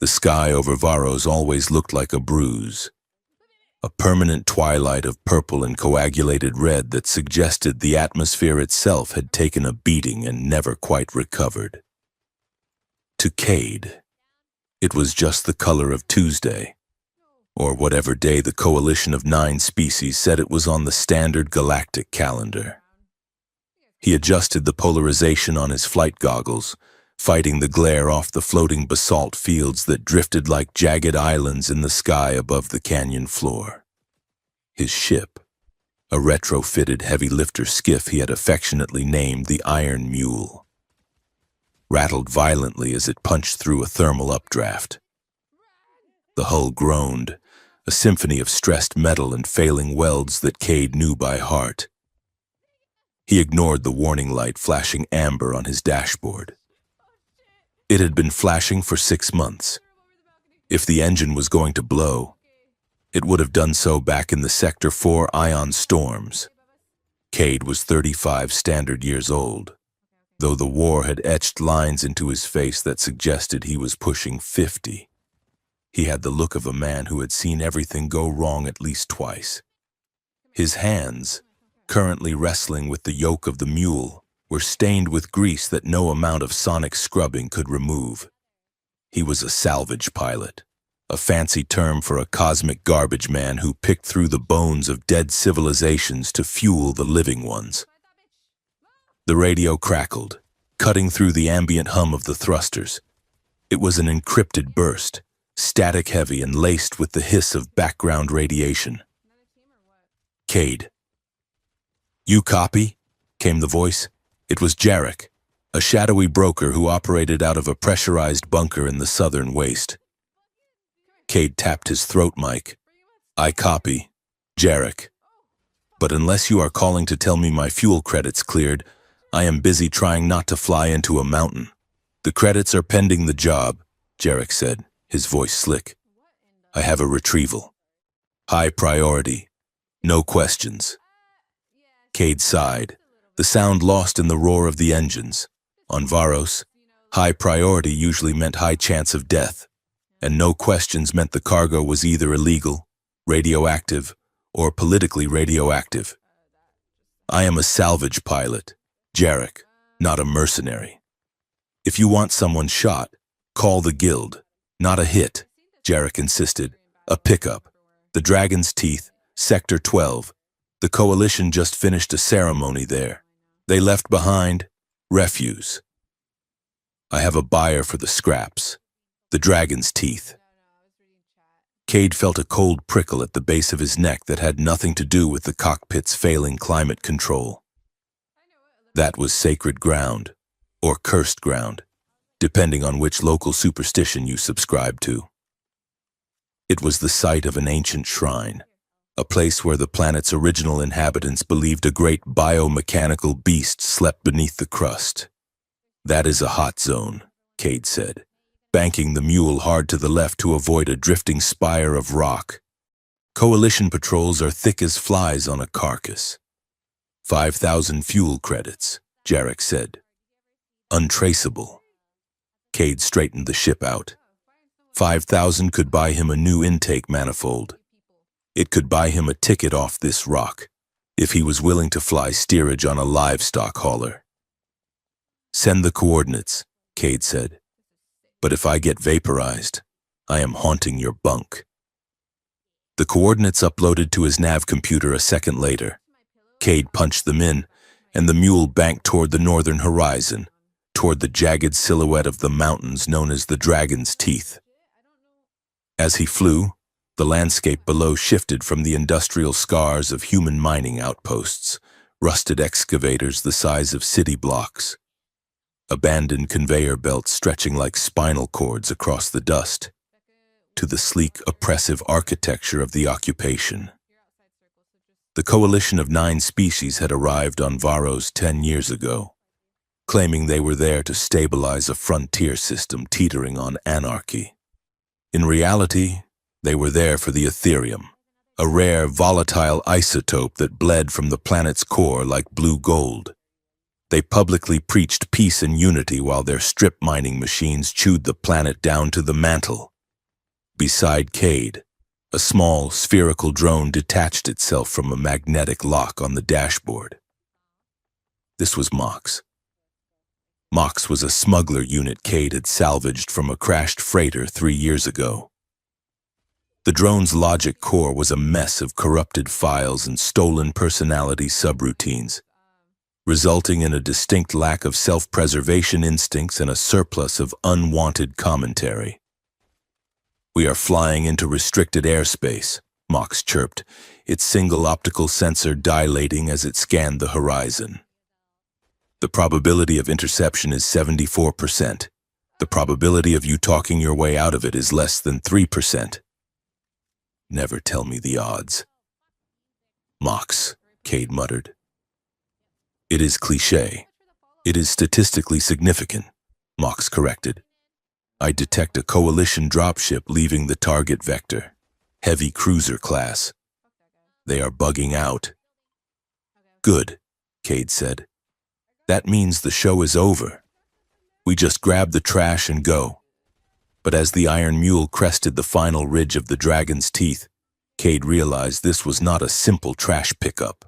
sky over Varos always looked like a bruise, a permanent twilight of purple and coagulated red that suggested the atmosphere itself had taken a beating and never quite recovered. To Cade, it was just the color of Tuesday, or whatever day the coalition of 9 species said it was on the standard galactic calendar. He adjusted the polarization on his flight goggles, fighting the glare off the floating basalt fields that drifted like jagged islands in the sky above the canyon floor. His ship, a retrofitted heavy lifter skiff he had affectionately named the Iron Mule, rattled violently as it punched through a thermal updraft. The hull groaned, a symphony of stressed metal and failing welds that Cade knew by heart. He ignored the warning light flashing amber on his dashboard. It had been flashing for 6 months. If the engine was going to blow, it would have done so back in the Sector 4 ion storms. Cade was 35 standard years old, though the war had etched lines into his face that suggested he was pushing 50. He had the look of a man who had seen everything go wrong at least twice. His hands, currently wrestling with the yoke of the mule, were stained with grease that no amount of sonic scrubbing could remove. He was a salvage pilot, a fancy term for a cosmic garbage man who picked through the bones of dead civilizations to fuel the living ones. The radio crackled, cutting through the ambient hum of the thrusters. It was an encrypted burst, static heavy and laced with the hiss of background radiation. Cade. "You copy?" came the voice. It was Jarek, a shadowy broker who operated out of a pressurized bunker in the southern waste. Cade tapped his throat mic. "I copy, Jarek. But unless you are calling to tell me my fuel credits cleared, I am busy trying not to fly into a mountain." "The credits are pending the job," Jarek said, his voice slick. "I have a retrieval. High priority. No questions." Cade sighed, the sound lost in the roar of the engines. On Varos, high priority usually meant high chance of death, and no questions meant the cargo was either illegal, radioactive, or politically radioactive. "I am a salvage pilot, Jarek, not a mercenary. If you want someone shot, call the guild. Not a hit," Jarek insisted. "A pickup. The Dragon's Teeth, Sector 12. The coalition just finished a ceremony there. They left behind refuse. I have a buyer for the scraps. The Dragon's Teeth." Cade felt a cold prickle at the base of his neck that had nothing to do with the cockpit's failing climate control. That was sacred ground, or cursed ground, depending on which local superstition you subscribe to. It was the site of an ancient shrine, a place where the planet's original inhabitants believed a great biomechanical beast slept beneath the crust. "That is a hot zone," Cade said, banking the mule hard to the left to avoid a drifting spire of rock. "Coalition patrols are thick as flies on a carcass." 5,000 fuel credits, Jarek said. "Untraceable." Cade straightened the ship out. 5,000 could buy him a new intake manifold. It could buy him a ticket off this rock, if he was willing to fly steerage on a livestock hauler. "Send the coordinates," Cade said. "But if I get vaporized, I am haunting your bunk." The coordinates uploaded to his nav computer a second later. Cade punched them in, and the mule banked toward the northern horizon, toward the jagged silhouette of the mountains known as the Dragon's Teeth. As he flew, the landscape below shifted from the industrial scars of human mining outposts, rusted excavators the size of city blocks, abandoned conveyor belts stretching like spinal cords across the dust, to the sleek, oppressive architecture of the occupation. The coalition of 9 species had arrived on Varos 10 years ago, claiming they were there to stabilize a frontier system teetering on anarchy. In reality, they were there for the Ethereum, a rare, volatile isotope that bled from the planet's core like blue gold. They publicly preached peace and unity while their strip mining machines chewed the planet down to the mantle. Beside Cade, a small, spherical drone detached itself from a magnetic lock on the dashboard. This was Mox. Mox was a smuggler unit Cade had salvaged from a crashed freighter 3 years ago. The drone's logic core was a mess of corrupted files and stolen personality subroutines, resulting in a distinct lack of self-preservation instincts and a surplus of unwanted commentary. "We are flying into restricted airspace," Mox chirped, its single optical sensor dilating as it scanned the horizon. "The probability of interception is 74%. The probability of you talking your way out of it is less than 3%. Never tell me the odds." "Mox," Cade muttered. "It is cliché. It is statistically significant," Mox corrected. "I detect a coalition dropship leaving the target vector. Heavy cruiser class. They are bugging out." "Good," Cade said. "That means the show is over. We just grab the trash and go." But as the iron mule crested the final ridge of the dragon's teeth, Cade realized this was not a simple trash pickup.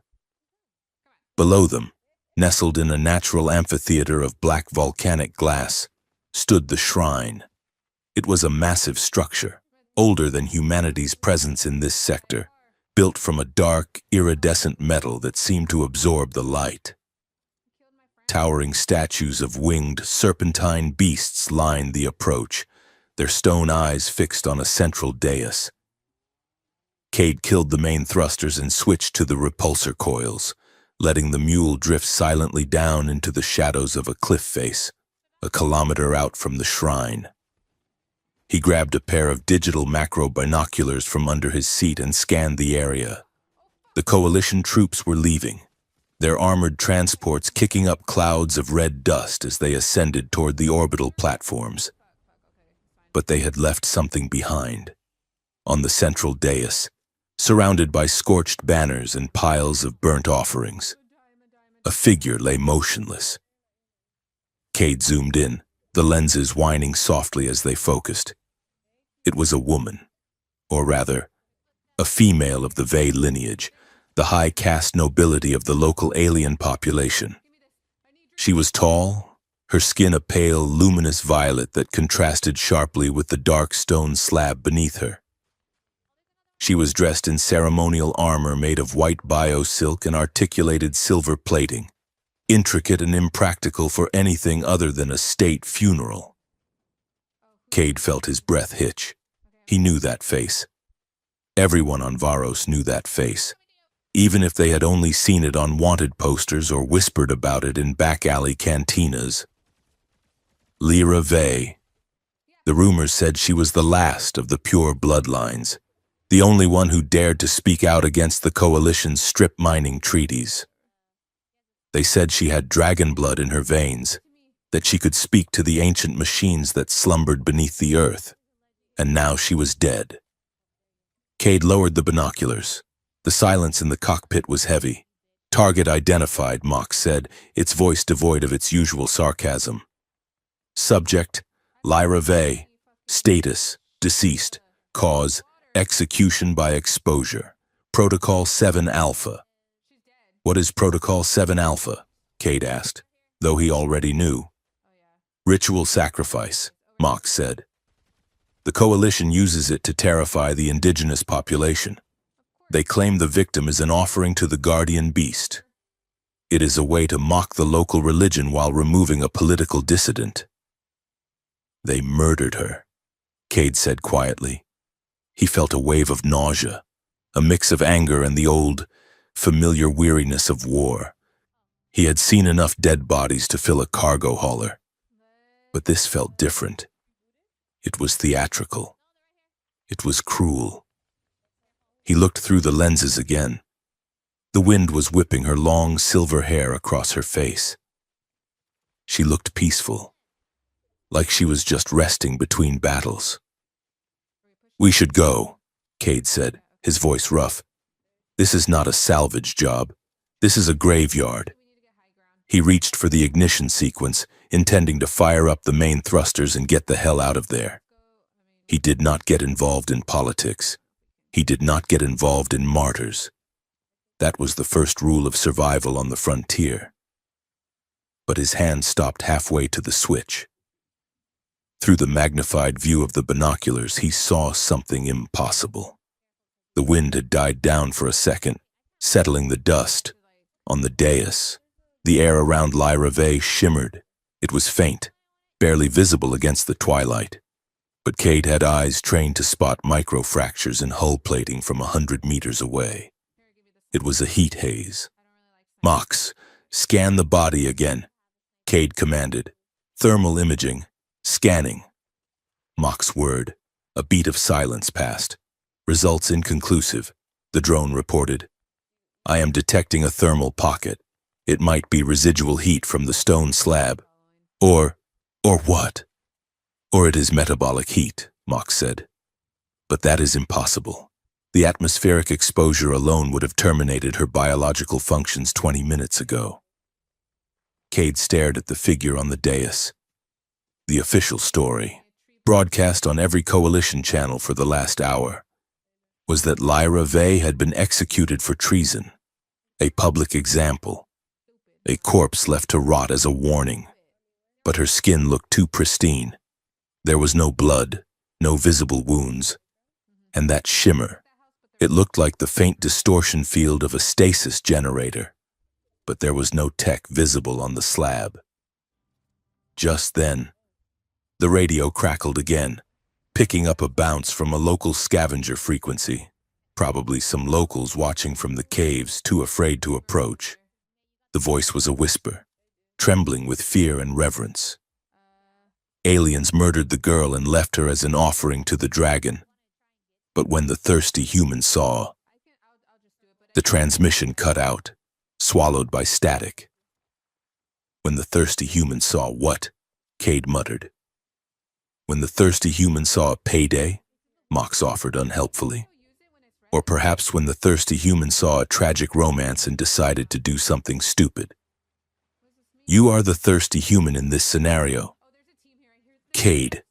Below them, nestled in a natural amphitheater of black volcanic glass, stood the shrine. It was a massive structure, older than humanity's presence in this sector, built from a dark, iridescent metal that seemed to absorb the light. Towering statues of winged, serpentine beasts lined the approach, their stone eyes fixed on a central dais. Cade killed the main thrusters and switched to the repulsor coils, letting the mule drift silently down into the shadows of a cliff face, a kilometer out from the shrine. He grabbed a pair of digital macro binoculars from under his seat and scanned the area. The coalition troops were leaving, their armored transports kicking up clouds of red dust as they ascended toward the orbital platforms. But they had left something behind. On the central dais, surrounded by scorched banners and piles of burnt offerings, a figure lay motionless. Cade zoomed in, the lenses whining softly as they focused. It was a woman, or rather, a female of the Vey lineage, the high caste nobility of the local alien population. She was tall, her skin a pale, luminous violet that contrasted sharply with the dark stone slab beneath her. She was dressed in ceremonial armor made of white bio-silk and articulated silver plating, intricate and impractical for anything other than a state funeral. Cade felt his breath hitch. He knew that face. Everyone on Varos knew that face, even if they had only seen it on wanted posters or whispered about it in back-alley cantinas. Lyra Vey. The rumors said she was the last of the pure bloodlines, the only one who dared to speak out against the Coalition's strip mining treaties. They said she had dragon blood in her veins, that she could speak to the ancient machines that slumbered beneath the earth, and now she was dead. Cade lowered the binoculars. The silence in the cockpit was heavy. "Target identified," Mox said, its voice devoid of its usual sarcasm. "Subject, Lyra Vey. Status, deceased. Cause, execution by exposure. Protocol 7 Alpha." "What is Protocol 7 Alpha?" Cade asked, though he already knew. "Ritual sacrifice," Mox said. "The Coalition uses it to terrify the indigenous population. They claim the victim is an offering to the guardian beast. It is a way to mock the local religion while removing a political dissident." "They murdered her," Cade said quietly. He felt a wave of nausea, a mix of anger and the old, familiar weariness of war. He had seen enough dead bodies to fill a cargo hauler. But this felt different. It was theatrical. It was cruel. He looked through the lenses again. The wind was whipping her long silver hair across her face. She looked peaceful, like she was just resting between battles. "We should go," Cade said, his voice rough. "This is not a salvage job. This is a graveyard." He reached for the ignition sequence, intending to fire up the main thrusters and get the hell out of there. He did not get involved in politics. He did not get involved in martyrs. That was the first rule of survival on the frontier. But his hand stopped halfway to the switch. Through the magnified view of the binoculars, he saw something impossible. The wind had died down for a second, settling the dust. On the dais, the air around Lyra Vey shimmered. It was faint, barely visible against the twilight. But Cade had eyes trained to spot microfractures in hull plating from 100 meters away. It was a heat haze. "Mox, scan the body again," Cade commanded. "Thermal imaging. Scanning." Mox whirred. A beat of silence passed. "Results inconclusive," the drone reported. "I am detecting a thermal pocket. It might be residual heat from the stone slab. Or what? Or it is metabolic heat," Mox said. "But that is impossible. The atmospheric exposure alone would have terminated her biological functions 20 minutes ago." Cade stared at the figure on the dais. The official story, broadcast on every coalition channel for the last hour, was that Lyra Vey had been executed for treason, a public example, a corpse left to rot as a warning. But her skin looked too pristine. There was no blood, no visible wounds. And that shimmer, it looked like the faint distortion field of a stasis generator. But there was no tech visible on the slab. Just then, the radio crackled again, picking up a bounce from a local scavenger frequency, probably some locals watching from the caves too afraid to approach. The voice was a whisper, trembling with fear and reverence. Aliens murdered the girl and left her as an offering to the dragon. But when the thirsty human saw, the transmission cut out, swallowed by static. "When the thirsty human saw what?" Cade muttered. "When the thirsty human saw a payday," Mox offered unhelpfully. "Or perhaps when the thirsty human saw a tragic romance and decided to do something stupid. You are the thirsty human in this scenario, Cade,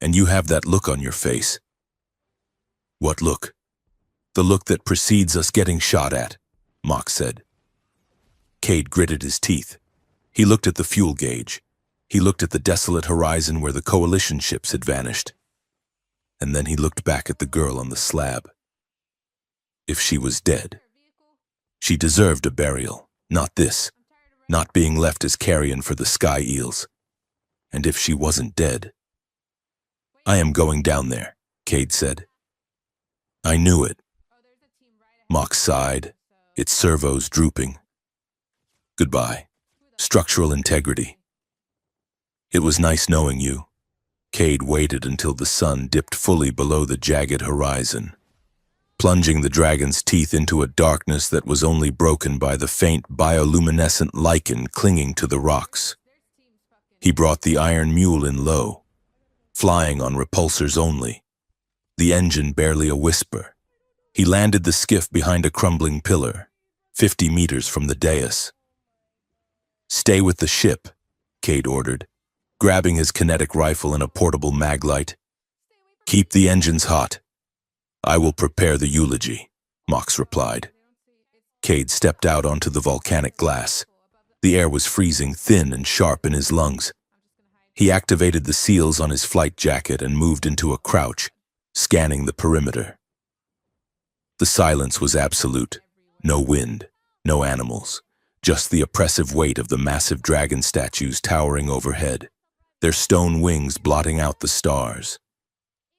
and you have that look on your face." "What look?" "The look that precedes us getting shot at," Mox said. Cade gritted his teeth. He looked at the fuel gauge. He looked at the desolate horizon where the coalition ships had vanished. And then he looked back at the girl on the slab. If she was dead, she deserved a burial, not this, not being left as carrion for the sky eels. And if she wasn't dead... "I am going down there," Cade said. "I knew it." Mox sighed, its servos drooping. "Goodbye. Structural integrity." "It was nice knowing you." Cade waited until the sun dipped fully below the jagged horizon, plunging the dragon's teeth into a darkness that was only broken by the faint bioluminescent lichen clinging to the rocks. He brought the iron mule in low, flying on repulsors only, the engine barely a whisper. He landed the skiff behind a crumbling pillar, 50 meters from the dais. "Stay with the ship," Cade ordered, grabbing his kinetic rifle and a portable maglite. "Keep the engines hot." "I will prepare the eulogy," Mox replied. Cade stepped out onto the volcanic glass. The air was freezing thin and sharp in his lungs. He activated the seals on his flight jacket and moved into a crouch, scanning the perimeter. The silence was absolute. No wind, no animals, just the oppressive weight of the massive dragon statues towering overhead, their stone wings blotting out the stars.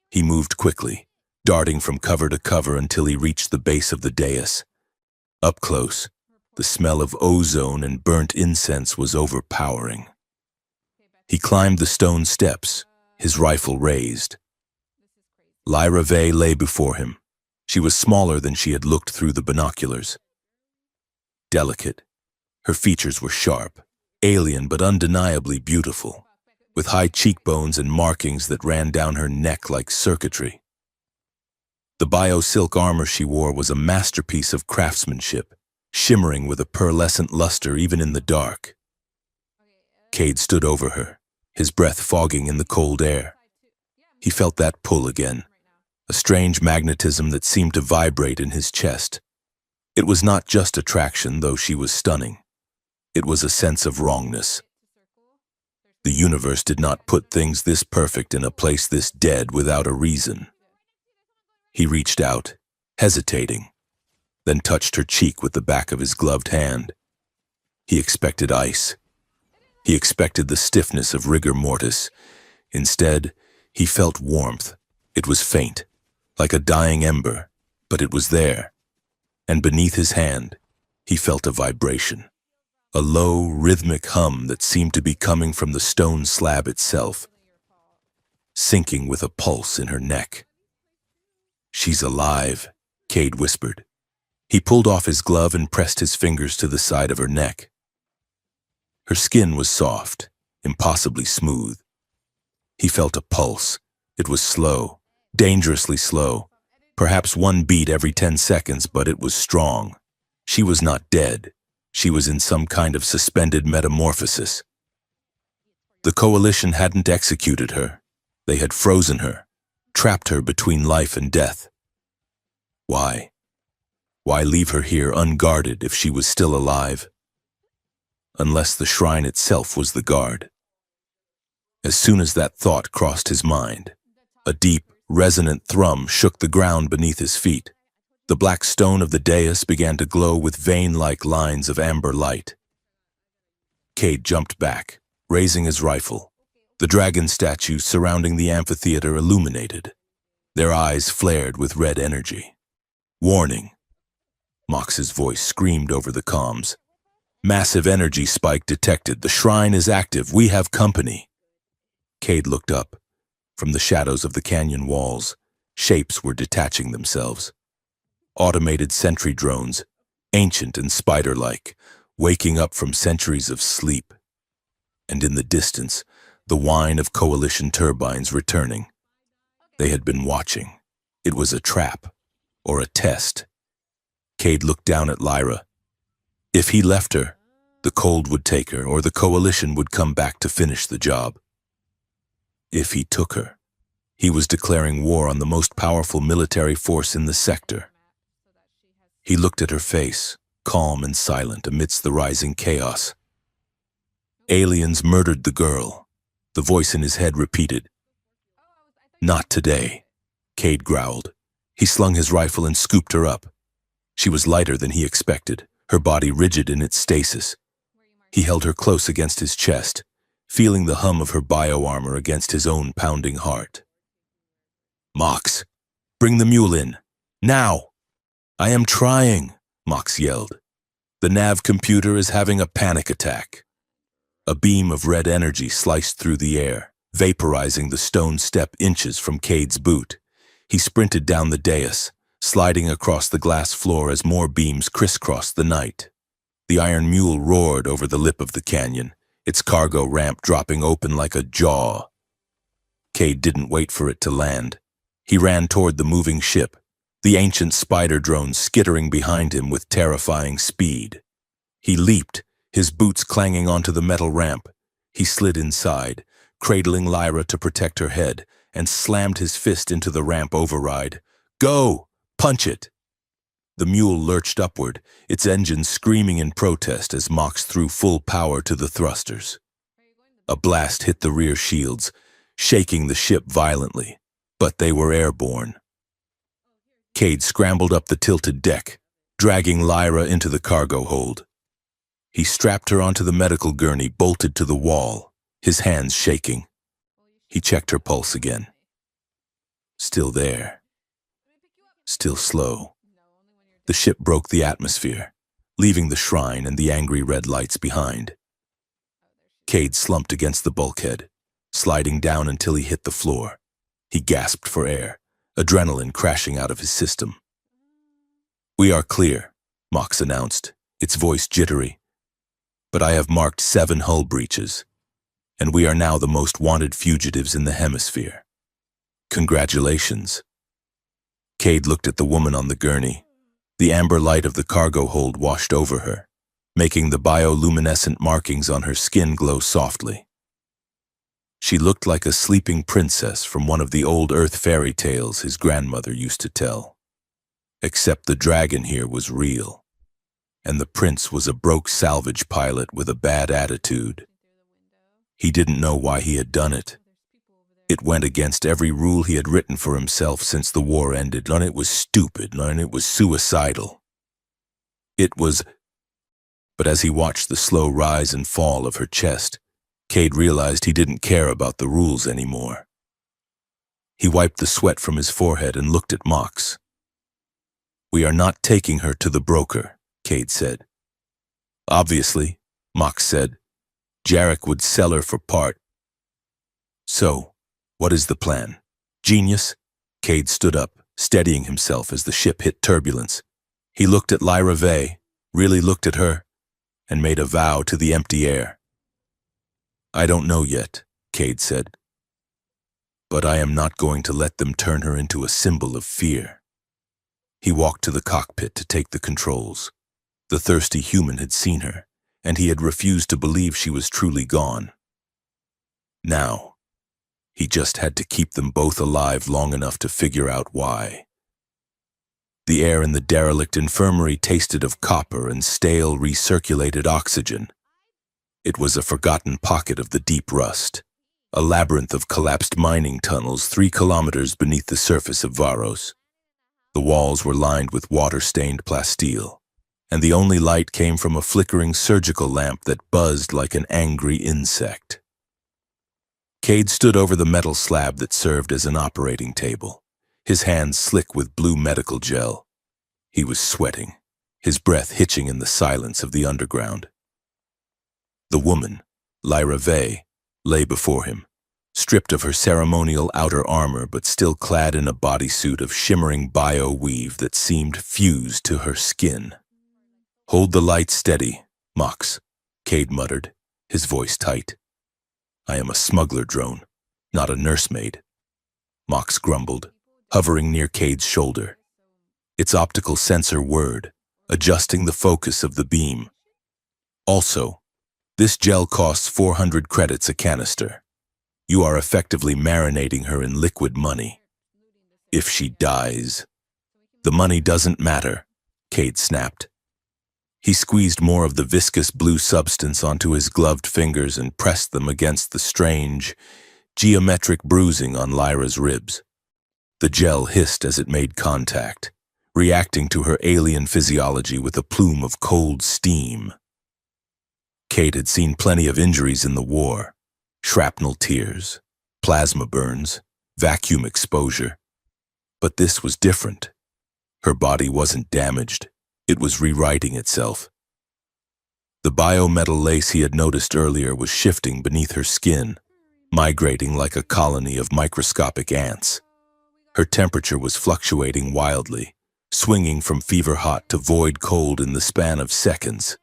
He moved quickly, darting from cover to cover until he reached the base of the dais. Up close, the smell of ozone and burnt incense was overpowering. He climbed the stone steps, his rifle raised. Lyra Vey lay before him. She was smaller than she had looked through the binoculars. Delicate, her features were sharp, alien but undeniably beautiful, with high cheekbones and markings that ran down her neck like circuitry. The bio-silk armor she wore was a masterpiece of craftsmanship, shimmering with a pearlescent luster even in the dark. Cade stood over her, his breath fogging in the cold air. He felt that pull again, a strange magnetism that seemed to vibrate in his chest. It was not just attraction, though she was stunning. It was a sense of wrongness. The universe did not put things this perfect in a place this dead without a reason. He reached out, hesitating, then touched her cheek with the back of his gloved hand. He expected ice. He expected the stiffness of rigor mortis. Instead, he felt warmth. It was faint, like a dying ember, but it was there. And beneath his hand, he felt a vibration. A low, rhythmic hum that seemed to be coming from the stone slab itself, sinking with a pulse in her neck. "She's alive," Cade whispered. He pulled off his glove and pressed his fingers to the side of her neck. Her skin was soft, impossibly smooth. He felt a pulse. It was slow, dangerously slow. Perhaps one beat every 10 seconds, but it was strong. She was not dead. She was in some kind of suspended metamorphosis. The coalition hadn't executed her. They had frozen her, trapped her between life and death. Why? Why leave her here unguarded if she was still alive? Unless the shrine itself was the guard. As soon as that thought crossed his mind, a deep, resonant thrum shook the ground beneath his feet. The black stone of the dais began to glow with vein-like lines of amber light. Cade jumped back, raising his rifle. The dragon statues surrounding the amphitheater illuminated. Their eyes flared with red energy. "Warning!" Mox's voice screamed over the comms. "Massive energy spike detected. The shrine is active. We have company." Cade looked up. From the shadows of the canyon walls, shapes were detaching themselves. Automated sentry drones, ancient and spider-like, waking up from centuries of sleep. And in the distance, the whine of coalition turbines returning. They had been watching. It was a trap, or a test. Cade looked down at Lyra. If he left her, the cold would take her, or the coalition would come back to finish the job. If he took her, he was declaring war on the most powerful military force in the sector. He looked at her face, calm and silent amidst the rising chaos. "Aliens murdered the girl," the voice in his head repeated. "Not today," Cade growled. He slung his rifle and scooped her up. She was lighter than he expected, her body rigid in its stasis. He held her close against his chest, feeling the hum of her bio-armor against his own pounding heart. "Mox, bring the mule in. Now!" "I am trying," Mox yelled. "The nav computer is having a panic attack." A beam of red energy sliced through the air, vaporizing the stone step inches from Cade's boot. He sprinted down the dais, sliding across the glass floor as more beams crisscrossed the night. The iron mule roared over the lip of the canyon, its cargo ramp dropping open like a jaw. Cade didn't wait for it to land. He ran toward the moving ship, the ancient spider drone skittering behind him with terrifying speed. He leaped, his boots clanging onto the metal ramp. He slid inside, cradling Lyra to protect her head, and slammed his fist into the ramp override. "Go! Punch it!" The mule lurched upward, its engine screaming in protest as Mox threw full power to the thrusters. A blast hit the rear shields, shaking the ship violently, but they were airborne. Cade scrambled up the tilted deck, dragging Lyra into the cargo hold. He strapped her onto the medical gurney bolted to the wall, his hands shaking. He checked her pulse again. Still there. Still slow. The ship broke the atmosphere, leaving the shrine and the angry red lights behind. Cade slumped against the bulkhead, sliding down until he hit the floor. He gasped for air, adrenaline crashing out of his system. "We are clear," Mox announced, its voice jittery. "But I have marked 7 hull breaches, and we are now the most wanted fugitives in the hemisphere. Congratulations." Cade looked at the woman on the gurney. The amber light of the cargo hold washed over her, making the bioluminescent markings on her skin glow softly. She looked like a sleeping princess from one of the old Earth fairy tales his grandmother used to tell. Except the dragon here was real, and the prince was a broke salvage pilot with a bad attitude. He didn't know why he had done it. It went against every rule he had written for himself since the war ended, and it was stupid, and it was suicidal. But as he watched the slow rise and fall of her chest, Cade realized he didn't care about the rules anymore. He wiped the sweat from his forehead and looked at Mox. "We are not taking her to the broker," Cade said. "Obviously," Mox said. "Jarek would sell her for part." "So, what is the plan? Genius?" Cade stood up, steadying himself as the ship hit turbulence. He looked at Lyra Vey, really looked at her, and made a vow to the empty air. "I don't know yet," Cade said. "But I am not going to let them turn her into a symbol of fear." He walked to the cockpit to take the controls. The thirsty human had seen her, and he had refused to believe she was truly gone. Now, he just had to keep them both alive long enough to figure out why. The air in the derelict infirmary tasted of copper and stale, recirculated oxygen. It was a forgotten pocket of the deep rust, a labyrinth of collapsed mining tunnels 3 kilometers beneath the surface of Varos. The walls were lined with water-stained plasteel, and the only light came from a flickering surgical lamp that buzzed like an angry insect. Cade stood over the metal slab that served as an operating table, his hands slick with blue medical gel. He was sweating, his breath hitching in the silence of the underground. The woman, Lyra Vey, lay before him, stripped of her ceremonial outer armor but still clad in a bodysuit of shimmering bio-weave that seemed fused to her skin. "Hold the light steady, Mox," Cade muttered, his voice tight. "I am a smuggler drone, not a nursemaid," Mox grumbled, hovering near Cade's shoulder. Its optical sensor whirred, adjusting the focus of the beam. "Also, this gel costs 400 credits a canister. You are effectively marinating her in liquid money. If she dies..." "The money doesn't matter," Cade snapped. He squeezed more of the viscous blue substance onto his gloved fingers and pressed them against the strange, geometric bruising on Lyra's ribs. The gel hissed as it made contact, reacting to her alien physiology with a plume of cold steam. Cade had seen plenty of injuries in the war: shrapnel tears, plasma burns, vacuum exposure. But this was different. Her body wasn't damaged. It was rewriting itself. The biometal lace he had noticed earlier was shifting beneath her skin, migrating like a colony of microscopic ants. Her temperature was fluctuating wildly, swinging from fever-hot to void-cold in the span of seconds.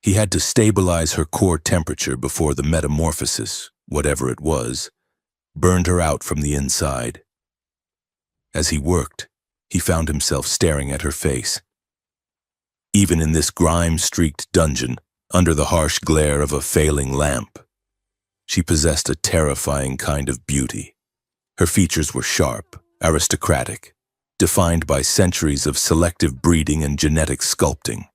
He had to stabilize her core temperature before the metamorphosis, whatever it was, burned her out from the inside. As he worked, he found himself staring at her face. Even in this grime-streaked dungeon, under the harsh glare of a failing lamp, she possessed a terrifying kind of beauty. Her features were sharp, aristocratic, defined by centuries of selective breeding and genetic sculpting.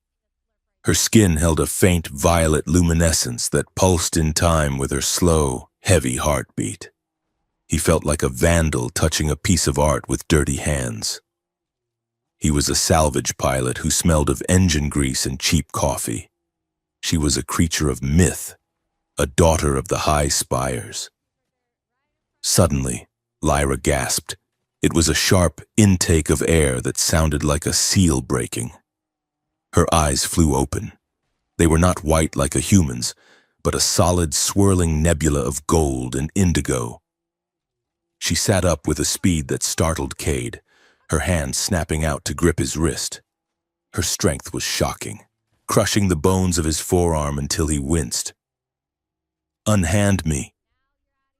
Her skin held a faint violet luminescence that pulsed in time with her slow, heavy heartbeat. He felt like a vandal touching a piece of art with dirty hands. He was a salvage pilot who smelled of engine grease and cheap coffee. She was a creature of myth, a daughter of the high spires. Suddenly, Lyra gasped. It was a sharp intake of air that sounded like a seal breaking. Her eyes flew open. They were not white like a human's, but a solid, swirling nebula of gold and indigo. She sat up with a speed that startled Cade, her hand snapping out to grip his wrist. Her strength was shocking, crushing the bones of his forearm until he winced. "Unhand me."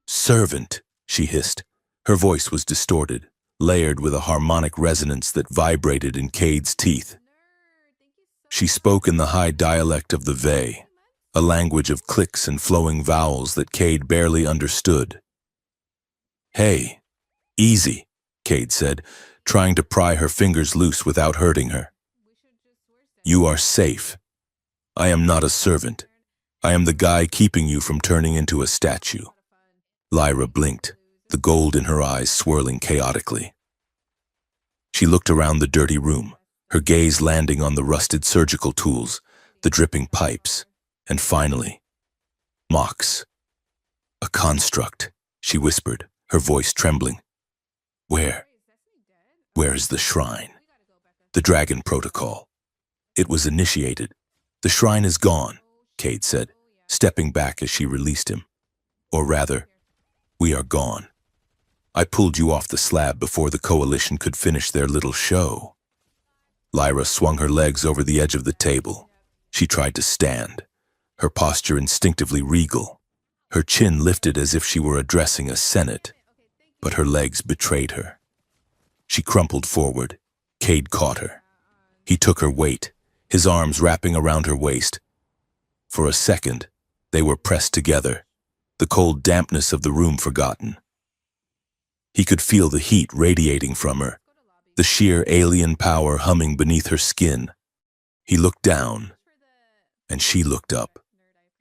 "Servant," she hissed. Her voice was distorted, layered with a harmonic resonance that vibrated in Cade's teeth. She spoke in the high dialect of the Vey, a language of clicks and flowing vowels that Cade barely understood. "Hey, easy," Cade said, trying to pry her fingers loose without hurting her. "You are safe. I am not a servant. I am the guy keeping you from turning into a statue." Lyra blinked, the gold in her eyes swirling chaotically. She looked around the dirty room, her gaze landing on the rusted surgical tools, the dripping pipes, and finally, Mox. "A construct," she whispered, her voice trembling. Where is the shrine? The dragon protocol. It was initiated. The shrine is gone, Cade said, stepping back as she released him. Or rather, we are gone. I pulled you off the slab before the coalition could finish their little show. Lyra swung her legs over the edge of the table. She tried to stand, her posture instinctively regal, her chin lifted as if she were addressing a senate, but her legs betrayed her. She crumpled forward. Cade caught her. He took her weight, his arms wrapping around her waist. For a second, they were pressed together, the cold dampness of the room forgotten. He could feel the heat radiating from her, the sheer alien power humming beneath her skin. He looked down, and she looked up,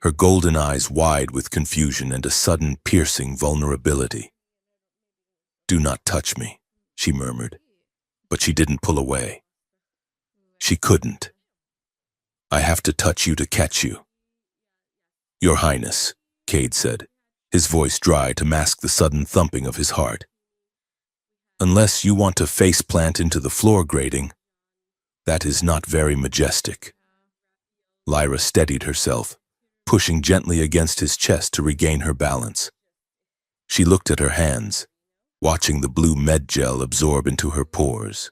her golden eyes wide with confusion and a sudden piercing vulnerability. "Do not touch me," she murmured, but she didn't pull away. She couldn't. "I have to touch you to catch you." "Your Highness," Cade said, his voice dry to mask the sudden thumping of his heart. "Unless you want to face-plant into the floor grating, that is not very majestic." Lyra steadied herself, pushing gently against his chest to regain her balance. She looked at her hands, watching the blue med gel absorb into her pores.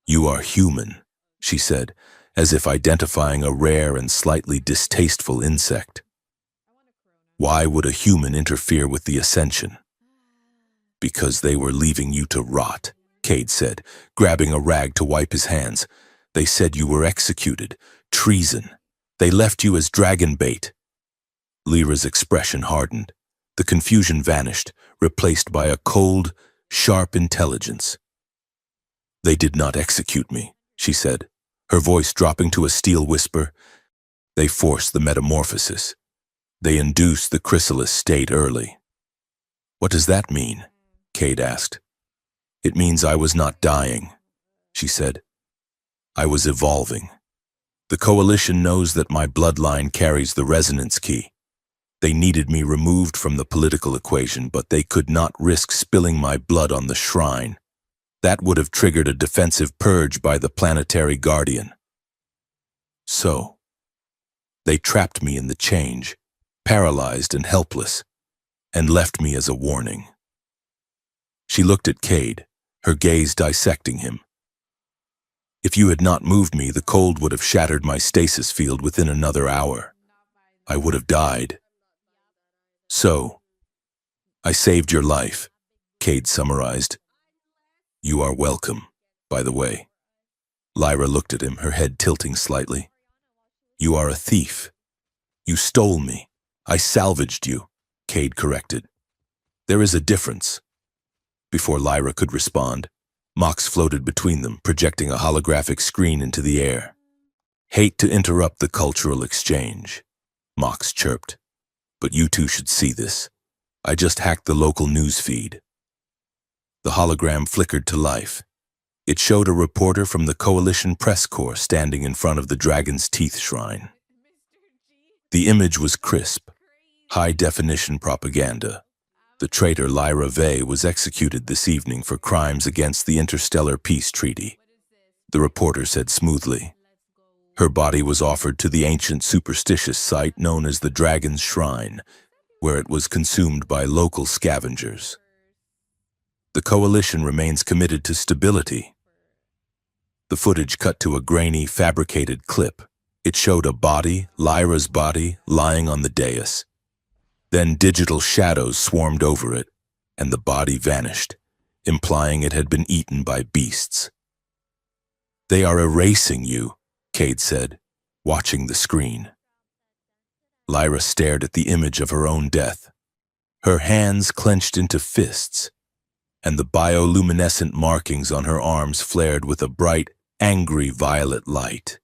"You are human," she said, as if identifying a rare and slightly distasteful insect. "Why would a human interfere with the ascension?" "Because they were leaving you to rot," Cade said, grabbing a rag to wipe his hands. "They said you were executed. Treason. They left you as dragon bait." Lyra's expression hardened. The confusion vanished, replaced by a cold, sharp intelligence. "They did not execute me," she said, her voice dropping to a steel whisper. "They forced the metamorphosis. They induced the chrysalis state early." "What does that mean?" Cade asked. "It means I was not dying," she said. "I was evolving. The coalition knows that my bloodline carries the resonance key. They needed me removed from the political equation, but they could not risk spilling my blood on the shrine. That would have triggered a defensive purge by the planetary guardian. So, they trapped me in the change, paralyzed and helpless, and left me as a warning." She looked at Cade, her gaze dissecting him. "If you had not moved me, the cold would have shattered my stasis field within another hour. I would have died. So, I saved your life," Cade summarized. "You are welcome, by the way." Lyra looked at him, her head tilting slightly. "You are a thief. You stole me. I salvaged you," Cade corrected. "There is a difference." Before Lyra could respond, Mox floated between them, projecting a holographic screen into the air. "Hate to interrupt the cultural exchange," Mox chirped, "but you two should see this. I just hacked the local news feed." The hologram flickered to life. It showed a reporter from the Coalition Press Corps standing in front of the Dragon's Teeth Shrine. The image was crisp, high-definition propaganda. The traitor Lyra Vey was executed this evening for crimes against the Interstellar Peace Treaty, the reporter said smoothly. Her body was offered to the ancient superstitious site known as the Dragon's Shrine, where it was consumed by local scavengers. The coalition remains committed to stability. The footage cut to a grainy, fabricated clip. It showed a body, Lyra's body, lying on the dais. Then digital shadows swarmed over it, and the body vanished, implying it had been eaten by beasts. "They are erasing you," Cade said, watching the screen. Lyra stared at the image of her own death. Her hands clenched into fists, and the bioluminescent markings on her arms flared with a bright, angry violet light.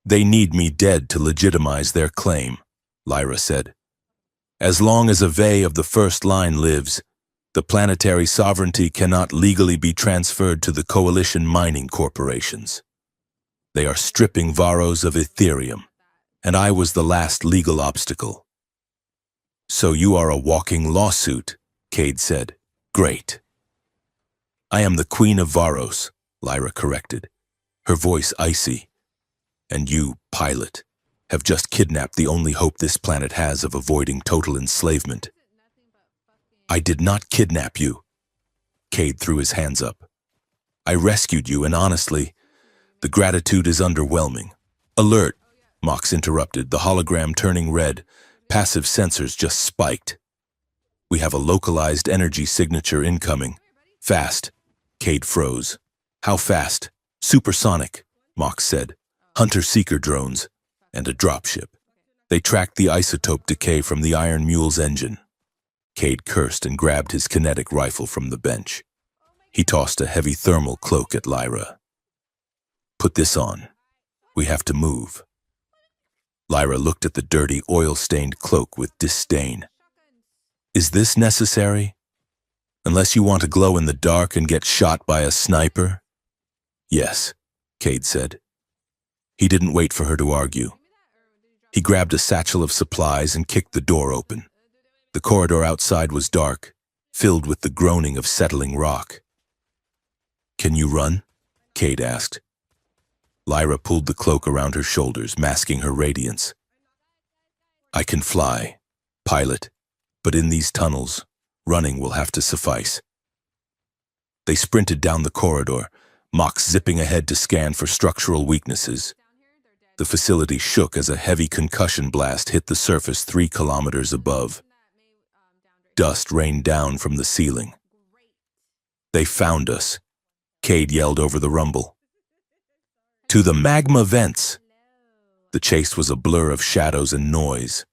"They need me dead to legitimize their claim," Lyra said. "As long as a Vey of the first line lives, the planetary sovereignty cannot legally be transferred to the coalition mining corporations. They are stripping Varos of Ethereum, and I was the last legal obstacle." "So you are a walking lawsuit," Cade said. "Great." "I am the Queen of Varos," Lyra corrected, her voice icy. "And you, pilot, have just kidnapped the only hope this planet has of avoiding total enslavement." "I did not kidnap you." Cade threw his hands up. "I rescued you, and honestly, the gratitude is underwhelming." "Alert," Mox interrupted, the hologram turning red. Passive sensors just spiked. "We have a localized energy signature incoming. Fast." Cade froze. "How fast?" "Supersonic," Mox said. "Hunter-seeker drones, and a dropship. They tracked the isotope decay from the Iron Mule's engine." Cade cursed and grabbed his kinetic rifle from the bench. He tossed a heavy thermal cloak at Lyra. "Put this on. We have to move." Lyra looked at the dirty, oil-stained cloak with disdain. "Is this necessary? Unless you want to glow in the dark and get shot by a sniper?" "Yes," Cade said. He didn't wait for her to argue. He grabbed a satchel of supplies and kicked the door open. The corridor outside was dark, filled with the groaning of settling rock. "Can you run?" Cade asked. Lyra pulled the cloak around her shoulders, masking her radiance. "I can fly, pilot, but in these tunnels, running will have to suffice." They sprinted down the corridor, Mox zipping ahead to scan for structural weaknesses. The facility shook as a heavy concussion blast hit the surface 3 kilometers above. Dust rained down from the ceiling. "They found us," Cade yelled over the rumble. "To the magma vents!" The chase was a blur of shadows and noise.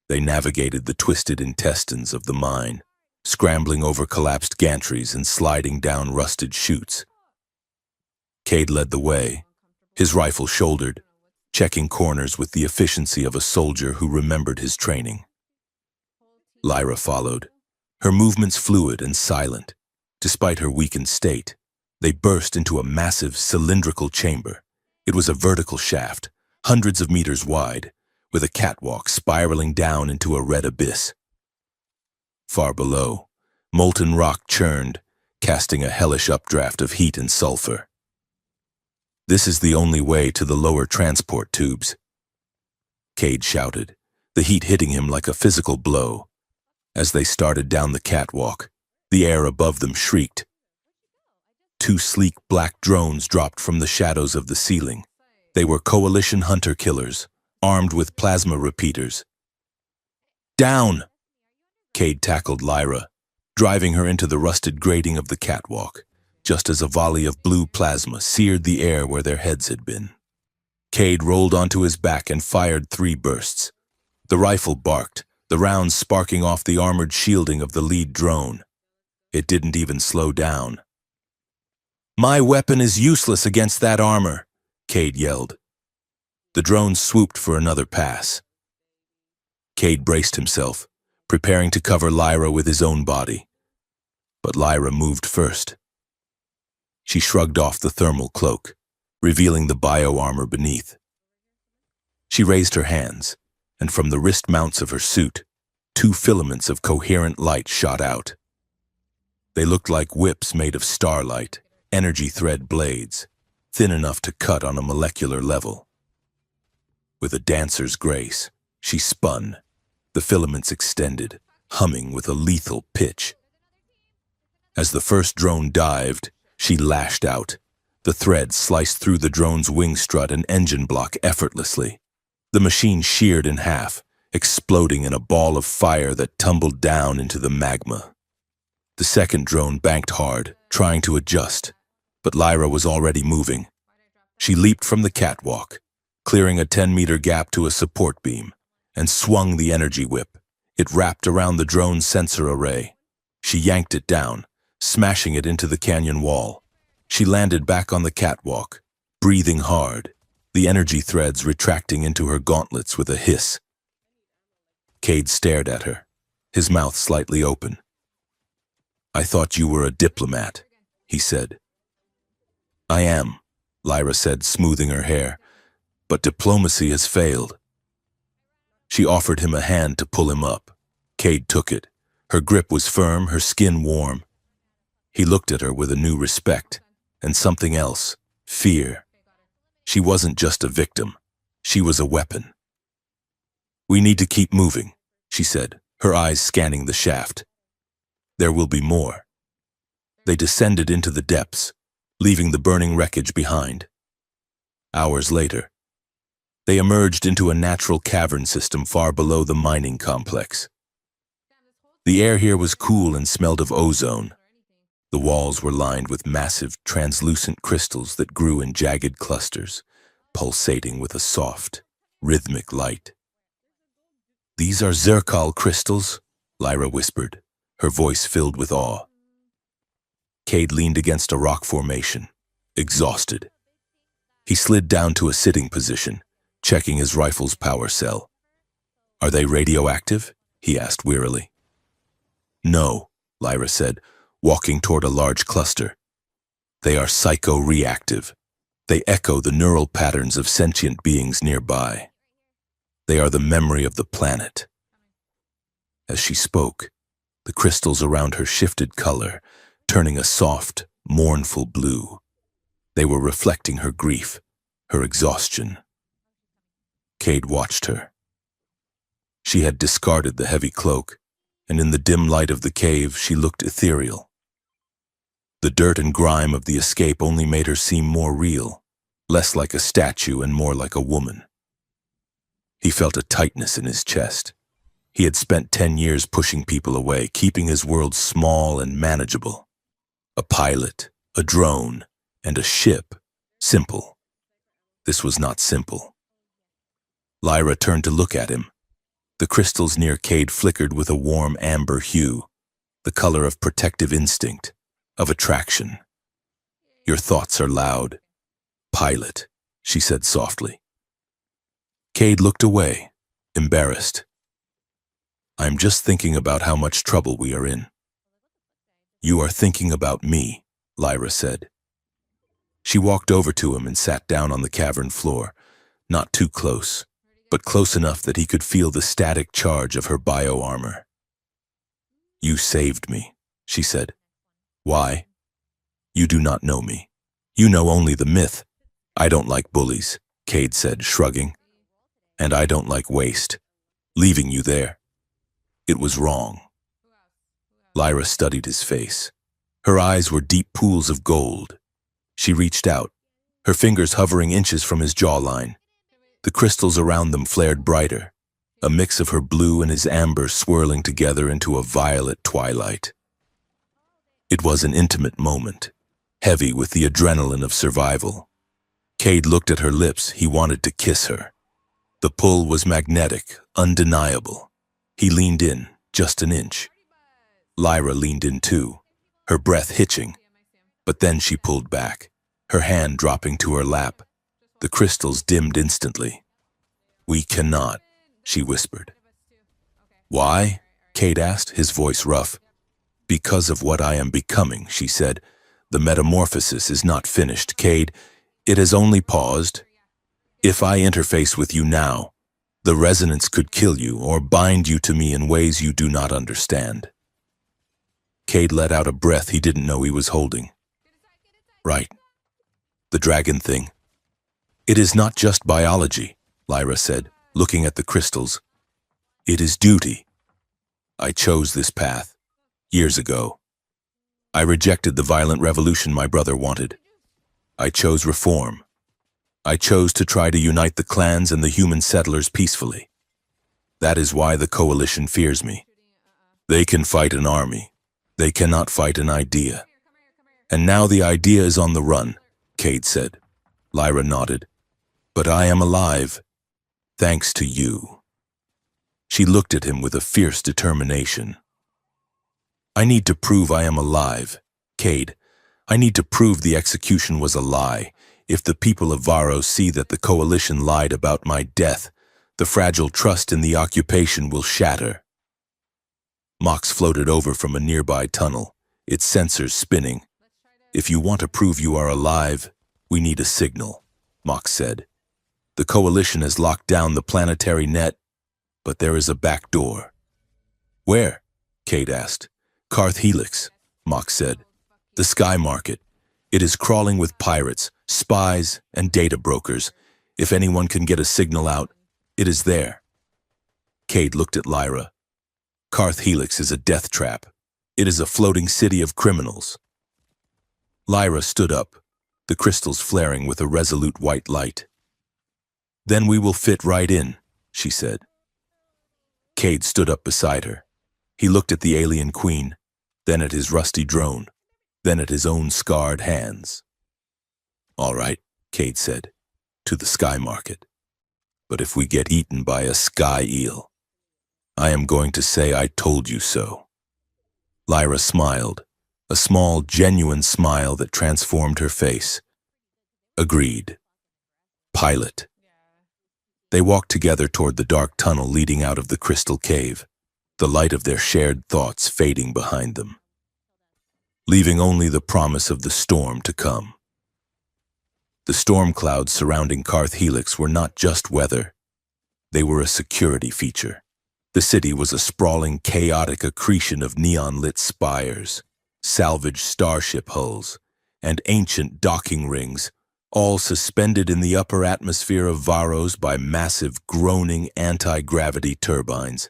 They navigated the twisted intestines of the mine, scrambling over collapsed gantries and sliding down rusted chutes. Cade led the way, his rifle shouldered, checking corners with the efficiency of a soldier who remembered his training. Lyra followed, her movements fluid and silent. Despite her weakened state, they burst into a massive cylindrical chamber. It was a vertical shaft, hundreds of meters wide, with a catwalk spiraling down into a red abyss. Far below, molten rock churned, casting a hellish updraft of heat and sulfur. "This is the only way to the lower transport tubes," Cade shouted, the heat hitting him like a physical blow. As they started down the catwalk, the air above them shrieked. 2 sleek black drones dropped from the shadows of the ceiling. They were coalition hunter-killers, armed with plasma repeaters. "Down!" Cade tackled Lyra, driving her into the rusted grating of the catwalk, just as a volley of blue plasma seared the air where their heads had been. Cade rolled onto his back and fired 3 bursts. The rifle barked, the rounds sparking off the armored shielding of the lead drone. It didn't even slow down. "My weapon is useless against that armor," Cade yelled. The drone swooped for another pass. Cade braced himself, preparing to cover Lyra with his own body. But Lyra moved first. She shrugged off the thermal cloak, revealing the bio-armor beneath. She raised her hands, and from the wrist mounts of her suit, 2 filaments of coherent light shot out. They looked like whips made of starlight, energy thread blades, thin enough to cut on a molecular level. With a dancer's grace, she spun, the filaments extended, humming with a lethal pitch. As the first drone dived, she lashed out. The thread sliced through the drone's wing strut and engine block effortlessly. The machine sheared in half, exploding in a ball of fire that tumbled down into the magma. The second drone banked hard, trying to adjust, but Lyra was already moving. She leaped from the catwalk, clearing a 10-meter gap to a support beam, and swung the energy whip. It wrapped around the drone's sensor array. She yanked it down, smashing it into the canyon wall. She landed back on the catwalk, breathing hard, the energy threads retracting into her gauntlets with a hiss. Cade stared at her, his mouth slightly open. "I thought you were a diplomat," he said. "I am," Lyra said, smoothing her hair, "but diplomacy has failed." She offered him a hand to pull him up. Cade took it. Her grip was firm, her skin warm. He looked at her with a new respect, and something else, fear. She wasn't just a victim. She was a weapon. "We need to keep moving," she said, her eyes scanning the shaft. "There will be more." They descended into the depths, leaving the burning wreckage behind. Hours later, they emerged into a natural cavern system far below the mining complex. The air here was cool and smelled of ozone. The walls were lined with massive, translucent crystals that grew in jagged clusters, pulsating with a soft, rhythmic light. "These are zircon crystals," Lyra whispered, her voice filled with awe. Cade leaned against a rock formation, exhausted. He slid down to a sitting position, checking his rifle's power cell. "Are they radioactive?" he asked wearily. "No," Lyra said, walking toward a large cluster. "They are psycho-reactive. They echo the neural patterns of sentient beings nearby. They are the memory of the planet." As she spoke, the crystals around her shifted color, turning a soft, mournful blue. They were reflecting her grief, her exhaustion. Cade watched her. She had discarded the heavy cloak, and in the dim light of the cave she looked ethereal. The dirt and grime of the escape only made her seem more real, less like a statue and more like a woman. He felt a tightness in his chest. He had spent 10 years pushing people away, keeping his world small and manageable. A pilot, a drone, and a ship. Simple. This was not simple. Lyra turned to look at him. The crystals near Cade flickered with a warm amber hue, the color of protective instinct, of attraction. "Your thoughts are loud, pilot," she said softly. Cade looked away, embarrassed. "I'm just thinking about how much trouble we are in." "You are thinking about me," Lyra said. She walked over to him and sat down on the cavern floor, not too close, but close enough that he could feel the static charge of her bio-armor. "You saved me," she said. "Why? You do not know me. You know only the myth." "I don't like bullies," Cade said, shrugging. "And I don't like waste. Leaving you there. It was wrong." Lyra studied his face. Her eyes were deep pools of gold. She reached out, her fingers hovering inches from his jawline. The crystals around them flared brighter, a mix of her blue and his amber swirling together into a violet twilight. It was an intimate moment, heavy with the adrenaline of survival. Cade looked at her lips. He wanted to kiss her. The pull was magnetic, undeniable. He leaned in, just an inch. Lyra leaned in too, her breath hitching. But then she pulled back, her hand dropping to her lap. The crystals dimmed instantly. "We cannot," she whispered. "Why?" Cade asked, his voice rough. "Because of what I am becoming," she said. "The metamorphosis is not finished, Cade. It has only paused. If I interface with you now, the resonance could kill you or bind you to me in ways you do not understand." Cade let out a breath he didn't know he was holding. "Right. The dragon thing. It is not just biology," Lyra said, looking at the crystals. "It is duty. I chose this path, years ago. I rejected the violent revolution my brother wanted. I chose reform. I chose to try to unite the clans and the human settlers peacefully. That is why the coalition fears me. They can fight an army. They cannot fight an idea. And now the idea is on the run," Cade said. Lyra nodded. "But I am alive, thanks to you." She looked at him with a fierce determination. I need to prove I am alive. Cade, I need to prove the execution was a lie. If the people of Varos see that the coalition lied about my death, the fragile trust in the occupation will shatter. Mox floated over from a nearby tunnel, its sensors spinning. If you want to prove you are alive, we need a signal, Mox said. The coalition has locked down the planetary net, but there is a back door. Where? Cade asked. Karth Helix, Mox said. The Sky Market. It is crawling with pirates, spies, and data brokers. If anyone can get a signal out, it is there. Cade looked at Lyra. Karth Helix is a death trap. It is a floating city of criminals. Lyra stood up, the crystals flaring with a resolute white light. Then we will fit right in, she said. Cade stood up beside her. He looked at the alien queen, then at his rusty drone, then at his own scarred hands. All right, Cade said, to the Sky Market. But if we get eaten by a sky eel, I am going to say I told you so. Lyra smiled, a small, genuine smile that transformed her face. Agreed. Pilot. They walked together toward the dark tunnel leading out of the crystal cave, the light of their shared thoughts fading behind them, leaving only the promise of the storm to come. The storm clouds surrounding Karth Helix were not just weather. They were a security feature. The city was a sprawling, chaotic accretion of neon-lit spires, salvaged starship hulls, and ancient docking rings, all suspended in the upper atmosphere of Varos by massive, groaning anti-gravity turbines.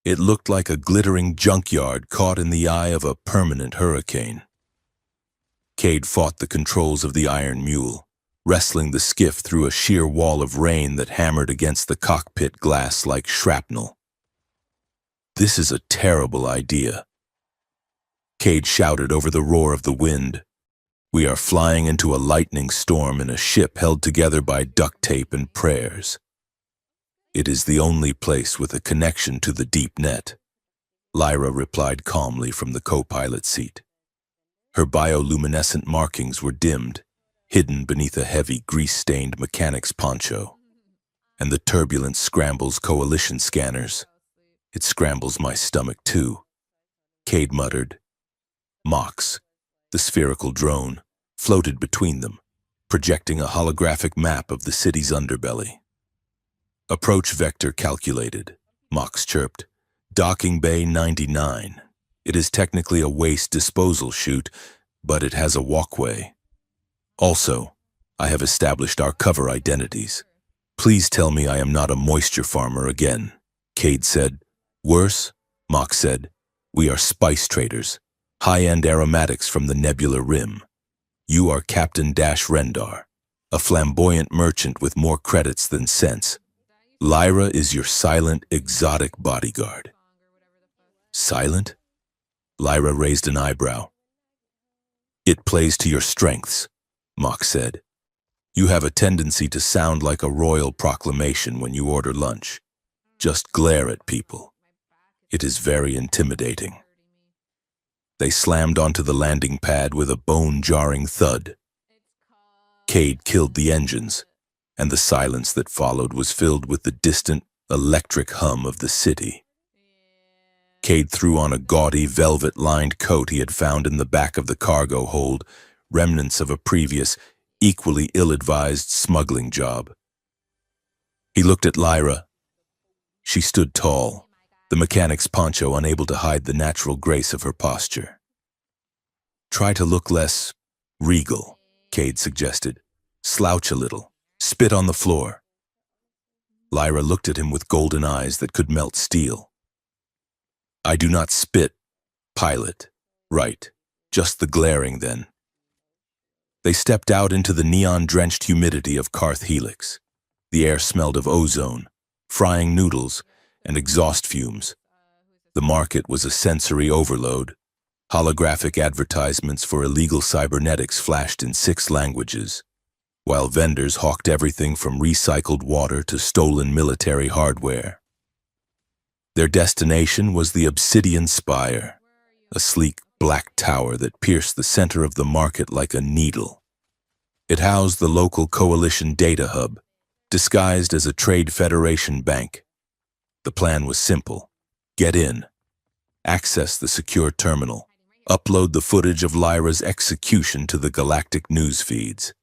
It looked like a glittering junkyard caught in the eye of a permanent hurricane. Cade fought the controls of the Iron Mule, wrestling the skiff through a sheer wall of rain that hammered against the cockpit glass like shrapnel. This is a terrible idea. Cade shouted over the roar of the wind. We are flying into a lightning storm in a ship held together by duct tape and prayers. It is the only place with a connection to the deep net, Lyra replied calmly from the co-pilot seat. Her bioluminescent markings were dimmed, hidden beneath a heavy, grease-stained mechanic's poncho. And the turbulence scrambles coalition scanners. It scrambles my stomach too, Cade muttered. Mox, the spherical drone, floated between them, projecting a holographic map of the city's underbelly. Approach vector calculated, Mox chirped. Docking Bay 99. It is technically a waste disposal chute, but it has a walkway. Also, I have established our cover identities. Please tell me I am not a moisture farmer again, Cade said. Worse, Mox said. We are spice traders. High-end aromatics from the Nebula Rim. You are Captain Dash Rendar, a flamboyant merchant with more credits than sense. Lyra is your silent, exotic bodyguard. Silent? Lyra raised an eyebrow. It plays to your strengths, Mox said. You have a tendency to sound like a royal proclamation when you order lunch. Just glare at people. It is very intimidating. They slammed onto the landing pad with a bone-jarring thud. Cade killed the engines, and the silence that followed was filled with the distant, electric hum of the city. Cade threw on a gaudy, velvet-lined coat he had found in the back of the cargo hold, remnants of a previous, equally ill-advised smuggling job. He looked at Lyra. She stood tall, the mechanic's poncho unable to hide the natural grace of her posture. Try to look less regal, Cade suggested. Slouch a little. Spit on the floor. Lyra looked at him with golden eyes that could melt steel. I do not spit, pilot. Right. Just the glaring, then. They stepped out into the neon-drenched humidity of Karth Helix. The air smelled of ozone, frying noodles, and exhaust fumes. The market was a sensory overload. Holographic advertisements for illegal cybernetics flashed in 6 languages, while vendors hawked everything from recycled water to stolen military hardware. Their destination was the Obsidian Spire, a sleek black tower that pierced the center of the market like a needle. It housed the local coalition data hub, disguised as a trade federation bank. The plan was simple. Get in, access the secure terminal, upload the footage of Lyra's execution to the galactic news feeds,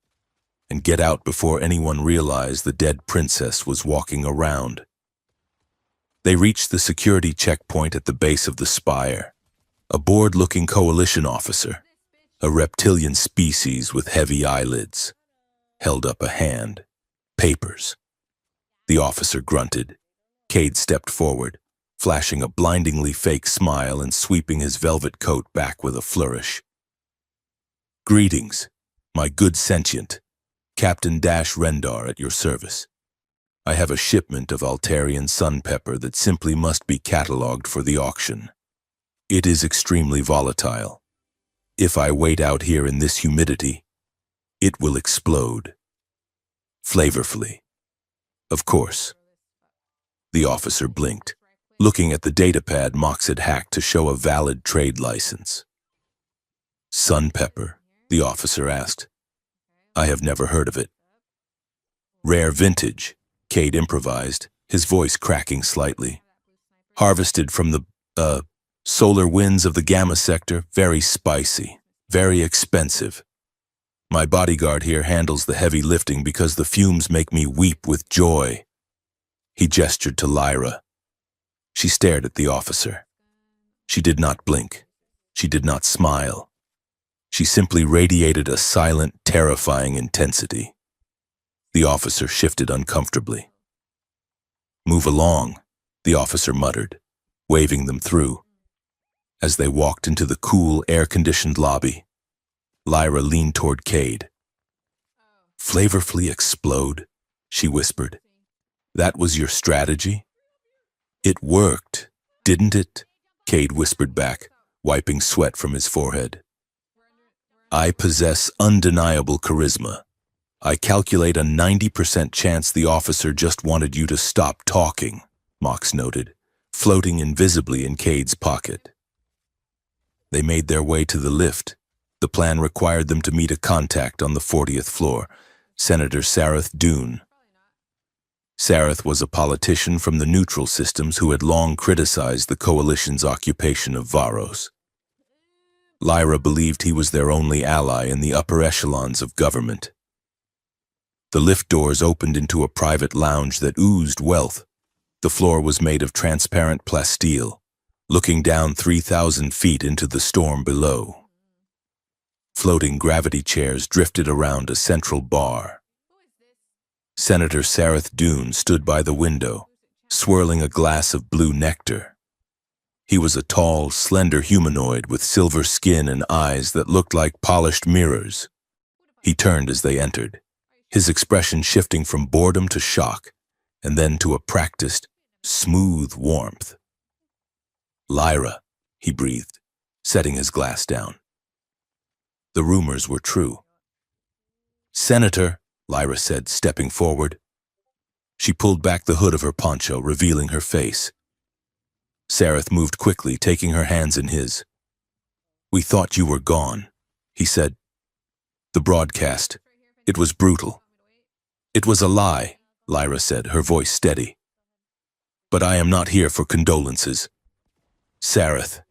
and get out before anyone realized the dead princess was walking around. They reached the security checkpoint at the base of the spire. A bored-looking coalition officer, a reptilian species with heavy eyelids, held up a hand. Papers. The officer grunted. Cade stepped forward, flashing a blindingly fake smile and sweeping his velvet coat back with a flourish. Greetings, my good sentient. Captain Rendar at your service. I have a shipment of Altarian sun pepper that simply must be catalogued for the auction. It is extremely volatile. If I wait out here in this humidity, it will explode. Flavorfully. Of course. The officer blinked, looking at the datapad Mox had hacked to show a valid trade license. Sun pepper, the officer asked. I have never heard of it. Rare vintage, Cade improvised, his voice cracking slightly. Harvested from the, solar winds of the Gamma sector, very spicy, very expensive. My bodyguard here handles the heavy lifting because the fumes make me weep with joy. He gestured to Lyra. She stared at the officer. She did not blink. She did not smile. She simply radiated a silent, terrifying intensity. The officer shifted uncomfortably. Move along, the officer muttered, waving them through. As they walked into the cool, air-conditioned lobby, Lyra leaned toward Cade. Flavorfully explode, she whispered. That was your strategy? It worked, didn't it? Cade whispered back, wiping sweat from his forehead. I possess undeniable charisma. I calculate a 90% chance the officer just wanted you to stop talking, Mox noted, floating invisibly in Cade's pocket. They made their way to the lift. The plan required them to meet a contact on the 40th floor, Senator Sareth Dune. Sareth was a politician from the neutral systems who had long criticized the coalition's occupation of Varos. Lyra believed he was their only ally in the upper echelons of government. The lift doors opened into a private lounge that oozed wealth. The floor was made of transparent plasteel, looking down 3,000 feet into the storm below. Floating gravity chairs drifted around a central bar. Senator Sareth Dune stood by the window, swirling a glass of blue nectar. He was a tall, slender humanoid with silver skin and eyes that looked like polished mirrors. He turned as they entered, his expression shifting from boredom to shock, and then to a practiced, smooth warmth. Lyra, he breathed, setting his glass down. The rumors were true. Senator, Lyra said, stepping forward. She pulled back the hood of her poncho, revealing her face. Sareth moved quickly, taking her hands in his. We thought you were gone, he said. The broadcast, it was brutal. It was a lie, Lyra said, her voice steady. But I am not here for condolences. Sareth,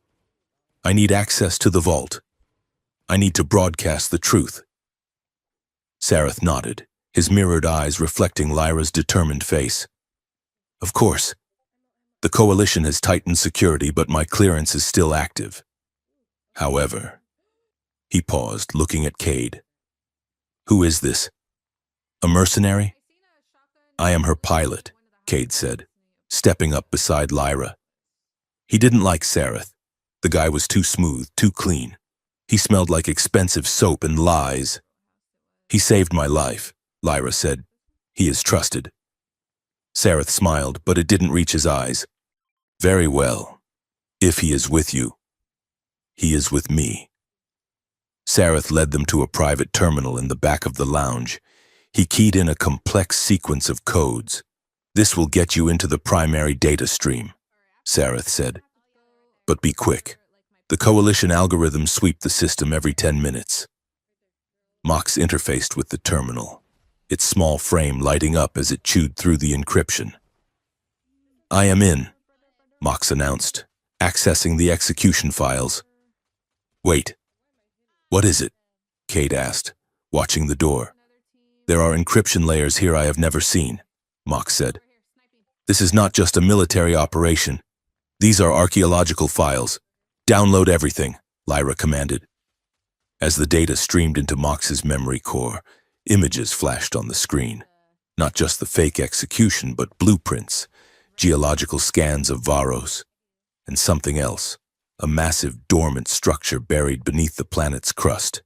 I need access to the vault. I need to broadcast the truth. Sareth nodded, his mirrored eyes reflecting Lyra's determined face. Of course. The coalition has tightened security, but my clearance is still active. However, he paused, looking at Cade. Who is this? A mercenary? I am her pilot, Cade said, stepping up beside Lyra. He didn't like Sareth. The guy was too smooth, too clean. He smelled like expensive soap and lies. He saved my life, Lyra said. He is trusted. Sareth smiled, but it didn't reach his eyes. Very well. If he is with you, he is with me. Sareth led them to a private terminal in the back of the lounge. He keyed in a complex sequence of codes. This will get you into the primary data stream. Sareth said. But be quick. The coalition algorithms sweep the system every 10 minutes. Mox interfaced with the terminal, its small frame lighting up as it chewed through the encryption. I am in, Mox announced, accessing the execution files. Wait. What is it? Cade asked, watching the door. There are encryption layers here I have never seen, Mox said. This is not just a military operation. These are archaeological files. Download everything, Lyra commanded. As the data streamed into Mox's memory core, images flashed on the screen. Not just the fake execution, but blueprints, geological scans of Varos, and something else, a massive dormant structure buried beneath the planet's crust.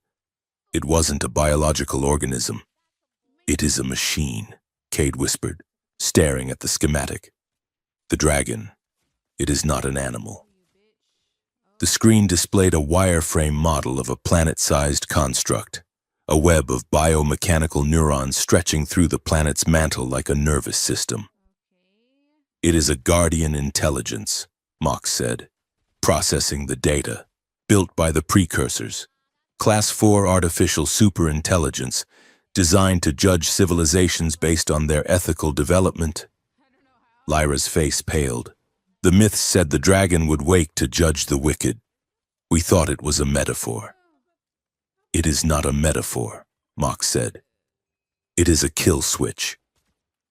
It wasn't a biological organism. It is a machine, Cade whispered, staring at the schematic. The dragon. It is not an animal. The screen displayed a wireframe model of a planet-sized construct, a web of biomechanical neurons stretching through the planet's mantle like a nervous system. It is a guardian intelligence, Mox said, processing the data, built by the precursors, Class 4 artificial superintelligence, designed to judge civilizations based on their ethical development. Lyra's face paled. The myths said the dragon would wake to judge the wicked. We thought it was a metaphor. It is not a metaphor, Mox said. It is a kill switch.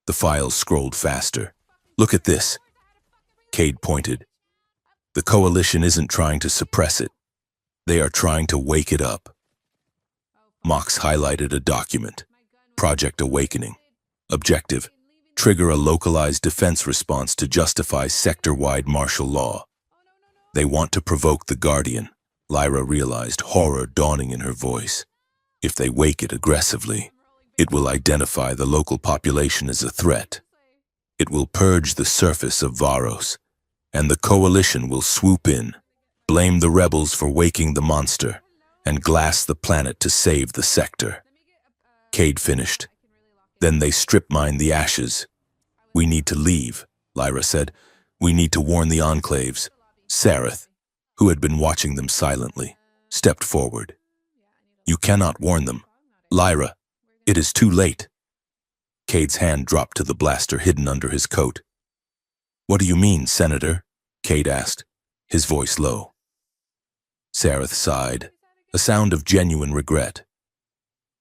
The files scrolled faster. Look at this. Cade pointed. The coalition isn't trying to suppress it. They are trying to wake it up. Mox highlighted a document. Project Awakening. Objective. Trigger a localized defense response to justify sector-wide martial law. They want to provoke the Guardian, Lyra realized, horror dawning in her voice. If they wake it aggressively, it will identify the local population as a threat. It will purge the surface of Varos, and the coalition will swoop in, blame the rebels for waking the monster, and glass the planet to save the sector. Cade finished. Then they strip-mine the ashes. We need to leave, Lyra said. We need to warn the enclaves. Sareth, who had been watching them silently, stepped forward. You cannot warn them. Lyra, it is too late. Cade's hand dropped to the blaster hidden under his coat. What do you mean, Senator? Cade asked, his voice low. Sareth sighed, a sound of genuine regret.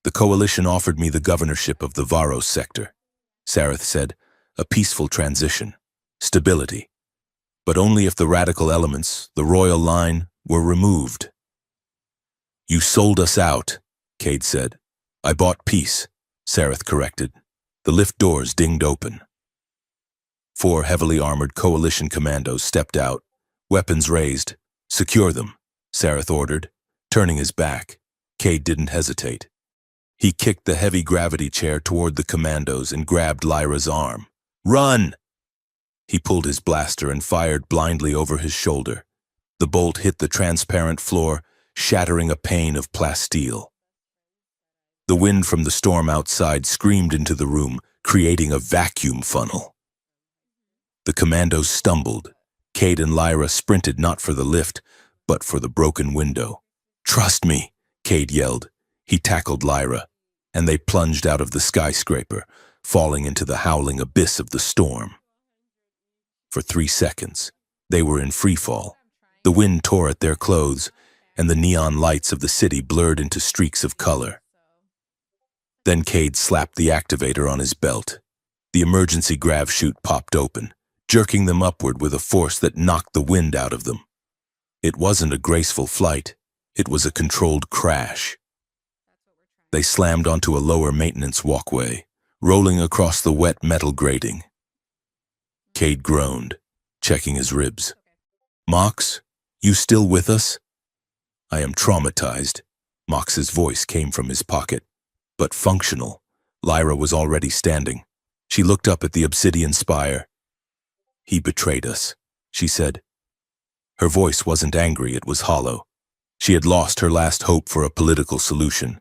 The coalition offered me the governorship of the Varos sector, Sareth said, a peaceful transition, stability, but only if the radical elements, the royal line, were removed. You sold us out, Cade said. I bought peace, Sareth corrected. The lift doors dinged open. 4 heavily armored coalition commandos stepped out, weapons raised. Secure them, Sareth ordered, turning his back. Cade didn't hesitate. He kicked the heavy gravity chair toward the commandos and grabbed Lyra's arm. Run! He pulled his blaster and fired blindly over his shoulder. The bolt hit the transparent floor, shattering a pane of plasteel. The wind from the storm outside screamed into the room, creating a vacuum funnel. The commandos stumbled. Cade and Lyra sprinted not for the lift, but for the broken window. Trust me, Cade yelled. He tackled Lyra, and they plunged out of the skyscraper, falling into the howling abyss of the storm. For 3 seconds, they were in freefall. The wind tore at their clothes, and the neon lights of the city blurred into streaks of color. Then Cade slapped the activator on his belt. The emergency grav chute popped open, jerking them upward with a force that knocked the wind out of them. It wasn't a graceful flight. It was a controlled crash. They slammed onto a lower maintenance walkway, rolling across the wet metal grating. Cade groaned, checking his ribs. Mox, you still with us? I am traumatized. Mox's voice came from his pocket. But functional. Lyra was already standing. She looked up at the obsidian spire. He betrayed us, she said. Her voice wasn't angry, it was hollow. She had lost her last hope for a political solution.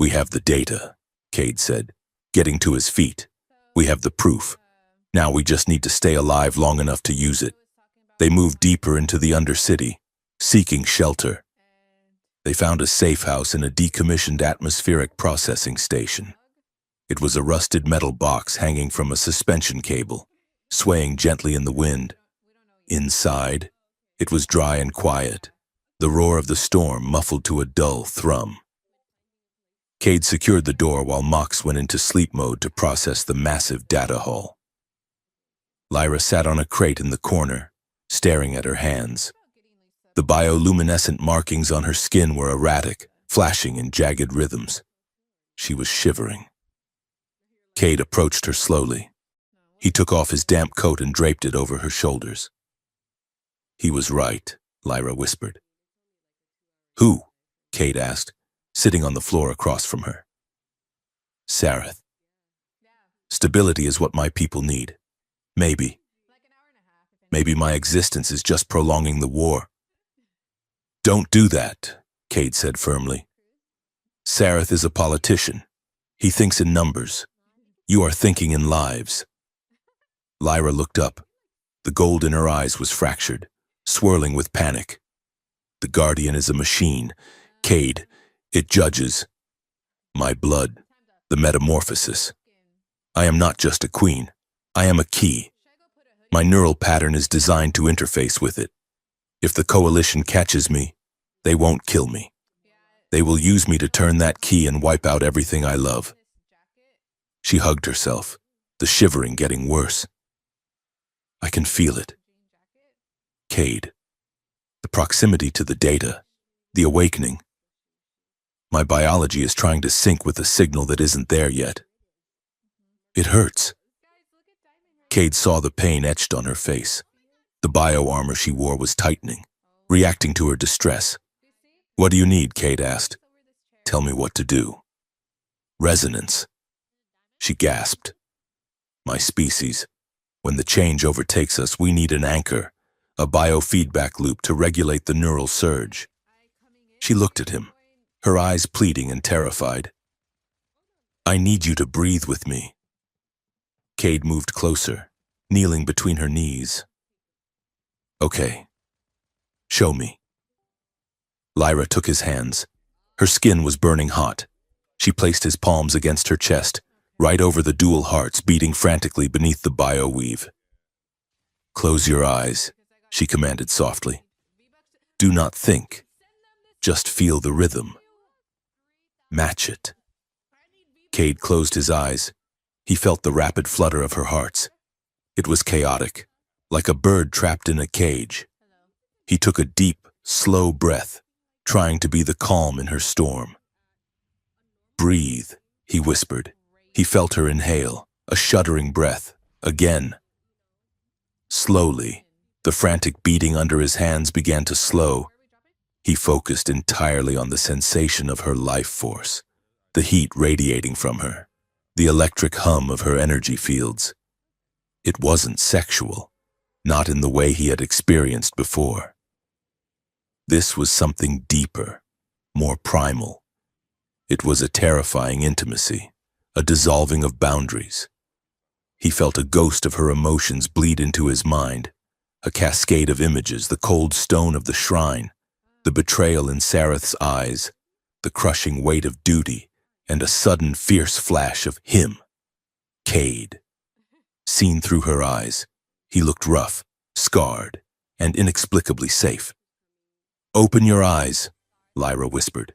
We have the data, Cade said, getting to his feet. We have the proof. Now we just need to stay alive long enough to use it. They moved deeper into the Undercity, seeking shelter. They found a safe house in a decommissioned atmospheric processing station. It was a rusted metal box hanging from a suspension cable, swaying gently in the wind. Inside, it was dry and quiet, the roar of the storm muffled to a dull thrum. Cade secured the door while Mox went into sleep mode to process the massive data haul. Lyra sat on a crate in the corner, staring at her hands. The bioluminescent markings on her skin were erratic, flashing in jagged rhythms. She was shivering. Cade approached her slowly. He took off his damp coat and draped it over her shoulders. "He was right," Lyra whispered. "Who?" Cade asked, sitting on the floor across from her. "Sareth. Stability is what my people need. Maybe my existence is just prolonging the war." "Don't do that," Cade said firmly. "Sareth is a politician. He thinks in numbers. You are thinking in lives." Lyra looked up. The gold in her eyes was fractured, swirling with panic. "The Guardian is a machine. Cade, it judges my blood, the metamorphosis. I am not just a queen. I am a key. My neural pattern is designed to interface with it. If the Coalition catches me, they won't kill me. They will use me to turn that key and wipe out everything I love." She hugged herself, the shivering getting worse. "I can feel it. Cade, the proximity to the data, the awakening. My biology is trying to sync with a signal that isn't there yet. It hurts." Cade saw the pain etched on her face. The bio-armor she wore was tightening, reacting to her distress. "What do you need?" Cade asked. "Tell me what to do." "Resonance." She gasped. "My species. When the change overtakes us, we need an anchor, a biofeedback loop to regulate the neural surge." She looked at him, her eyes pleading and terrified. "I need you to breathe with me." Cade moved closer, kneeling between her knees. "Okay. Show me." Lyra took his hands. Her skin was burning hot. She placed his palms against her chest, right over the dual hearts beating frantically beneath the bio-weave. "Close your eyes," she commanded softly. "Do not think. Just feel the rhythm. Match it." Cade closed his eyes. He felt the rapid flutter of her hearts. It was chaotic, like a bird trapped in a cage. He took a deep, slow breath, trying to be the calm in her storm. "Breathe," he whispered. He felt her inhale, a shuddering breath, again. Slowly, the frantic beating under his hands began to slow. He focused entirely on the sensation of her life force, the heat radiating from her, the electric hum of her energy fields. It wasn't sexual, not in the way he had experienced before. This was something deeper, more primal. It was a terrifying intimacy, a dissolving of boundaries. He felt a ghost of her emotions bleed into his mind, a cascade of images, the cold stone of the shrine, the betrayal in Sareth's eyes, the crushing weight of duty, and a sudden fierce flash of him, Cade. Seen through her eyes, he looked rough, scarred, and inexplicably safe. "Open your eyes," Lyra whispered.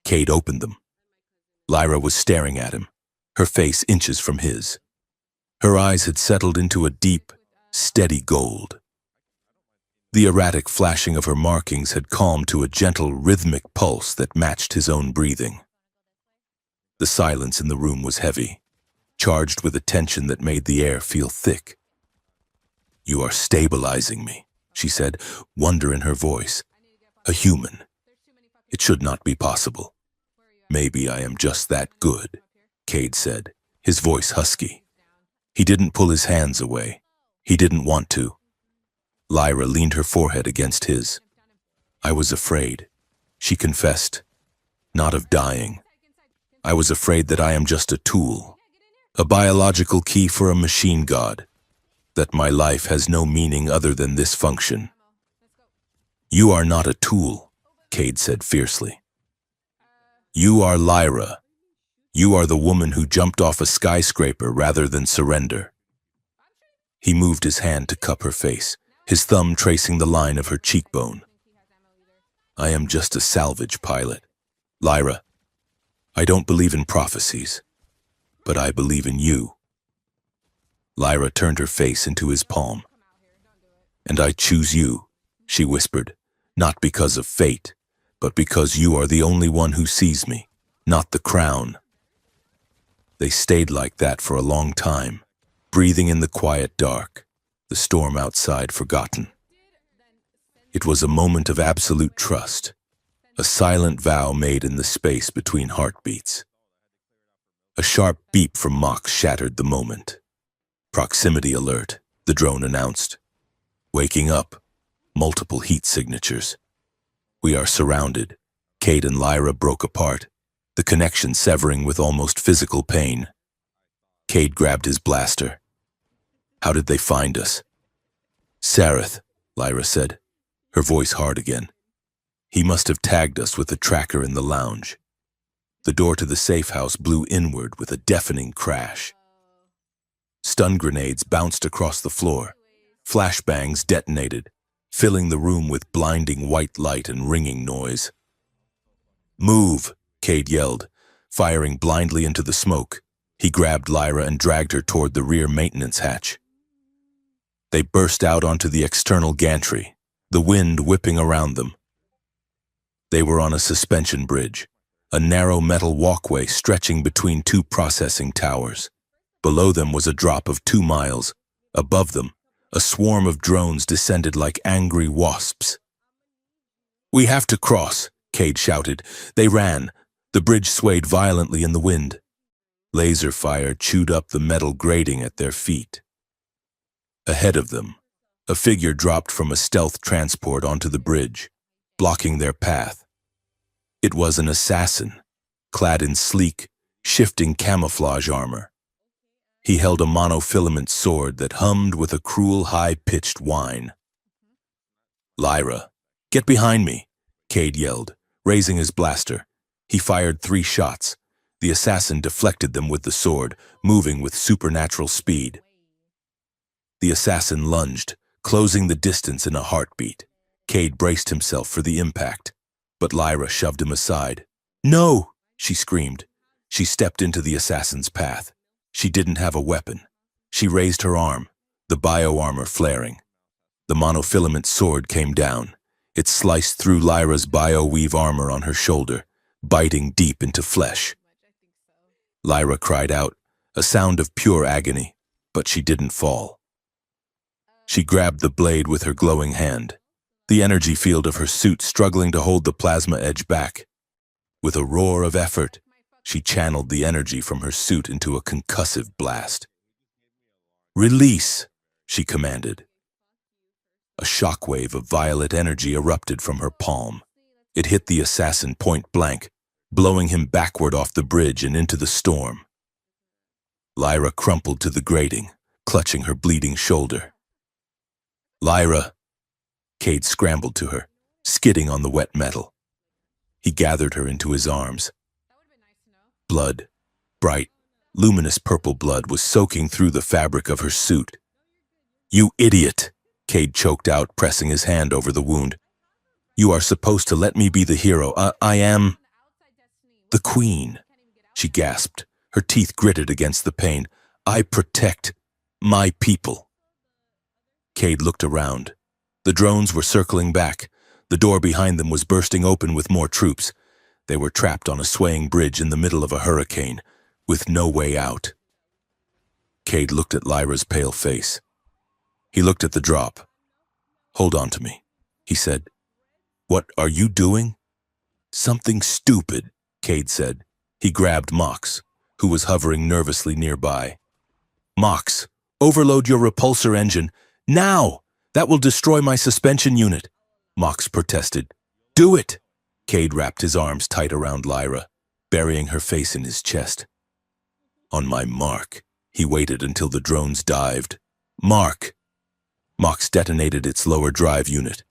Cade opened them. Lyra was staring at him, her face inches from his. Her eyes had settled into a deep, steady gold. The erratic flashing of her markings had calmed to a gentle, rhythmic pulse that matched his own breathing. The silence in the room was heavy, charged with a tension that made the air feel thick. "You are stabilizing me," she said, wonder in her voice. "A human. It should not be possible." "Maybe I am just that good," Cade said, his voice husky. He didn't pull his hands away. He didn't want to. Lyra leaned her forehead against his. "I was afraid," she confessed. "Not of dying. I was afraid that I am just a tool, A biological key for a machine god, that my life has no meaning other than this function. You are not a tool, Cade said fiercely. You are Lyra. You are the woman who jumped off a skyscraper rather than surrender. He moved his hand to cup her face, his thumb tracing the line of her cheekbone. I am just a salvage pilot. Lyra, I don't believe in prophecies, but I believe in you. Lyra turned her face into his palm. And I choose you, she whispered, not because of fate, but because you are the only one who sees me, not the crown. They stayed like that for a long time, breathing in the quiet dark, the storm outside forgotten. It was a moment of absolute trust, a silent vow made in the space between heartbeats. A sharp beep from Mox shattered the moment. Proximity alert, the drone announced. Waking up, multiple heat signatures. We are surrounded. Cade and Lyra broke apart, the connection severing with almost physical pain. Cade grabbed his blaster. How did they find us? Sareth, Lyra said, her voice hard again. He must have tagged us with the tracker in the lounge. The door to the safe house blew inward with a deafening crash. Stun grenades bounced across the floor. Flashbangs detonated, filling the room with blinding white light and ringing noise. Move, Cade yelled, firing blindly into the smoke. He grabbed Lyra and dragged her toward the rear maintenance hatch. They burst out onto the external gantry, the wind whipping around them. They were on a suspension bridge, a narrow metal walkway stretching between two processing towers. Below them was a drop of 2 miles. Above them, a swarm of drones descended like angry wasps. We have to cross, Cade shouted. They ran. The bridge swayed violently in the wind. Laser fire chewed up the metal grating at their feet. Ahead of them, a figure dropped from a stealth transport onto the bridge, blocking their path. It was an assassin, clad in sleek, shifting camouflage armor. He held a monofilament sword that hummed with a cruel, high-pitched whine. Lyra, get behind me, Cade yelled, raising his blaster. He fired 3 shots. The assassin deflected them with the sword, moving with supernatural speed. The assassin lunged, closing the distance in a heartbeat. Cade braced himself for the impact, but Lyra shoved him aside. No, she screamed. She stepped into the assassin's path. She didn't have a weapon. She raised her arm, the bio-armor flaring. The monofilament sword came down. It sliced through Lyra's bio-weave armor on her shoulder, biting deep into flesh. Lyra cried out, a sound of pure agony, but she didn't fall. She grabbed the blade with her glowing hand, the energy field of her suit struggling to hold the plasma edge back. With a roar of effort, she channeled the energy from her suit into a concussive blast. Release, she commanded. A shockwave of violet energy erupted from her palm. It hit the assassin point blank, blowing him backward off the bridge and into the storm. Lyra crumpled to the grating, clutching her bleeding shoulder. Lyra! Cade scrambled to her, skidding on the wet metal. He gathered her into his arms. Blood, bright, luminous purple blood, was soaking through the fabric of her suit. You idiot! Cade choked out, pressing his hand over the wound. You are supposed to let me be the hero. I am... the queen, she gasped, her teeth gritted against the pain. I protect my people. Cade looked around. The drones were circling back. The door behind them was bursting open with more troops. They were trapped on a swaying bridge in the middle of a hurricane, with no way out. Cade looked at Lyra's pale face. He looked at the drop. Hold on to me, he said. What are you doing? Something stupid, Cade said. He grabbed Mox, who was hovering nervously nearby. Mox, overload your repulsor engine. Now! That will destroy my suspension unit, Mox protested. Do it! Cade wrapped his arms tight around Lyra, burying her face in his chest. On my mark, He waited until the drones dived. Mark! Mox detonated its lower drive unit.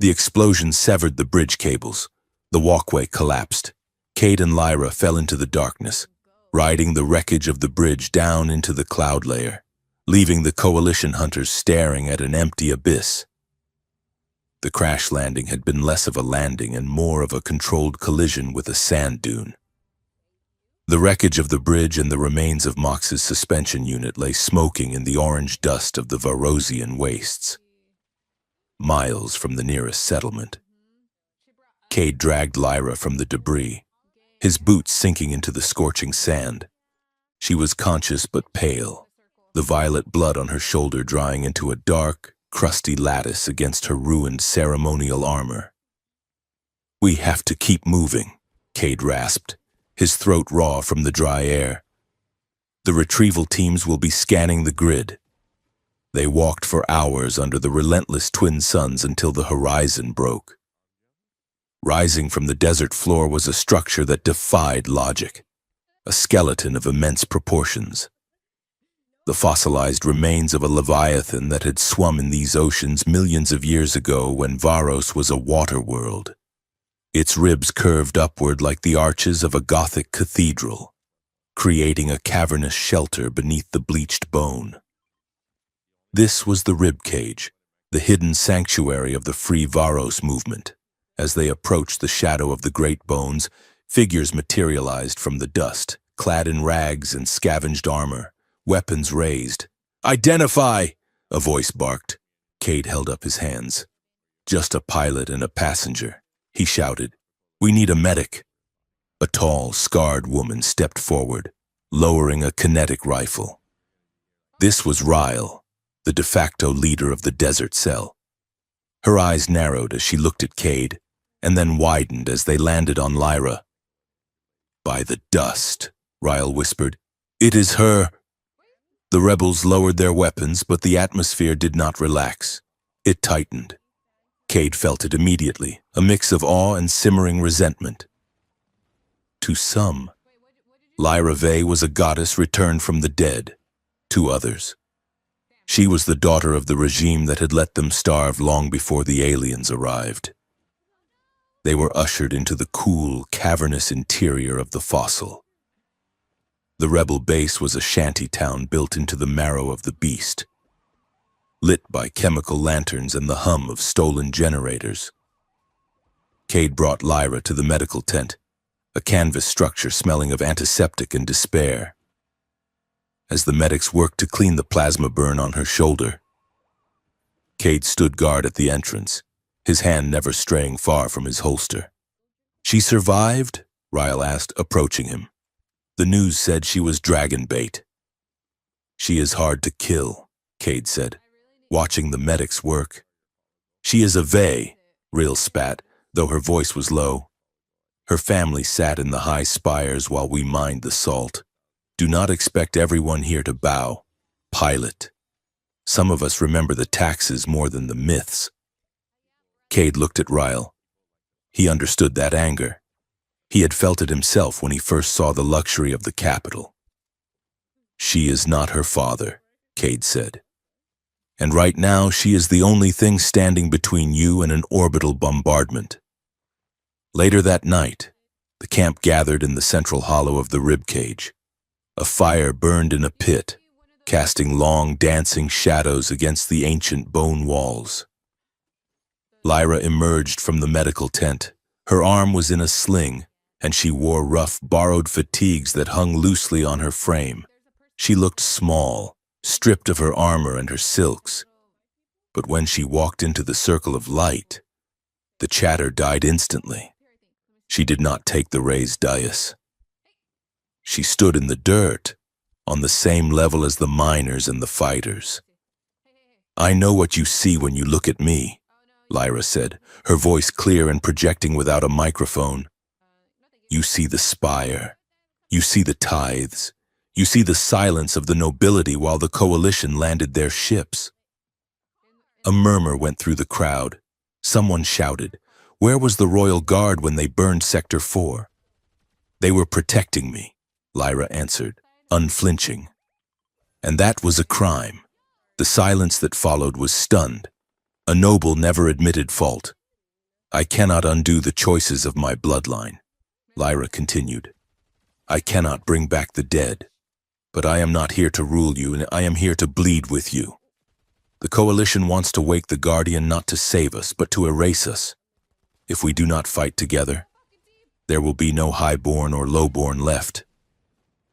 The explosion severed the bridge cables. The walkway collapsed. Cade and Lyra fell into the darkness, riding the wreckage of the bridge down into the cloud layer, leaving the coalition hunters staring at an empty abyss. The crash landing had been less of a landing and more of a controlled collision with a sand dune. The wreckage of the bridge and the remains of Mox's suspension unit lay smoking in the orange dust of the Varosian wastes, miles from the nearest settlement. Cade dragged Lyra from the debris, his boots sinking into the scorching sand. She was conscious but pale, the violet blood on her shoulder drying into a dark, crusty lattice against her ruined ceremonial armor. "We have to keep moving," Cade rasped, his throat raw from the dry air. "The retrieval teams will be scanning the grid." They walked for hours under the relentless twin suns until the horizon broke. Rising from the desert floor was a structure that defied logic, a skeleton of immense proportions. The fossilized remains of a leviathan that had swum in these oceans millions of years ago when Varos was a water world. Its ribs curved upward like the arches of a Gothic cathedral, creating a cavernous shelter beneath the bleached bone. This was the rib cage, the hidden sanctuary of the Free Varos movement. As they approached the shadow of the great bones, figures materialized from the dust, clad in rags and scavenged armor, weapons raised. "Identify!" a voice barked. Cade held up his hands. "Just a pilot and a passenger," he shouted. "We need a medic." A tall, scarred woman stepped forward, lowering a kinetic rifle. This was Ryle, the de facto leader of the desert cell. Her eyes narrowed as she looked at Cade, and then widened as they landed on Lyra. "By the dust," Ryle whispered. "It is her." The rebels lowered their weapons, but the atmosphere did not relax. It tightened. Cade felt it immediately, a mix of awe and simmering resentment. To some, Lyra Vey was a goddess returned from the dead. To others, she was the daughter of the regime that had let them starve long before the aliens arrived. They were ushered into the cool, cavernous interior of the fossil. The rebel base was a shanty town built into the marrow of the beast, lit by chemical lanterns and the hum of stolen generators. Cade brought Lyra to the medical tent, a canvas structure smelling of antiseptic and despair. As the medics worked to clean the plasma burn on her shoulder, Cade stood guard at the entrance, his hand never straying far from his holster. "She survived?" Ryle asked, approaching him. "The news said she was dragon bait." "She is hard to kill," Cade said, watching the medics work. "She is a Vey," Ryle spat, though her voice was low. "Her family sat in the high spires while we mined the salt. Do not expect everyone here to bow. Pilot. Some of us remember the taxes more than the myths." Cade looked at Ryle. He understood that anger. He had felt it himself when he first saw the luxury of the capital. "She is not her father," Cade said. "And right now she is the only thing standing between you and an orbital bombardment." Later that night, the camp gathered in the central hollow of the ribcage. A fire burned in a pit, casting long, dancing shadows against the ancient bone walls. Lyra emerged from the medical tent. Her arm was in a sling, and she wore rough, borrowed fatigues that hung loosely on her frame. She looked small, stripped of her armor and her silks. But when she walked into the circle of light, the chatter died instantly. She did not take the raised dais. She stood in the dirt, on the same level as the miners and the fighters. "I know what you see when you look at me," Lyra said, her voice clear and projecting without a microphone. "You see the spire. You see the tithes. You see the silence of the nobility while the coalition landed their ships." A murmur went through the crowd. Someone shouted, "Where was the Royal Guard when they burned Sector 4? "They were protecting me," Lyra answered, unflinching. And that was a crime. The silence that followed was stunned. A noble never admitted fault. I cannot undo the choices of my bloodline, Lyra continued. I cannot bring back the dead. But I am not here to rule you, and I am here to bleed with you. The Coalition wants to wake the Guardian not to save us, but to erase us. If we do not fight together, there will be no highborn or lowborn left.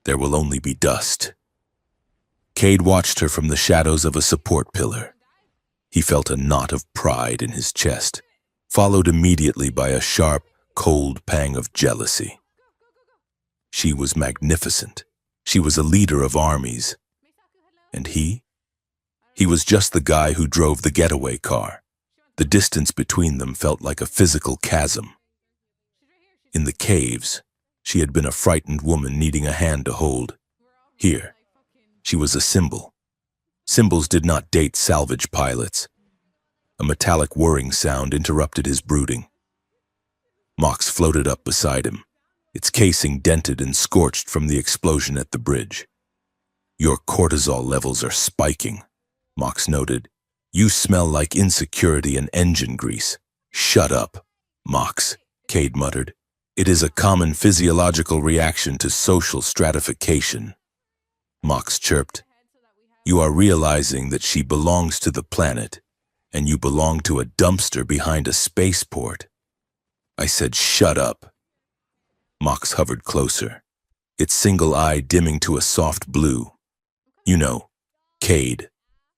There will only be dust. Cade watched her from the shadows of a support pillar. He felt a knot of pride in his chest, followed immediately by a sharp, cold pang of jealousy. She was magnificent. She was a leader of armies. And he? He was just the guy who drove the getaway car. The distance between them felt like a physical chasm. In the caves, she had been a frightened woman needing a hand to hold. Here, she was a symbol. Symbols did not date salvage pilots. A metallic whirring sound interrupted his brooding. Mox floated up beside him, its casing dented and scorched from the explosion at the bridge. Your cortisol levels are spiking, Mox noted. You smell like insecurity and engine grease. Shut up, Mox, Cade muttered. It is a common physiological reaction to social stratification. Mox chirped. You are realizing that she belongs to the planet, and you belong to a dumpster behind a spaceport. I said, shut up. Mox hovered closer, its single eye dimming to a soft blue. You know, Cade,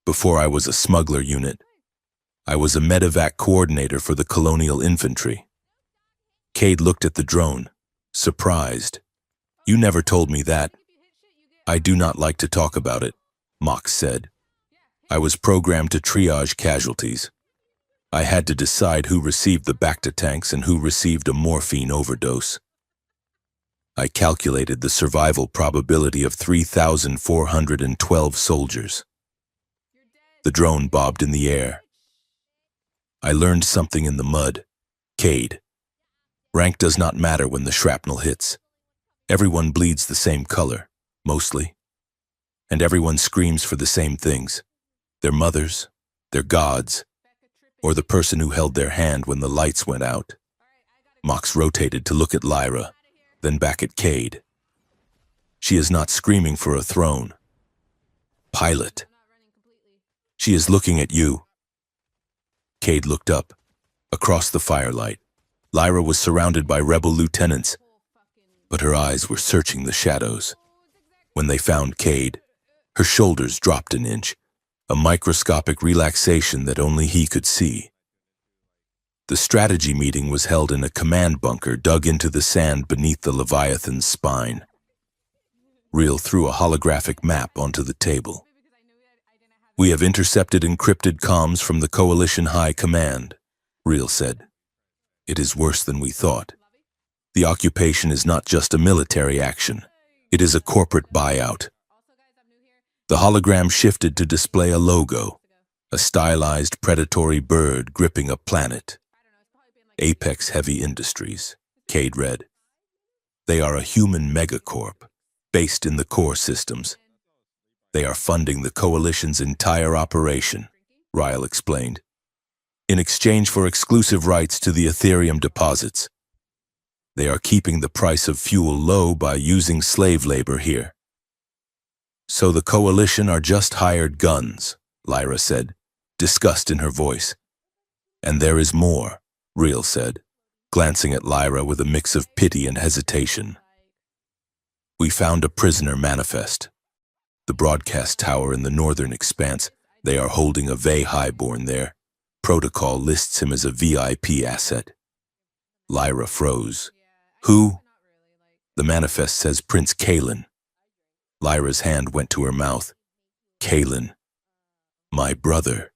before I was a smuggler unit, I was a medevac coordinator for the Colonial Infantry. Cade looked at the drone, surprised. You never told me that. I do not like to talk about it, Mox said. I was programmed to triage casualties. I had to decide who received the Bacta tanks and who received a morphine overdose. I calculated the survival probability of 3,412 soldiers. The drone bobbed in the air. I learned something in the mud. Cade. Rank does not matter when the shrapnel hits. Everyone bleeds the same color, mostly. And everyone screams for the same things. Their mothers, their gods, or the person who held their hand when the lights went out. Mox rotated to look at Lyra, then back at Cade. She is not screaming for a throne. Pilot. She is looking at you. Cade looked up, across the firelight. Lyra was surrounded by rebel lieutenants, but her eyes were searching the shadows. When they found Cade, her shoulders dropped an inch, a microscopic relaxation that only he could see. The strategy meeting was held in a command bunker dug into the sand beneath the Leviathan's spine. Reel threw a holographic map onto the table. We have intercepted encrypted comms from the Coalition High Command, Reel said. It is worse than we thought. The occupation is not just a military action. It is a corporate buyout. The hologram shifted to display a logo, a stylized predatory bird gripping a planet. Apex Heavy Industries, Cade read. They are a human megacorp, based in the core systems. They are funding the Coalition's entire operation, Ryle explained, in exchange for exclusive rights to the Ethereum deposits. They are keeping the price of fuel low by using slave labor here. So the Coalition are just hired guns, Lyra said, disgust in her voice. And there is more, Reel said, glancing at Lyra with a mix of pity and hesitation. We found a prisoner manifest. The broadcast tower in the northern expanse, they are holding a Vey highborn there. Protocol lists him as a VIP asset. Lyra froze. Who? The manifest says Prince Kalen. Lyra's hand went to her mouth. Kalen. My brother.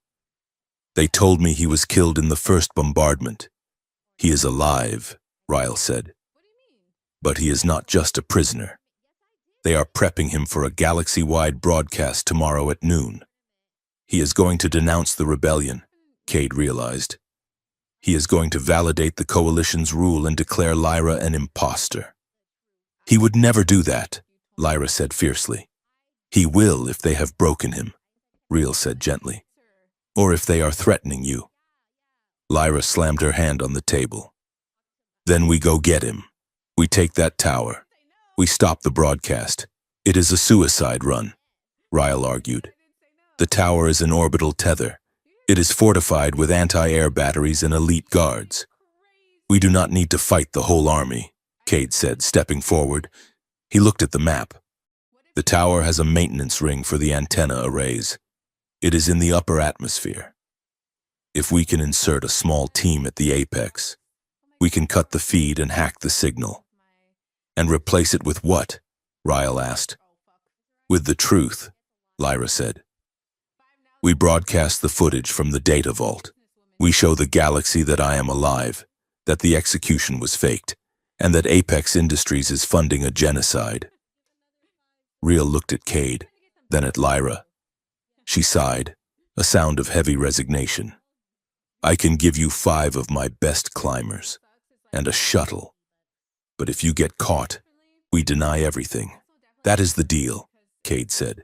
They told me he was killed in the first bombardment. He is alive, Ryle said. But he is not just a prisoner. They are prepping him for a galaxy-wide broadcast tomorrow at noon. He is going to denounce the rebellion, Cade realized. He is going to validate the Coalition's rule and declare Lyra an imposter. He would never do that, Lyra said fiercely. He will if they have broken him, Reel said gently. Or if they are threatening you. Lyra slammed her hand on the table. Then we go get him. We take that tower. We stop the broadcast. It is a suicide run, Ryle argued. The tower is an orbital tether. It is fortified with anti-air batteries and elite guards. We do not need to fight the whole army, Cade said, stepping forward. He looked at the map. The tower has a maintenance ring for the antenna arrays. It is in the upper atmosphere. If we can insert a small team at the apex, we can cut the feed and hack the signal. And replace it with what? Ryle asked. With the truth, Lyra said. We broadcast the footage from the data vault. We show the galaxy that I am alive, that the execution was faked, and that Apex Industries is funding a genocide. Reel looked at Cade, then at Lyra. She sighed, a sound of heavy resignation. I can give you 5 of my best climbers, and a shuttle. But if you get caught, we deny everything. That is the deal, Cade said.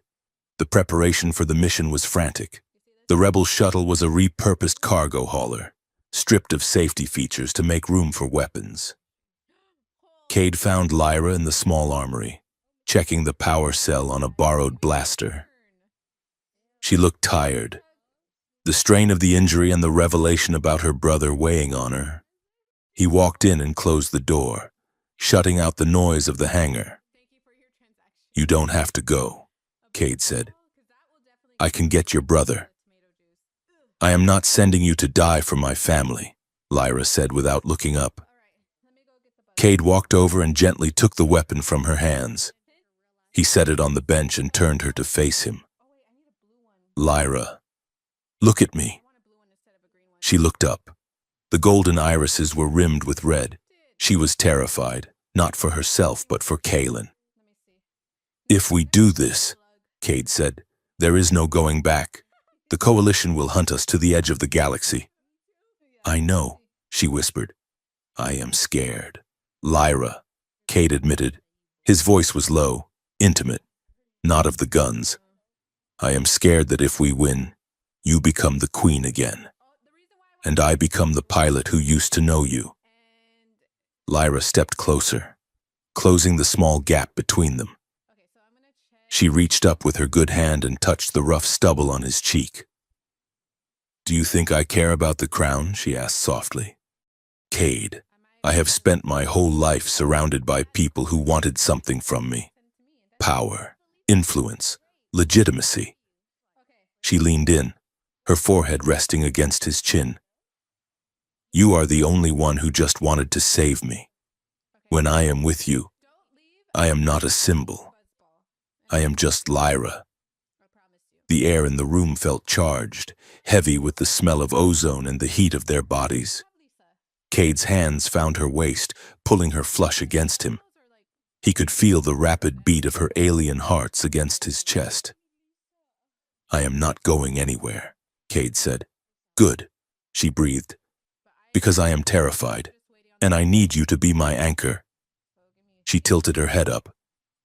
The preparation for the mission was frantic. The rebel shuttle was a repurposed cargo hauler, stripped of safety features to make room for weapons. Cade found Lyra in the small armory, checking the power cell on a borrowed blaster. She looked tired, the strain of the injury and the revelation about her brother weighing on her. He walked in and closed the door, shutting out the noise of the hangar. You don't have to go, Cade said. I can get your brother. I am not sending you to die for my family, Lyra said without looking up. Cade walked over and gently took the weapon from her hands. He set it on the bench and turned her to face him. Lyra, look at me. She looked up. The golden irises were rimmed with red. She was terrified, not for herself but for Kaelin. If we do this, Cade said, there is no going back. The Coalition will hunt us to the edge of the galaxy. I know, she whispered. I am scared. Lyra, Cade admitted. His voice was low, intimate, not of the guns. I am scared that if we win, you become the queen again. And I become the pilot who used to know you. Lyra stepped closer, closing the small gap between them. She reached up with her good hand and touched the rough stubble on his cheek. Do you think I care about the crown? She asked softly. Cade, I have spent my whole life surrounded by people who wanted something from me. Power, influence, legitimacy. She leaned in, her forehead resting against his chin. You are the only one who just wanted to save me. When I am with you, I am not a symbol. I am just Lyra. The air in the room felt charged, heavy with the smell of ozone and the heat of their bodies. Cade's hands found her waist, pulling her flush against him. He could feel the rapid beat of her alien hearts against his chest. I am not going anywhere, Cade said. Good, she breathed. Because I am terrified, and I need you to be my anchor. She tilted her head up.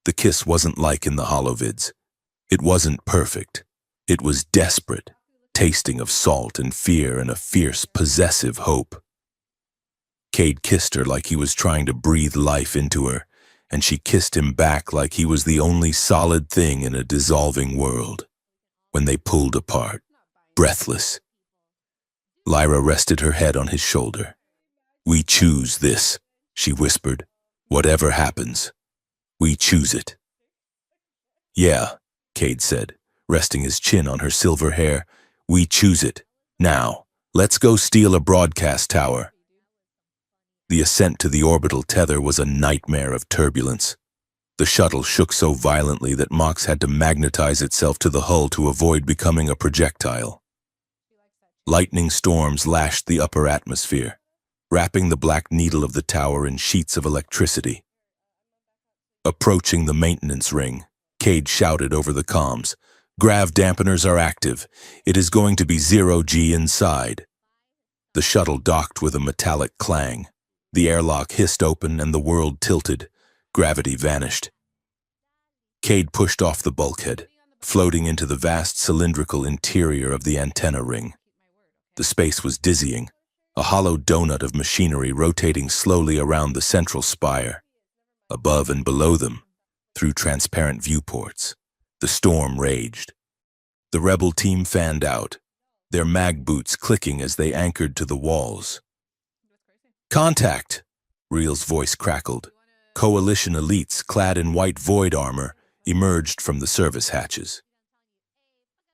The kiss wasn't like in the holovids. It wasn't perfect. It was desperate, tasting of salt and fear and a fierce, possessive hope. Cade kissed her like he was trying to breathe life into her, and she kissed him back like he was the only solid thing in a dissolving world. When they pulled apart, breathless, Lyra rested her head on his shoulder. We choose this, she whispered. Whatever happens, we choose it. Yeah, Cade said, resting his chin on her silver hair. We choose it. Now, let's go steal a broadcast tower. The ascent to the orbital tether was a nightmare of turbulence. The shuttle shook so violently that Mox had to magnetize itself to the hull to avoid becoming a projectile. Lightning storms lashed the upper atmosphere, wrapping the black needle of the tower in sheets of electricity. Approaching the maintenance ring, Cade shouted over the comms, Grav dampeners are active. It is going to be 0G inside. The shuttle docked with a metallic clang. The airlock hissed open and the world tilted. Gravity vanished. Cade pushed off the bulkhead, floating into the vast cylindrical interior of the antenna ring. The space was dizzying, a hollow donut of machinery rotating slowly around the central spire. Above and below them, through transparent viewports, the storm raged. The rebel team fanned out, their mag boots clicking as they anchored to the walls. "Contact!" Reel's voice crackled. Coalition elites clad in white void armor emerged from the service hatches.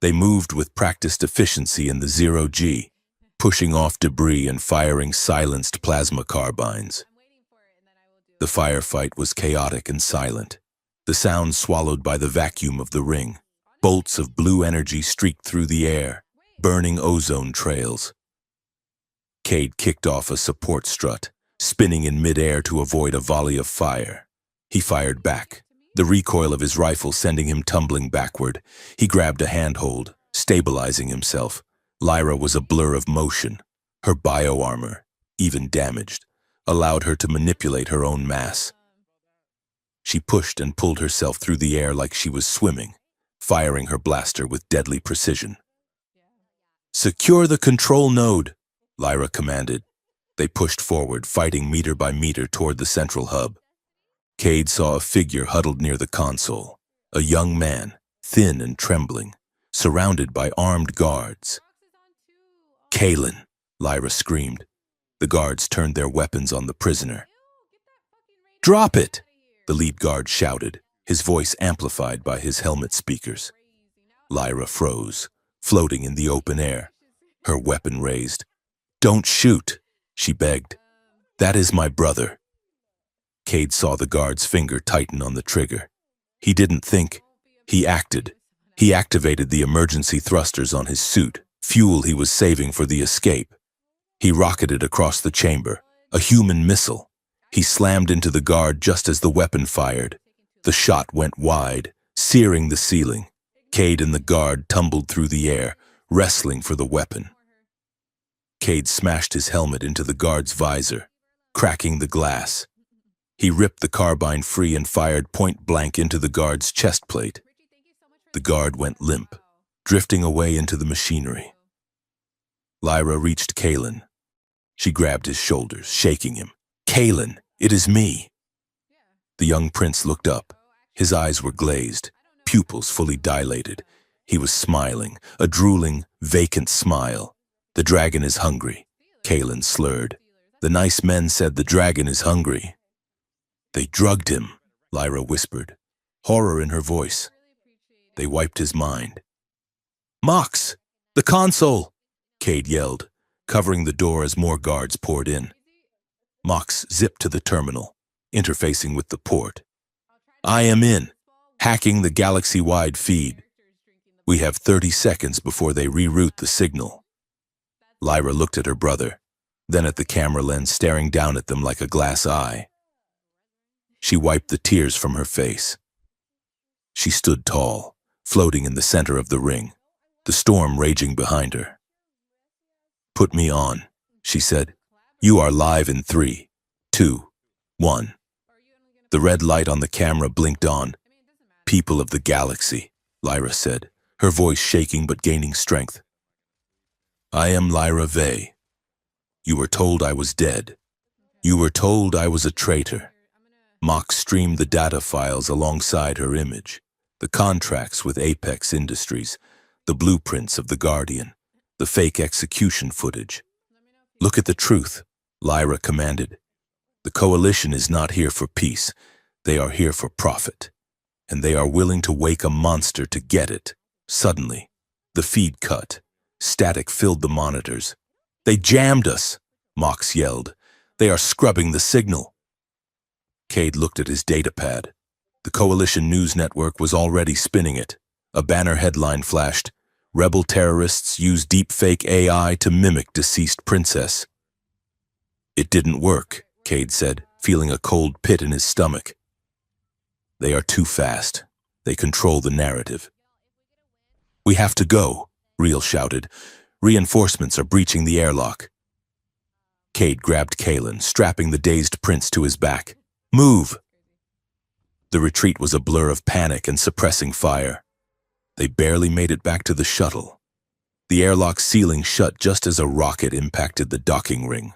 They moved with practiced efficiency in the zero-G, pushing off debris and firing silenced plasma carbines. The firefight was chaotic and silent, the sound swallowed by the vacuum of the ring. Bolts of blue energy streaked through the air, burning ozone trails. Cade kicked off a support strut, spinning in midair to avoid a volley of fire. He fired back, the recoil of his rifle sending him tumbling backward. He grabbed a handhold, stabilizing himself. Lyra was a blur of motion. Her bio-armor, even damaged, allowed her to manipulate her own mass. She pushed and pulled herself through the air like she was swimming, firing her blaster with deadly precision. "Secure the control node," Lyra commanded. They pushed forward, fighting meter by meter toward the central hub. Cade saw a figure huddled near the console, a young man, thin and trembling, surrounded by armed guards. "Kalen," Lyra screamed. The guards turned their weapons on the prisoner. "Drop it!" the lead guard shouted, his voice amplified by his helmet speakers. Lyra froze, floating in the open air, her weapon raised. "Don't shoot," she begged. "That is my brother." Cade saw the guard's finger tighten on the trigger. He didn't think. He acted. He activated the emergency thrusters on his suit, fuel he was saving for the escape. He rocketed across the chamber, a human missile. He slammed into the guard just as the weapon fired. The shot went wide, searing the ceiling. Cade and the guard tumbled through the air, wrestling for the weapon. Cade smashed his helmet into the guard's visor, cracking the glass. He ripped the carbine free and fired point blank into the guard's chest plate. The guard went limp, drifting away into the machinery. Lyra reached Kalen. She grabbed his shoulders, shaking him. "Kalen, it is me." The young prince looked up. His eyes were glazed, pupils fully dilated. He was smiling, a drooling, vacant smile. "The dragon is hungry," Kalen slurred. "The nice men said the dragon is hungry." "They drugged him," Lyra whispered, horror in her voice. "They wiped his mind." "Mox! The console!" Cade yelled, covering the door as more guards poured in. Mox zipped to the terminal, interfacing with the port. "I am in, hacking the galaxy-wide feed. We have 30 seconds before they reroute the signal." Lyra looked at her brother, then at the camera lens staring down at them like a glass eye. She wiped the tears from her face. She stood tall, floating in the center of the ring, the storm raging behind her. "Put me on," she said. "You are live in 3, 2, 1. The red light on the camera blinked on. "People of the galaxy," Lyra said, her voice shaking but gaining strength. "I am Lyra Vey. You were told I was dead. You were told I was a traitor." Mox streamed the data files alongside her image, the contracts with Apex Industries, the blueprints of the Guardian, the fake execution footage. "Look at the truth," Lyra commanded. "The Coalition is not here for peace. They are here for profit. And they are willing to wake a monster to get it." Suddenly, the feed cut. Static filled the monitors. "They jammed us," Mox yelled. "They are scrubbing the signal." Cade looked at his datapad. The Coalition News Network was already spinning it. A banner headline flashed, "Rebel terrorists use deepfake AI to mimic deceased princess." "It didn't work," Cade said, feeling a cold pit in his stomach. "They are too fast. They control the narrative." "We have to go," Reel shouted. "Reinforcements are breaching the airlock." Cade grabbed Kalen, strapping the dazed prince to his back. "Move!" The retreat was a blur of panic and suppressing fire. They barely made it back to the shuttle. The airlock ceiling shut just as a rocket impacted the docking ring.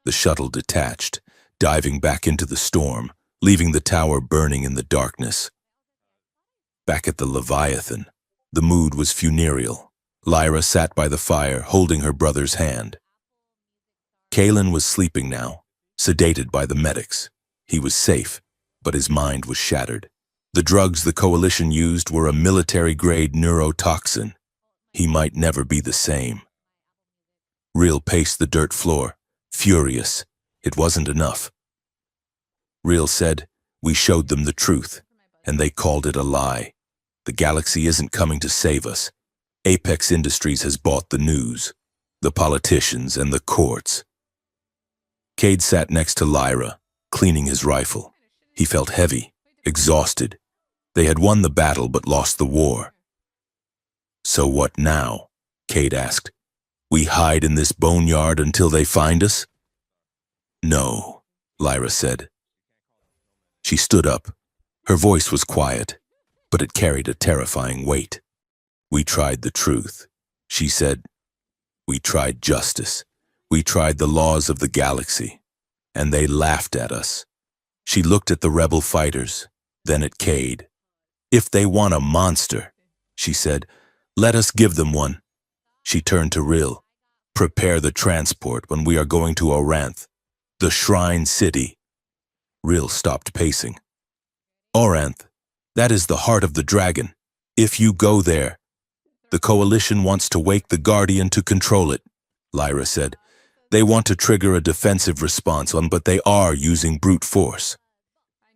The shuttle detached, diving back into the storm, leaving the tower burning in the darkness. Back at the Leviathan, the mood was funereal. Lyra sat by the fire, holding her brother's hand. Kalen was sleeping now, sedated by the medics. He was safe, but his mind was shattered. The drugs the Coalition used were a military-grade neurotoxin. He might never be the same. Real paced the dirt floor, furious. It wasn't enough. Real said, "We showed them the truth, and they called it a lie. The galaxy isn't coming to save us. Apex Industries has bought the news, the politicians, and the courts." Cade sat next to Lyra, cleaning his rifle. He felt heavy, exhausted. They had won the battle but lost the war. "So what now?" Cade asked. "We hide in this boneyard until they find us?" "No," Lyra said. She stood up. Her voice was quiet, but it carried a terrifying weight. "We tried the truth," she said. "We tried justice. We tried the laws of the galaxy, and they laughed at us." She looked at the rebel fighters, then at Cade. "If they want a monster," she said, "let us give them one." She turned to Rill. "Prepare the transport when we are going to Oranth, the Shrine City." Rill stopped pacing. "Oranth, that is the heart of the dragon. If you go there, the Coalition wants to wake the Guardian to control it," Lyra said. "They want to trigger a defensive response, but they are using brute force."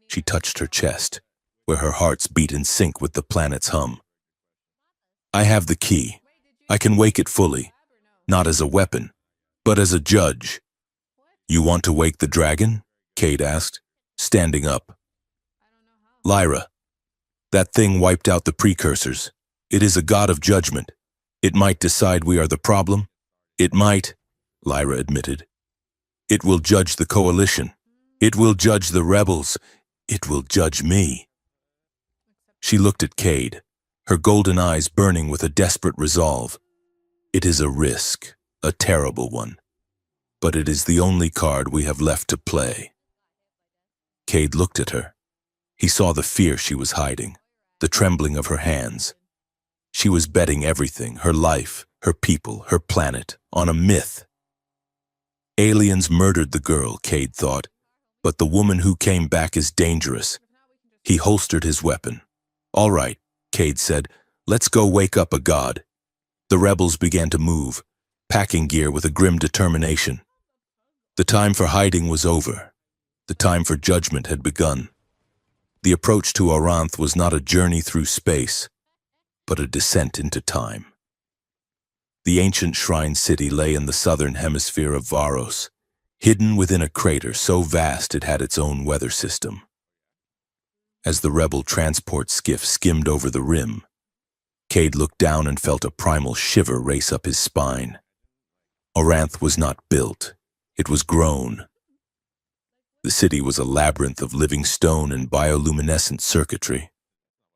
She touched her chest, where her hearts beat in sync with the planet's hum. "I have the key. I can wake it fully, not as a weapon, but as a judge." "You want to wake the dragon?" Cade asked, standing up. "Lyra, that thing wiped out the precursors. It is a god of judgment. It might decide we are the problem. It might," Lyra admitted. "It will judge the Coalition. It will judge the rebels. It will judge me." She looked at Cade, her golden eyes burning with a desperate resolve. "It is a risk, a terrible one, but it is the only card we have left to play." Cade looked at her. He saw the fear she was hiding, the trembling of her hands. She was betting everything, her life, her people, her planet, on a myth. Aliens murdered the girl, Cade thought, but the woman who came back is dangerous. He holstered his weapon. "All right," Cade said, "let's go wake up a god." The rebels began to move, packing gear with a grim determination. The time for hiding was over. The time for judgment had begun. The approach to Oranth was not a journey through space, but a descent into time. The ancient shrine city lay in the southern hemisphere of Varos, hidden within a crater so vast it had its own weather system. As the rebel transport skiff skimmed over the rim, Cade looked down and felt a primal shiver race up his spine. Oranth was not built, it was grown. The city was a labyrinth of living stone and bioluminescent circuitry.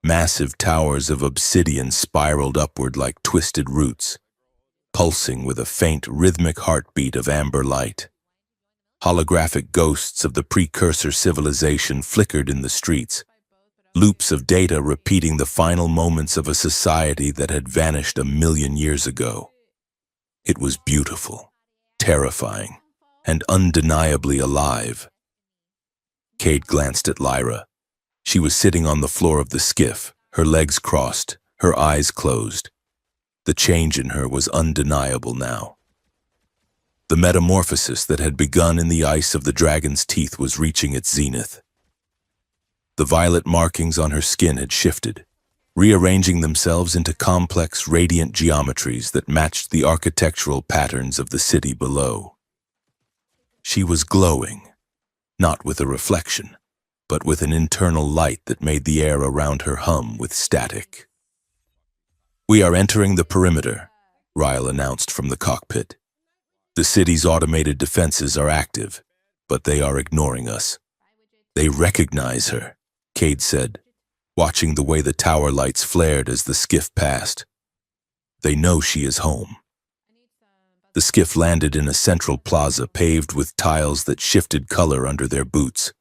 Massive towers of obsidian spiraled upward like twisted roots, pulsing with a faint, rhythmic heartbeat of amber light. Holographic ghosts of the precursor civilization flickered in the streets, loops of data repeating the final moments of a society that had vanished 1,000,000 years ago. It was beautiful, terrifying, and undeniably alive. Cade glanced at Lyra. She was sitting on the floor of the skiff, her legs crossed, her eyes closed. The change in her was undeniable now. The metamorphosis that had begun in the ice of the dragon's teeth was reaching its zenith. The violet markings on her skin had shifted, rearranging themselves into complex, radiant geometries that matched the architectural patterns of the city below. She was glowing, not with a reflection, but with an internal light that made the air around her hum with static. "We are entering the perimeter," Ryle announced from the cockpit. "The city's automated defenses are active, but they are ignoring us." "They recognize her," Cade said. watching the way the tower lights flared as the skiff passed. They know she is home. The skiff landed in a central plaza paved with tiles that shifted color under their boots.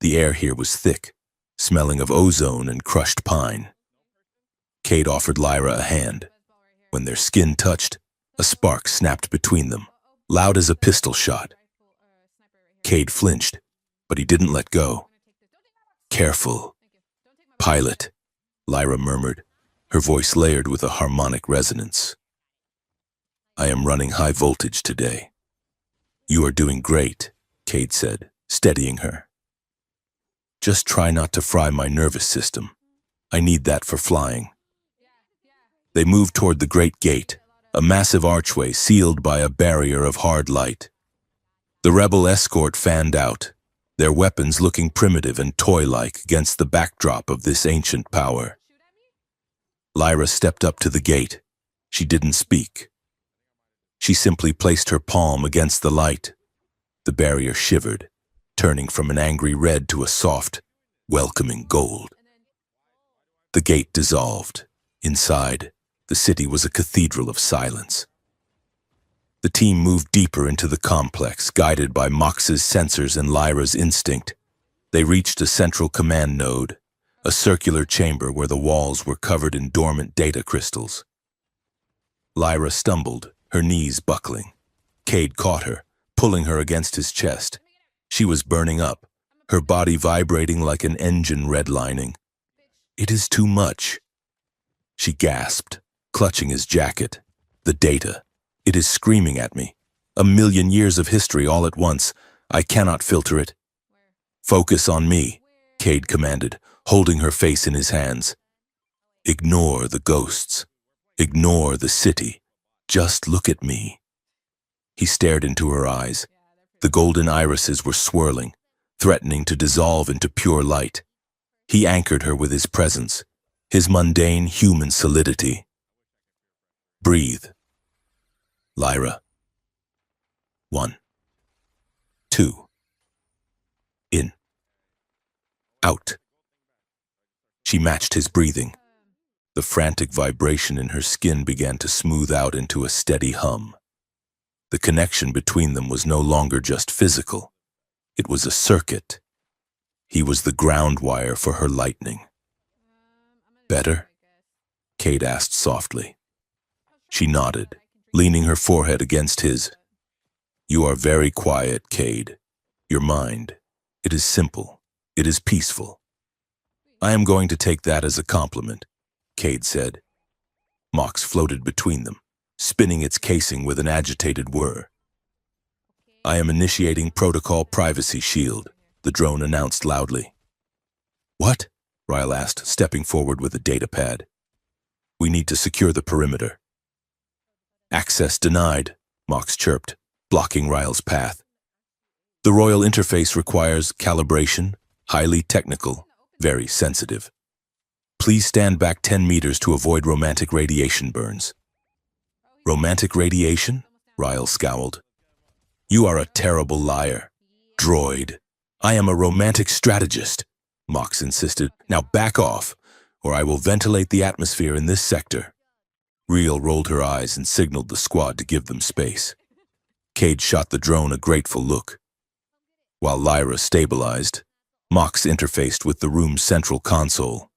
The air here was thick, smelling of ozone and crushed pine. Cade offered Lyra a hand. When their skin touched, a spark snapped between them, loud as a pistol shot. Cade flinched, but he didn't let go. "Careful. Pilot," Lyra murmured, her voice layered with a harmonic resonance. "I am running high voltage today." "You are doing great," Cade said, steadying her. "Just try not to fry my nervous system. I need that for flying." They moved toward the great gate, a massive archway sealed by a barrier of hard light. The rebel escort fanned out, their weapons looking primitive and toy-like against the backdrop of this ancient power. Lyra stepped up to the gate. She didn't speak. She simply placed her palm against the light. The barrier shivered, turning from an angry red to a soft, welcoming gold. The gate dissolved. Inside, the city was a cathedral of silence. The team moved deeper into the complex, guided by Mox's sensors and Lyra's instinct. They reached a central command node, a circular chamber where the walls were covered in dormant data crystals. Lyra stumbled, her knees buckling. Cade caught her, pulling her against his chest. She was burning up, her body vibrating like an engine redlining. "It is too much," she gasped, clutching his jacket. "The data. It is screaming at me. 1,000,000 years of history all at once. I cannot filter it." "Focus on me," Cade commanded, holding her face in his hands. "Ignore the ghosts. Ignore the city. Just look at me." He stared into her eyes. The golden irises were swirling, threatening to dissolve into pure light. He anchored her with his presence, his mundane human solidity. "Breathe. Lyra. 1, 2. In. Out." She matched his breathing. The frantic vibration in her skin began to smooth out into a steady hum. The connection between them was no longer just physical. It was a circuit. He was the ground wire for her lightning. "Better?" Cade asked softly. She nodded, leaning her forehead against his. "You are very quiet, Cade. Your mind. It is simple. It is peaceful." "I am going to take that as a compliment," Cade said. Mox floated between them, spinning its casing with an agitated whir. "I am initiating protocol privacy shield," the drone announced loudly. "What?" Ryle asked, stepping forward with a data pad. "We need to secure the perimeter." "Access denied," Mox chirped, blocking Ryle's path. "The Royal interface requires calibration, highly technical, very sensitive. Please stand back 10 meters to avoid romantic radiation burns." "Romantic radiation?" Ryle scowled. "You are a terrible liar. Droid." "I am a romantic strategist," Mox insisted. "Now back off, or I will ventilate the atmosphere in this sector." Reel rolled her eyes and signaled the squad to give them space. Cade shot the drone a grateful look. While Lyra stabilized, Mox interfaced with the room's central console.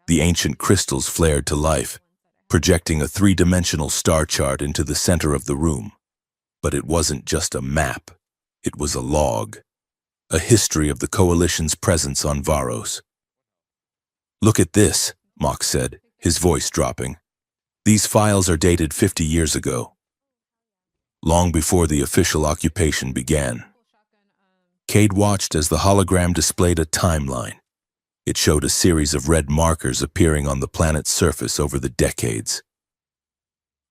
The ancient crystals flared to life, projecting a three-dimensional star chart into the center of the room. But it wasn't just a map. It was a log, a history of the Coalition's presence on Varos. "Look at this," Mox said, his voice dropping. "These files are dated 50 years ago, long before the official occupation began." Cade watched as the hologram displayed a timeline. It showed a series of red markers appearing on the planet's surface over the decades.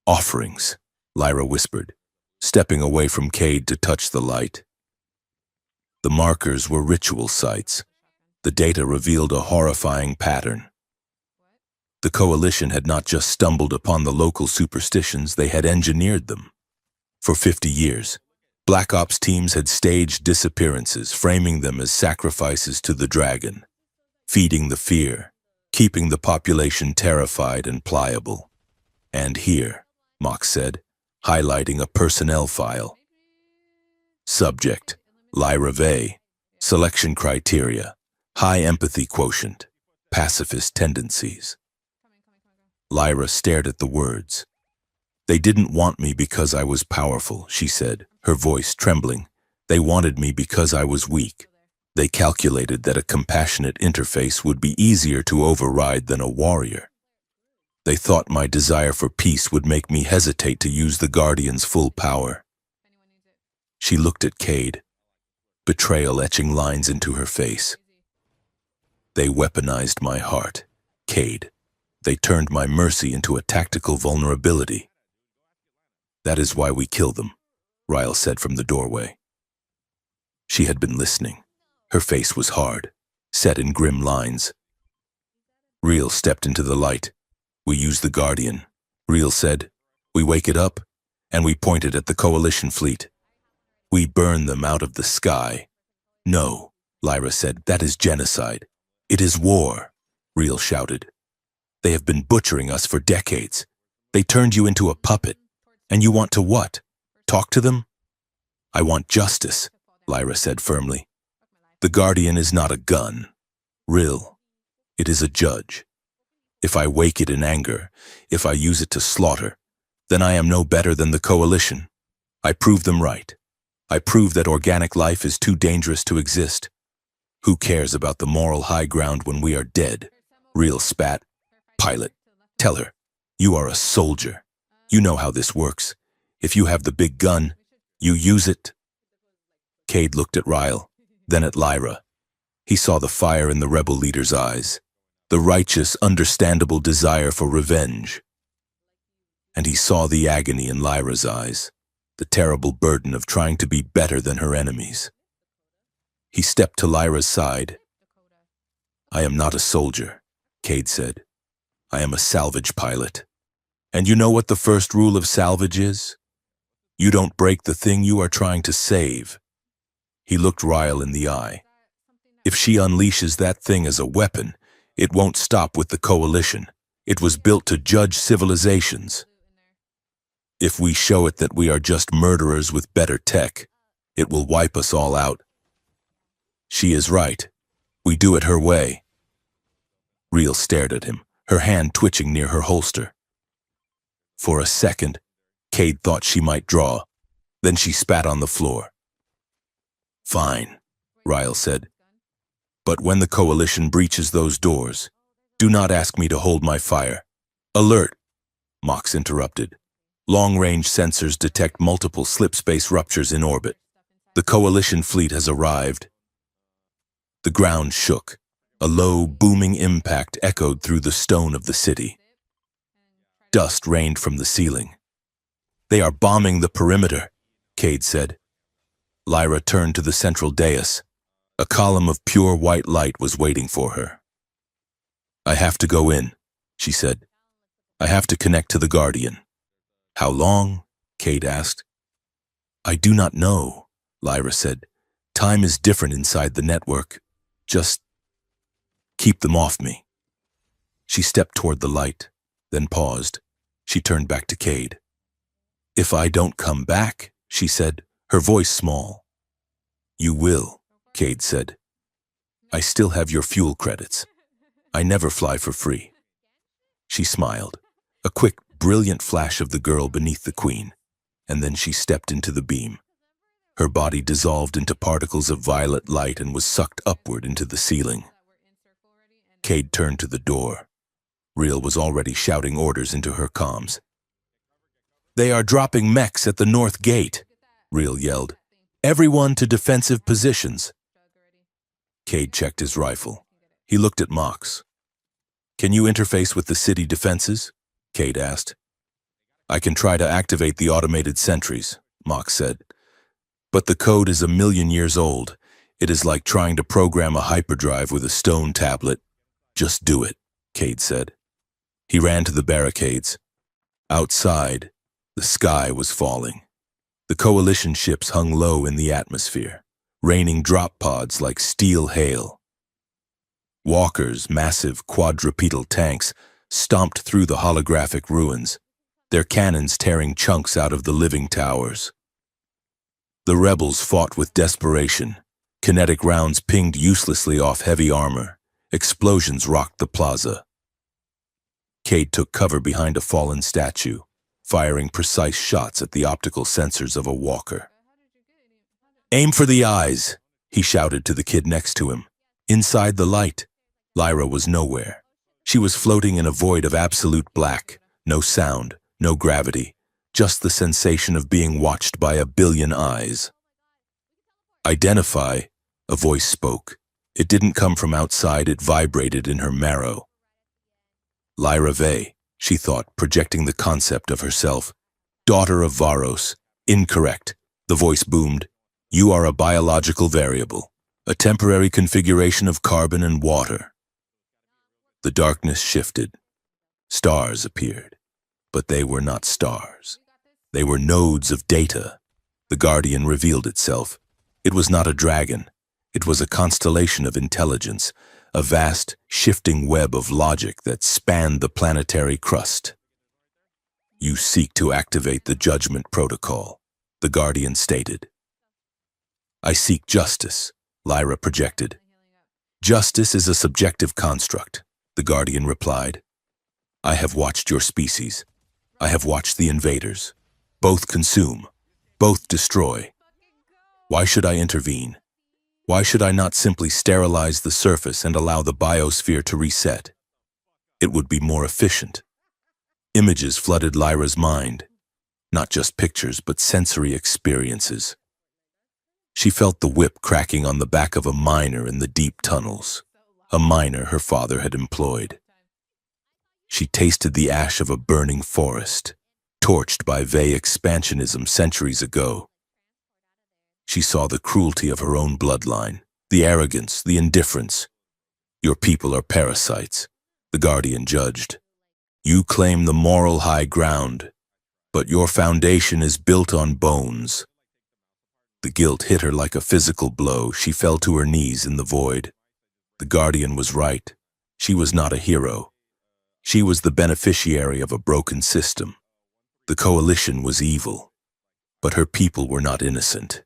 "Offerings," Lyra whispered, stepping away from Cade to touch the light. The markers were ritual sites. The data revealed a horrifying pattern. The Coalition had not just stumbled upon the local superstitions, they had engineered them. For 50 years, Black Ops teams had staged disappearances, framing them as sacrifices to the dragon. feeding the fear, keeping the population terrified and pliable. And here, Mox said, highlighting a personnel file. Subject, Lyra Vey. Selection criteria, high empathy quotient, pacifist tendencies. Lyra stared at the words. They didn't want me because I was powerful, she said, her voice trembling. They wanted me because I was weak. They calculated that a compassionate interface would be easier to override than a warrior. They thought my desire for peace would make me hesitate to use the Guardian's full power. She looked at Cade, betrayal etching lines into her face. They weaponized my heart, Cade. They turned my mercy into a tactical vulnerability. That is why we kill them, Ryle said from the doorway. She had been listening. Her face was hard, set in grim lines. Reel stepped into the light. We use the Guardian, Reel said. We wake it up, and we point it at the Coalition fleet. We burn them out of the sky. No, Lyra said, that is genocide. It is war, Reel shouted. They have been butchering us for decades. They turned you into a puppet. And you want to what? Talk to them? I want justice, Lyra said firmly. The Guardian is not a gun. Reel, it is a judge. If I wake it in anger, if I use it to slaughter, then I am no better than the Coalition. I prove them right. I prove that organic life is too dangerous to exist. Who cares about the moral high ground when we are dead? Reel spat. Pilot, tell her, you are a soldier. You know how this works. If you have the big gun, you use it. Cade looked at Ryle, then at Lyra. He saw the fire in the rebel leader's eyes, the righteous, understandable desire for revenge. And he saw the agony in Lyra's eyes, the terrible burden of trying to be better than her enemies. He stepped to Lyra's side. I am not a soldier, Cade said. I am a salvage pilot. And you know what the first rule of salvage is? You don't break the thing you are trying to save. He looked Ryle in the eye. If she unleashes that thing as a weapon, it won't stop with the Coalition. It was built to judge civilizations. If we show it that we are just murderers with better tech, it will wipe us all out. She is right. We do it her way. Reel stared at him, her hand twitching near her holster. For a second, Cade thought she might draw. Then she spat on the floor. Fine, Ryle said. But when the Coalition breaches those doors, do not ask me to hold my fire. Alert, Mox interrupted. Long-range sensors detect multiple slip-space ruptures in orbit. The Coalition fleet has arrived. The ground shook. A low, booming impact echoed through the stone of the city. Dust rained from the ceiling. They are bombing the perimeter, Cade said. Lyra turned to the central dais. A column of pure white light was waiting for her. I have to go in, she said. I have to connect to the Guardian. How long? Cade asked. I do not know, Lyra said. Time is different inside the network. Just keep them off me. She stepped toward the light, then paused. She turned back to Cade. If I don't come back, she said, her voice small. You will, Cade said. I still have your fuel credits. I never fly for free. She smiled, a quick, brilliant flash of the girl beneath the Queen, and then she stepped into the beam. Her body dissolved into particles of violet light and was sucked upward into the ceiling. Cade turned to the door. Reel was already shouting orders into her comms. They are dropping mechs at the north gate, Reel yelled. Everyone to defensive positions. Cade checked his rifle. He looked at Mox. Can you interface with the city defenses? Cade asked. I can try to activate the automated sentries, Mox said. But the code is 1,000,000 years old. It is like trying to program a hyperdrive with a stone tablet. Just do it, Cade said. He ran to the barricades. Outside, the sky was falling. The Coalition ships hung low in the atmosphere, raining drop pods like steel hail. Walkers, massive quadrupedal tanks, stomped through the holographic ruins, their cannons tearing chunks out of the living towers. The rebels fought with desperation. Kinetic rounds pinged uselessly off heavy armor. Explosions rocked the plaza. Cade took cover behind a fallen statue, firing precise shots at the optical sensors of a walker. "Aim for the eyes," he shouted to the kid next to him. Inside the light, Lyra was nowhere. She was floating in a void of absolute black, no sound, no gravity, just the sensation of being watched by a billion eyes. "Identify," a voice spoke. It didn't come from outside, it vibrated in her marrow. Lyra Vey, she thought, projecting the concept of herself. "Daughter of Varos." "Incorrect," the voice boomed. "You are a biological variable, a temporary configuration of carbon and water." The darkness shifted. Stars appeared, but they were not stars. They were nodes of data. The Guardian revealed itself. It was not a dragon. It was a constellation of intelligence, a vast, shifting web of logic that spanned the planetary crust. "You seek to activate the judgment protocol," the Guardian stated. "I seek justice," Lyra projected. "Justice is a subjective construct," the Guardian replied. "I have watched your species. I have watched the invaders. Both consume, both destroy. Why should I intervene? Why should I not simply sterilize the surface and allow the biosphere to reset? It would be more efficient." Images flooded Lyra's mind, not just pictures, but sensory experiences. She felt the whip cracking on the back of a miner in the deep tunnels, a miner her father had employed. She tasted the ash of a burning forest, torched by Vey expansionism centuries ago. She saw the cruelty of her own bloodline, the arrogance, the indifference. "Your people are parasites," the Guardian judged. "You claim the moral high ground, but your foundation is built on bones." The guilt hit her like a physical blow. She fell to her knees in the void. The Guardian was right. She was not a hero. She was the beneficiary of a broken system. The coalition was evil, but her people were not innocent.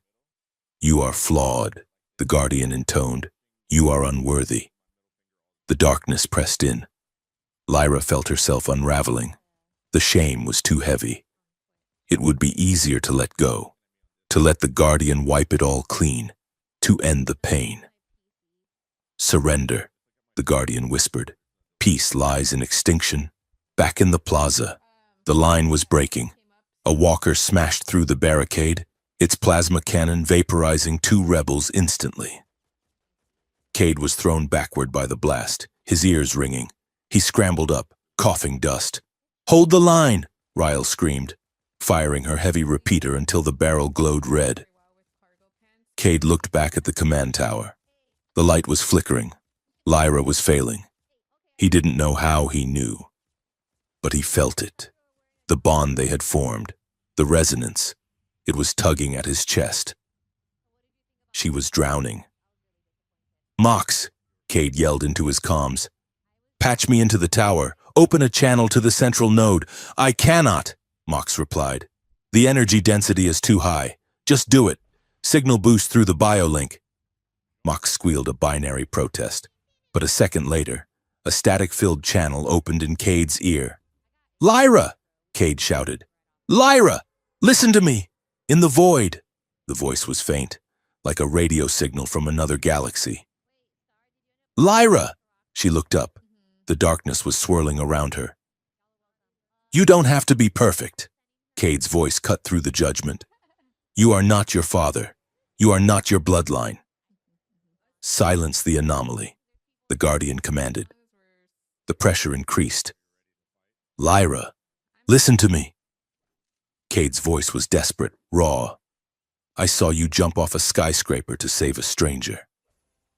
"You are flawed," the Guardian intoned. "You are unworthy." The darkness pressed in. Lyra felt herself unraveling. The shame was too heavy. It would be easier to let go, to let the Guardian wipe it all clean, to end the pain. "Surrender," the Guardian whispered. "Peace lies in extinction." Back in the plaza, the line was breaking. A walker smashed through the barricade, its plasma cannon vaporizing 2 rebels instantly. Cade was thrown backward by the blast, his ears ringing. He scrambled up, coughing dust. "Hold the line!" Ryle screamed, firing her heavy repeater until the barrel glowed red. Cade looked back at the command tower. The light was flickering. Lyra was failing. He didn't know how he knew, but he felt it. The bond they had formed, the resonance, it was tugging at his chest. She was drowning. "Mox," Cade yelled into his comms. "Patch me into the tower. Open a channel to the central node." "I cannot," Mox replied. "The energy density is too high. Just do it. Signal boost through the biolink." Mox squealed a binary protest, but a second later, a static-filled channel opened in Cade's ear. "Lyra!" Cade shouted. "Lyra! Listen to me!" "In the void." The voice was faint, like a radio signal from another galaxy. "Lyra!" She looked up. The darkness was swirling around her. "You don't have to be perfect." Cade's voice cut through the judgment. "You are not your father. You are not your bloodline." "Silence the anomaly," the Guardian commanded. The pressure increased. "Lyra, listen to me." Cade's voice was desperate, raw. "I saw you jump off a skyscraper to save a stranger.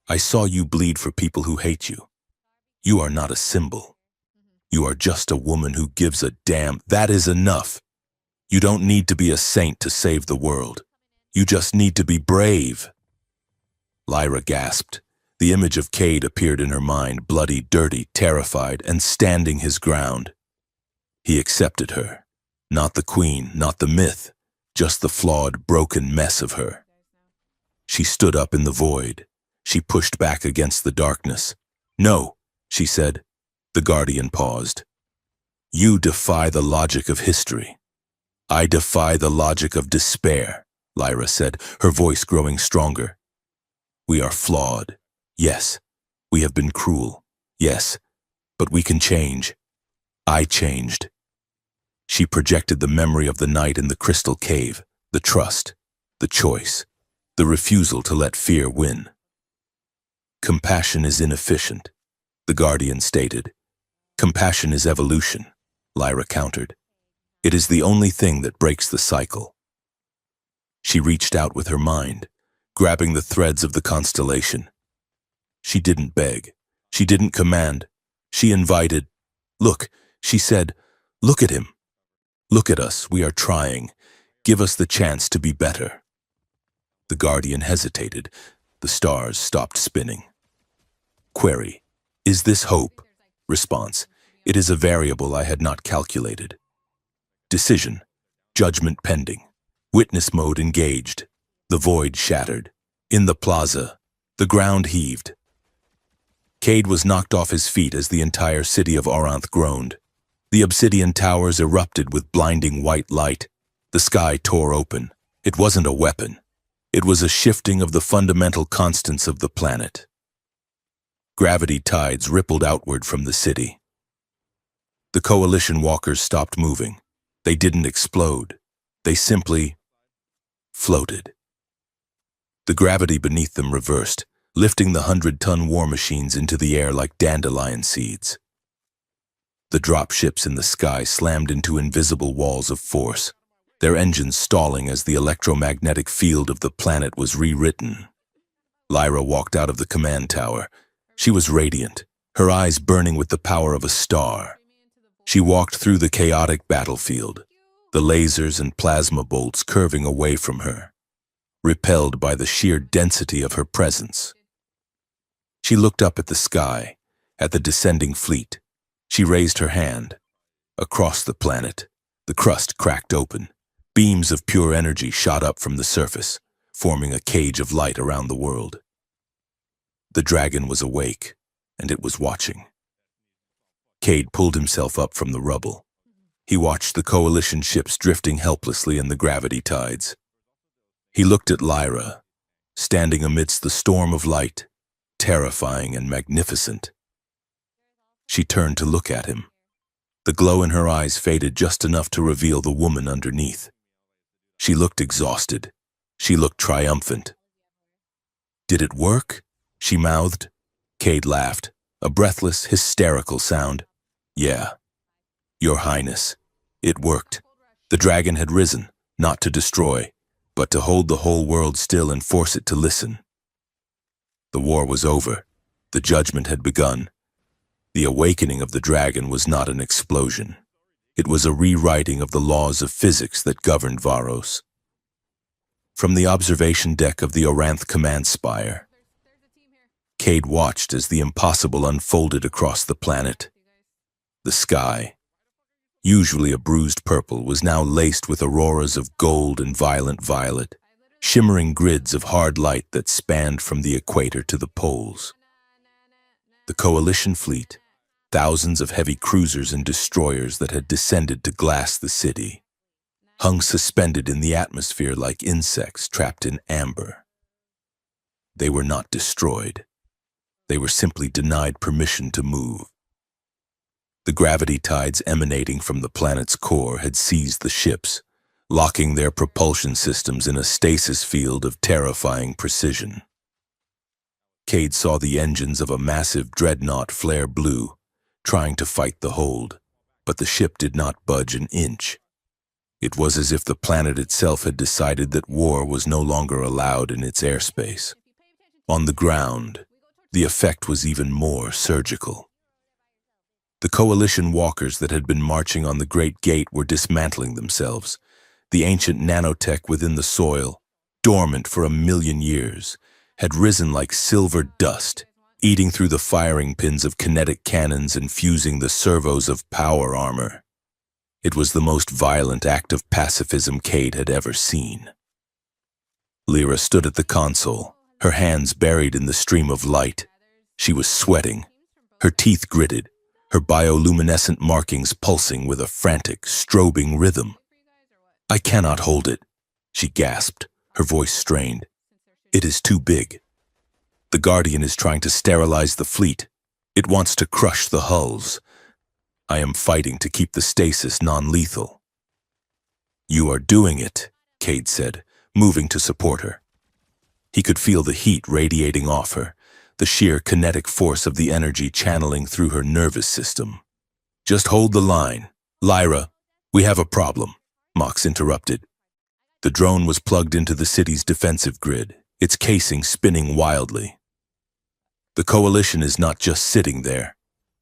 I saw you bleed for people who hate you. You are not a symbol. You are just a woman who gives a damn. That is enough. You don't need to be a saint to save the world. You just need to be brave." Lyra gasped. The image of Cade appeared in her mind, bloody, dirty, terrified, and standing his ground. He accepted her. Not the queen, not the myth, just the flawed, broken mess of her. She stood up in the void. She pushed back against the darkness. "No," she said. The Guardian paused. "You defy the logic of history." "I defy the logic of despair," Lyra said, her voice growing stronger. "We are flawed. Yes. We have been cruel. Yes. But we can change. I changed." She projected the memory of the night in the crystal cave, the trust, the choice, the refusal to let fear win. "Compassion is inefficient," the Guardian stated. "Compassion is evolution," Lyra countered. "It is the only thing that breaks the cycle." She reached out with her mind, grabbing the threads of the constellation. She didn't beg. She didn't command. She invited. "Look," she said, "look at him. Look at us, we are trying. Give us the chance to be better." The Guardian hesitated. The stars stopped spinning. Query: "Is this hope?" Response: "It is a variable I had not calculated." Decision: judgment pending. Witness mode engaged. The void shattered. In the plaza, the ground heaved. Cade was knocked off his feet as the entire city of Auranth groaned. The obsidian towers erupted with blinding white light. The sky tore open. It wasn't a weapon. It was a shifting of the fundamental constants of the planet. Gravity tides rippled outward from the city. The coalition walkers stopped moving. They didn't explode. They simply floated. The gravity beneath them reversed, lifting the 100-ton war machines into the air like dandelion seeds. The dropships in the sky slammed into invisible walls of force, their engines stalling as the electromagnetic field of the planet was rewritten. Lyra walked out of the command tower. She was radiant, her eyes burning with the power of a star. She walked through the chaotic battlefield, the lasers and plasma bolts curving away from her, repelled by the sheer density of her presence. She looked up at the sky, at the descending fleet. She raised her hand. Across the planet, the crust cracked open. Beams of pure energy shot up from the surface, forming a cage of light around the world. The dragon was awake, and it was watching. Cade pulled himself up from the rubble. He watched the coalition ships drifting helplessly in the gravity tides. He looked at Lyra, standing amidst the storm of light, terrifying and magnificent. She turned to look at him. The glow in her eyes faded just enough to reveal the woman underneath. She looked exhausted. She looked triumphant. "Did it work?" she mouthed. Cade laughed, a breathless, hysterical sound. "Yeah, Your Highness, it worked." The dragon had risen, not to destroy, but to hold the whole world still and force it to listen. The war was over. The judgment had begun. The awakening of the dragon was not an explosion. It was a rewriting of the laws of physics that governed Varos. From the observation deck of the Auranth command spire, Cade watched as the impossible unfolded across the planet. The sky, usually a bruised purple, was now laced with auroras of gold and violent violet, shimmering grids of hard light that spanned from the equator to the poles. The coalition fleet, thousands of heavy cruisers and destroyers that had descended to glass the city, hung suspended in the atmosphere like insects trapped in amber. They were not destroyed. They were simply denied permission to move. The gravity tides emanating from the planet's core had seized the ships, locking their propulsion systems in a stasis field of terrifying precision. Cade saw the engines of a massive dreadnought flare blue, trying to fight the hold, but the ship did not budge an inch. It was as if the planet itself had decided that war was no longer allowed in its airspace. On the ground, the effect was even more surgical. The coalition walkers that had been marching on the Great Gate were dismantling themselves, the ancient nanotech within the soil, dormant for 1,000,000 years, had risen like silver dust, eating through the firing pins of kinetic cannons and fusing the servos of power armor. It was the most violent act of pacifism Cade had ever seen. Lyra stood at the console, her hands buried in the stream of light. She was sweating, her teeth gritted, her bioluminescent markings pulsing with a frantic, strobing rhythm. "I cannot hold it," she gasped, her voice strained. "It is too big. The Guardian is trying to sterilize the fleet. It wants to crush the hulls. I am fighting to keep the stasis non-lethal." "You are doing it," Cade said, moving to support her. He could feel the heat radiating off her, the sheer kinetic force of the energy channeling through her nervous system. "Just hold the line. Lyra, we have a problem," Mox interrupted. The drone was plugged into the city's defensive grid, its casing spinning wildly. "The Coalition is not just sitting there.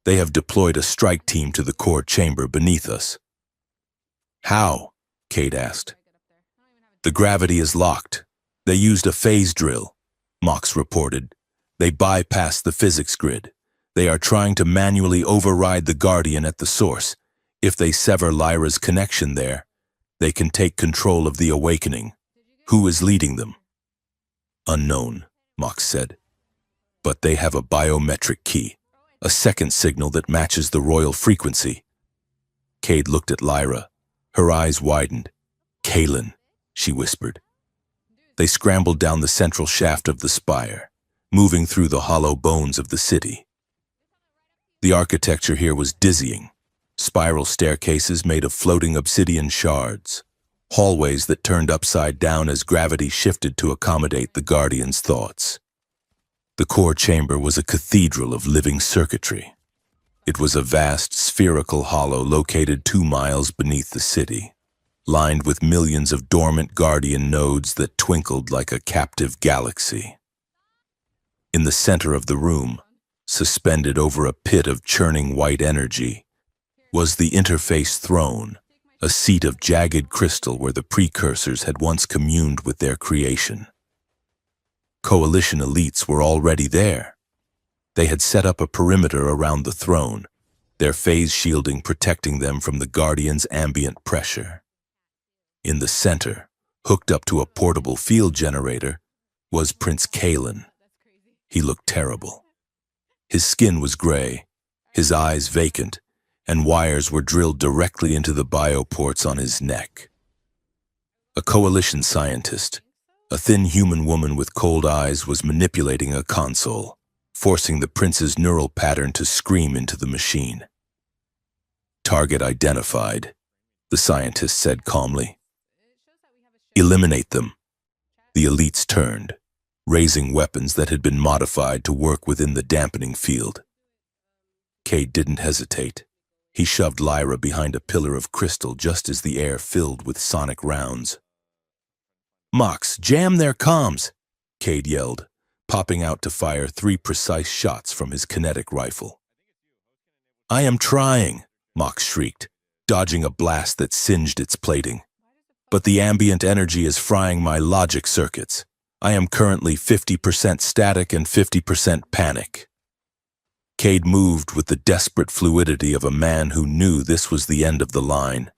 They have deployed a strike team to the core chamber beneath us." "How?" Cade asked. "The gravity is locked. They used a phase drill," Mox reported. "They bypassed the physics grid. They are trying to manually override the Guardian at the source. If they sever Lyra's connection there, they can take control of the awakening. Who is leading them?" "Unknown," Mox said. "But they have a biometric key, a second signal that matches the royal frequency." Cade looked at Lyra. Her eyes widened. "Kaelin," she whispered. They scrambled down the central shaft of the spire, moving through the hollow bones of the city. The architecture here was dizzying. Spiral staircases made of floating obsidian shards, hallways that turned upside down as gravity shifted to accommodate the Guardian's thoughts. The core chamber was a cathedral of living circuitry. It was a vast, spherical hollow located 2 miles beneath the city, lined with millions of dormant Guardian nodes that twinkled like a captive galaxy. In the center of the room, suspended over a pit of churning white energy, was the interface throne, a seat of jagged crystal where the precursors had once communed with their creation. Coalition elites were already there. They had set up a perimeter around the throne, their phase shielding protecting them from the Guardian's ambient pressure. In the center, hooked up to a portable field generator, was Prince Kaelin. He looked terrible. His skin was gray, his eyes vacant, and wires were drilled directly into the bioports on his neck. A Coalition scientist, a thin human woman with cold eyes, was manipulating a console, forcing the prince's neural pattern to scream into the machine. "Target identified," the scientist said calmly. "Eliminate them." The elites turned, raising weapons that had been modified to work within the dampening field. Cade didn't hesitate. He shoved Lyra behind a pillar of crystal just as the air filled with sonic rounds. "Mox, jam their comms!" Cade yelled, popping out to fire 3 precise shots from his kinetic rifle. "I am trying," Mox shrieked, dodging a blast that singed its plating. "But the ambient energy is frying my logic circuits. I am currently 50% static and 50% panic." Cade moved with the desperate fluidity of a man who knew this was the end of the line.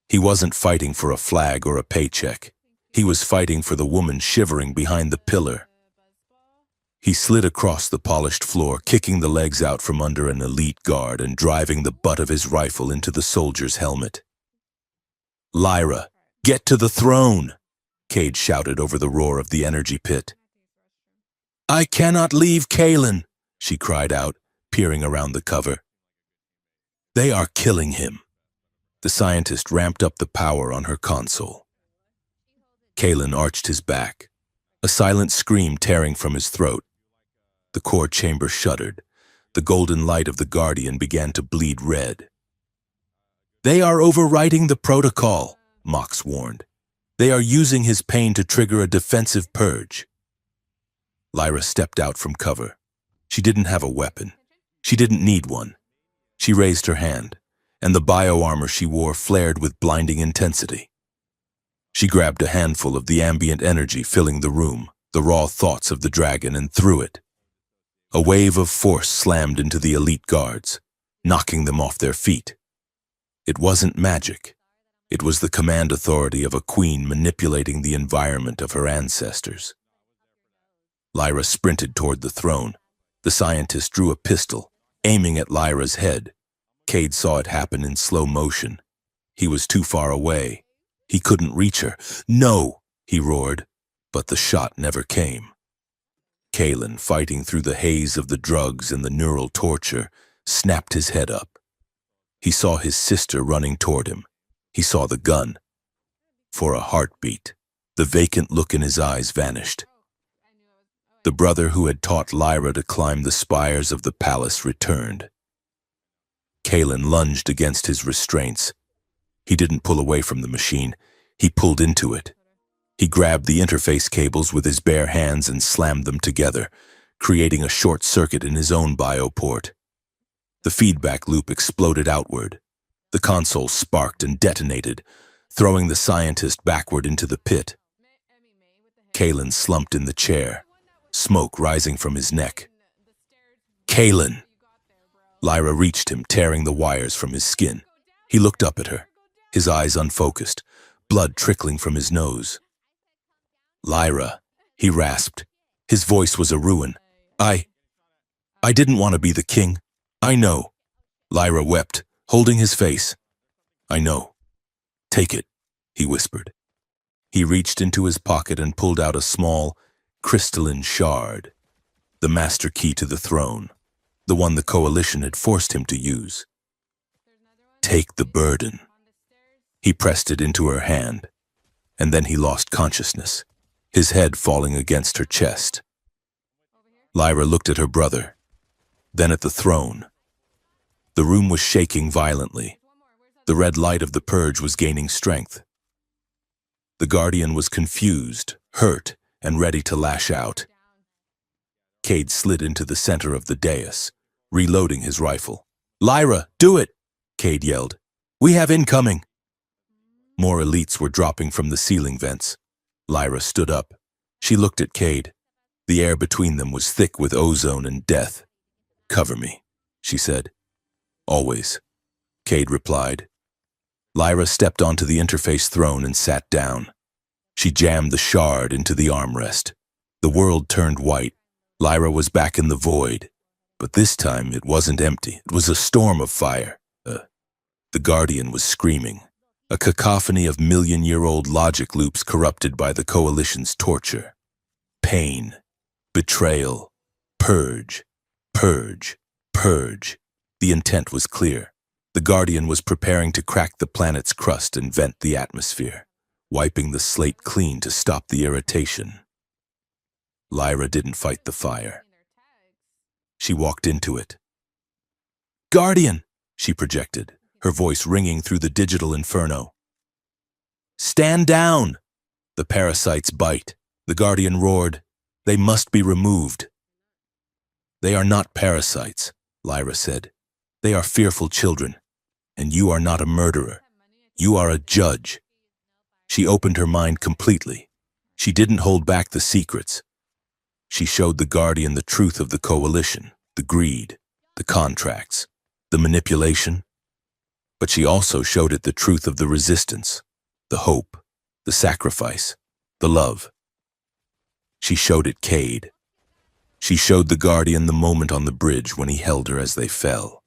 He wasn't fighting for a flag or a paycheck. He was fighting for the woman shivering behind the pillar. He slid across the polished floor, kicking the legs out from under an elite guard and driving the butt of his rifle into the soldier's helmet. "Lyra, get to the throne!" Cade shouted over the roar of the energy pit. "I cannot leave Kaelin," she cried out, peering around the cover. "They are killing him." The scientist ramped up the power on her console. Kaelin arched his back, a silent scream tearing from his throat. The core chamber shuddered. The golden light of the Guardian began to bleed red. "They are overriding the protocol," Mox warned. "They are using his pain to trigger a defensive purge." Lyra stepped out from cover. She didn't have a weapon. She didn't need one. She raised her hand, and the bio-armor she wore flared with blinding intensity. She grabbed a handful of the ambient energy filling the room, the raw thoughts of the dragon, and threw it. A wave of force slammed into the elite guards, knocking them off their feet. It wasn't magic. It was the command authority of a queen manipulating the environment of her ancestors. Lyra sprinted toward the throne. The scientist drew a pistol, aiming at Lyra's head. Cade saw it happen in slow motion. He was too far away. He couldn't reach her. "No!" he roared, but the shot never came. Kalen, fighting through the haze of the drugs and the neural torture, snapped his head up. He saw his sister running toward him. He saw the gun. For a heartbeat, the vacant look in his eyes vanished. The brother who had taught Lyra to climb the spires of the palace returned. Kalen lunged against his restraints. He didn't pull away from the machine. He pulled into it. He grabbed the interface cables with his bare hands and slammed them together, creating a short circuit in his own bioport. The feedback loop exploded outward. The console sparked and detonated, throwing the scientist backward into the pit. Kalen slumped in the chair, smoke rising from his neck. "Kalen!" Lyra reached him, tearing the wires from his skin. He looked up at her, his eyes unfocused, blood trickling from his nose. "Lyra," he rasped. His voice was a ruin. I didn't want to be the king. I know." Lyra wept, holding his face. "I know. Take it," he whispered. He reached into his pocket and pulled out a small, crystalline shard, the master key to the throne, the one the coalition had forced him to use. "Take the burden." He pressed it into her hand, and then he lost consciousness, his head falling against her chest. Lyra looked at her brother, then at the throne. The room was shaking violently. The red light of the purge was gaining strength. The Guardian was confused, hurt, and ready to lash out. Cade slid into the center of the dais, reloading his rifle. "Lyra, do it!" Cade yelled. "We have incoming!" More elites were dropping from the ceiling vents. Lyra stood up. She looked at Cade. The air between them was thick with ozone and death. "Cover me," she said. "Always," Cade replied. Lyra stepped onto the interface throne and sat down. She jammed the shard into the armrest. The world turned white. Lyra was back in the void. But this time it wasn't empty. It was a storm of fire. The Guardian was screaming. A cacophony of million-year-old logic loops corrupted by the Coalition's torture. Pain, betrayal, purge, purge, purge. The intent was clear. The Guardian was preparing to crack the planet's crust and vent the atmosphere, wiping the slate clean to stop the irritation. Lyra didn't fight the fire. She walked into it. "Guardian!" she projected, her voice ringing through the digital inferno. "Stand down!" The parasites bite. The Guardian roared. "They must be removed." "They are not parasites," Lyra said. "They are fearful children. And you are not a murderer. You are a judge." She opened her mind completely. She didn't hold back the secrets. She showed the Guardian the truth of the Coalition, the greed, the contracts, the manipulation. But she also showed it the truth of the resistance, the hope, the sacrifice, the love. She showed it Cade. She showed the Guardian the moment on the bridge when he held her as they fell.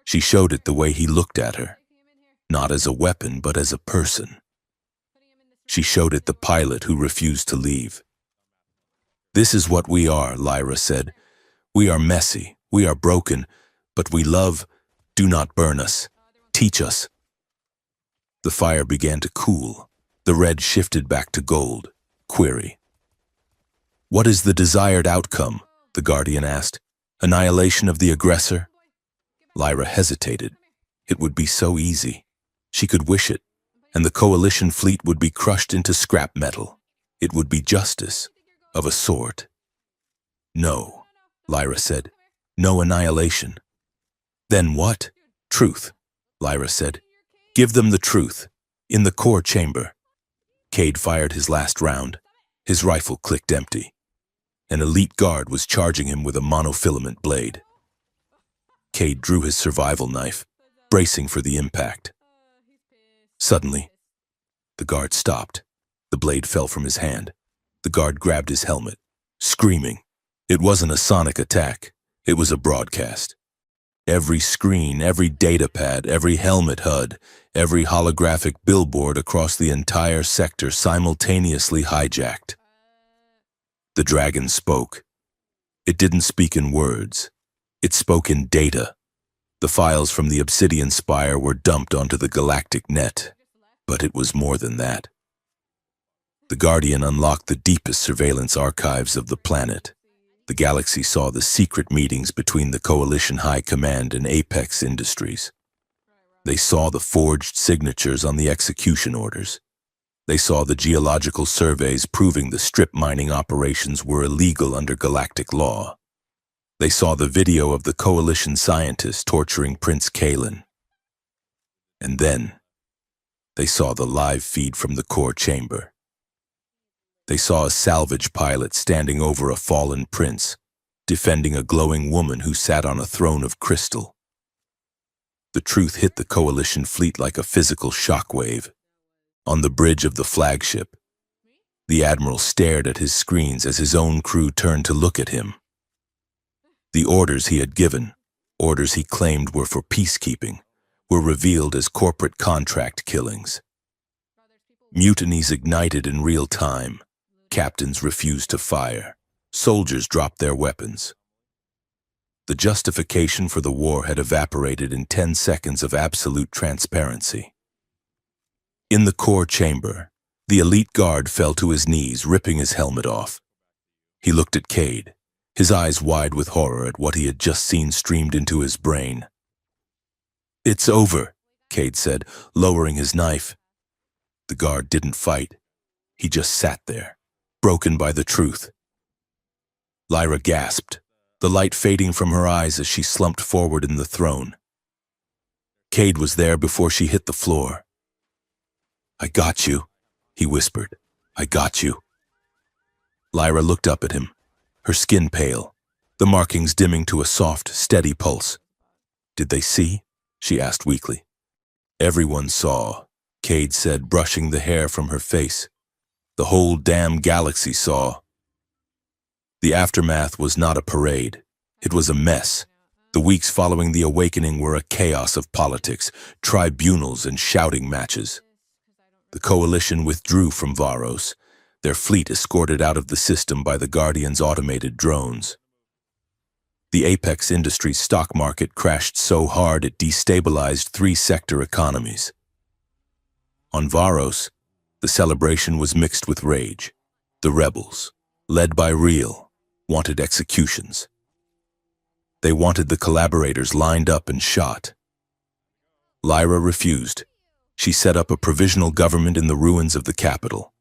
She showed it the way he looked at her, not as a weapon but as a person. She showed it the pilot who refused to leave. "This is what we are," Lyra said. "We are messy, we are broken, but we love. Do not burn us. Teach us." The fire began to cool. The red shifted back to gold. Query. "What is the desired outcome?" the Guardian asked. "Annihilation of the aggressor?" Lyra hesitated. It would be so easy. She could wish it, and the Coalition fleet would be crushed into scrap metal. It would be justice, of a sort. "No," Lyra said. "No annihilation." "Then what?" "Truth," Lyra said. "Give them the truth, in the core chamber." Cade fired his last round. His rifle clicked empty. An elite guard was charging him with a monofilament blade. Cade drew his survival knife, bracing for the impact. Suddenly, the guard stopped. The blade fell from his hand. The guard grabbed his helmet, screaming. It wasn't a sonic attack. It was a broadcast. Every screen, every data pad, every helmet HUD, every holographic billboard across the entire sector simultaneously hijacked. The dragon spoke. It didn't speak in words. It spoke in data. The files from the Obsidian Spire were dumped onto the galactic net. But it was more than that. The Guardian unlocked the deepest surveillance archives of the planet. The galaxy saw the secret meetings between the Coalition High Command and Apex Industries. They saw the forged signatures on the execution orders. They saw the geological surveys proving the strip mining operations were illegal under galactic law. They saw the video of the Coalition scientists torturing Prince Kalen. And then, they saw the live feed from the core chamber. They saw a salvage pilot standing over a fallen prince, defending a glowing woman who sat on a throne of crystal. The truth hit the Coalition fleet like a physical shockwave. On the bridge of the flagship, the Admiral stared at his screens as his own crew turned to look at him. The orders he had given, orders he claimed were for peacekeeping, were revealed as corporate contract killings. Mutinies ignited in real time. Captains refused to fire. Soldiers dropped their weapons. The justification for the war had evaporated in 10 seconds of absolute transparency. In the core chamber, the elite guard fell to his knees, ripping his helmet off. He looked at Cade, his eyes wide with horror at what he had just seen streamed into his brain. "It's over," Cade said, lowering his knife. The guard didn't fight. He just sat there, broken by the truth. Lyra gasped, the light fading from her eyes as she slumped forward in the throne. Cade was there before she hit the floor. "I got you," he whispered. "I got you." Lyra looked up at him, her skin pale, the markings dimming to a soft, steady pulse. "Did they see?" she asked weakly. "Everyone saw," Cade said, brushing the hair from her face. "The whole damn galaxy saw." The aftermath was not a parade. It was a mess. The weeks following the awakening were a chaos of politics, tribunals, and shouting matches. The Coalition withdrew from Varos, their fleet escorted out of the system by the Guardian's automated drones. The Apex Industries stock market crashed so hard it destabilized 3 sector economies. On Varos, the celebration was mixed with rage. The rebels, led by Real, wanted executions. They wanted the collaborators lined up and shot. Lyra refused. She set up a provisional government in the ruins of the capital.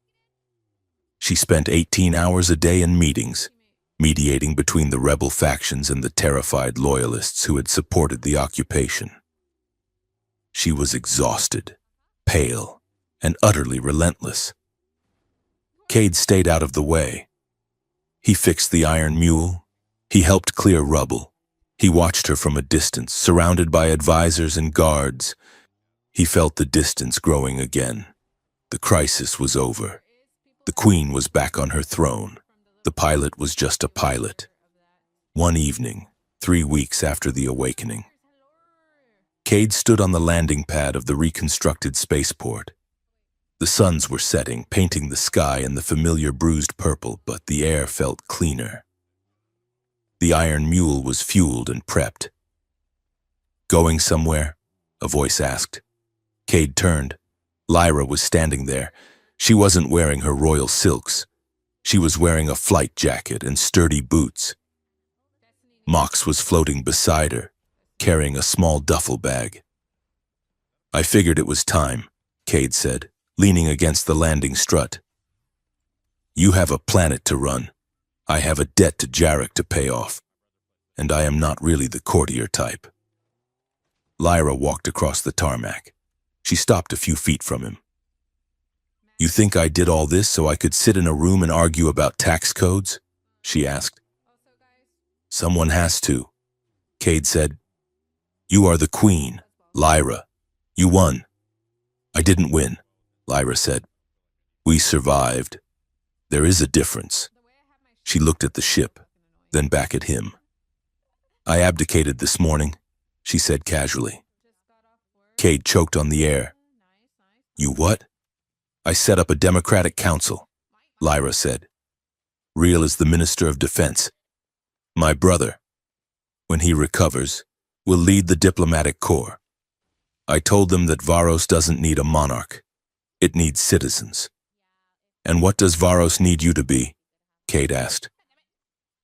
She spent 18 hours a day in meetings, mediating between the rebel factions and the terrified loyalists who had supported the occupation. She was exhausted, pale, and utterly relentless. Cade stayed out of the way. He fixed the iron mule. He helped clear rubble. He watched her from a distance, surrounded by advisors and guards. He felt the distance growing again. The crisis was over. The Queen was back on her throne. The pilot was just a pilot. One evening, 3 weeks after the awakening, Cade stood on the landing pad of the reconstructed spaceport. The suns were setting, painting the sky in the familiar bruised purple, but the air felt cleaner. The iron mule was fueled and prepped. "Going somewhere?" a voice asked. Cade turned. Lyra was standing there. She wasn't wearing her royal silks. She was wearing a flight jacket and sturdy boots. Mox was floating beside her, carrying a small duffel bag. "I figured it was time," Cade said, leaning against the landing strut. "You have a planet to run. I have a debt to Jarek to pay off. And I am not really the courtier type." Lyra walked across the tarmac. She stopped a few feet from him. You think I did all this so I could sit in a room and argue about tax codes? She asked. Someone has to, Cade said. You are the queen, Lyra. You won. I didn't win, Lyra said. We survived. There is a difference. She looked at the ship, then back at him. I abdicated this morning, she said casually. Cade choked on the air. You what? I set up a democratic council, Lyra said. Real is the Minister of Defense. My brother, when he recovers, will lead the diplomatic corps. I told them that Varos doesn't need a monarch. It needs citizens. And what does Varos need you to be? Cade asked.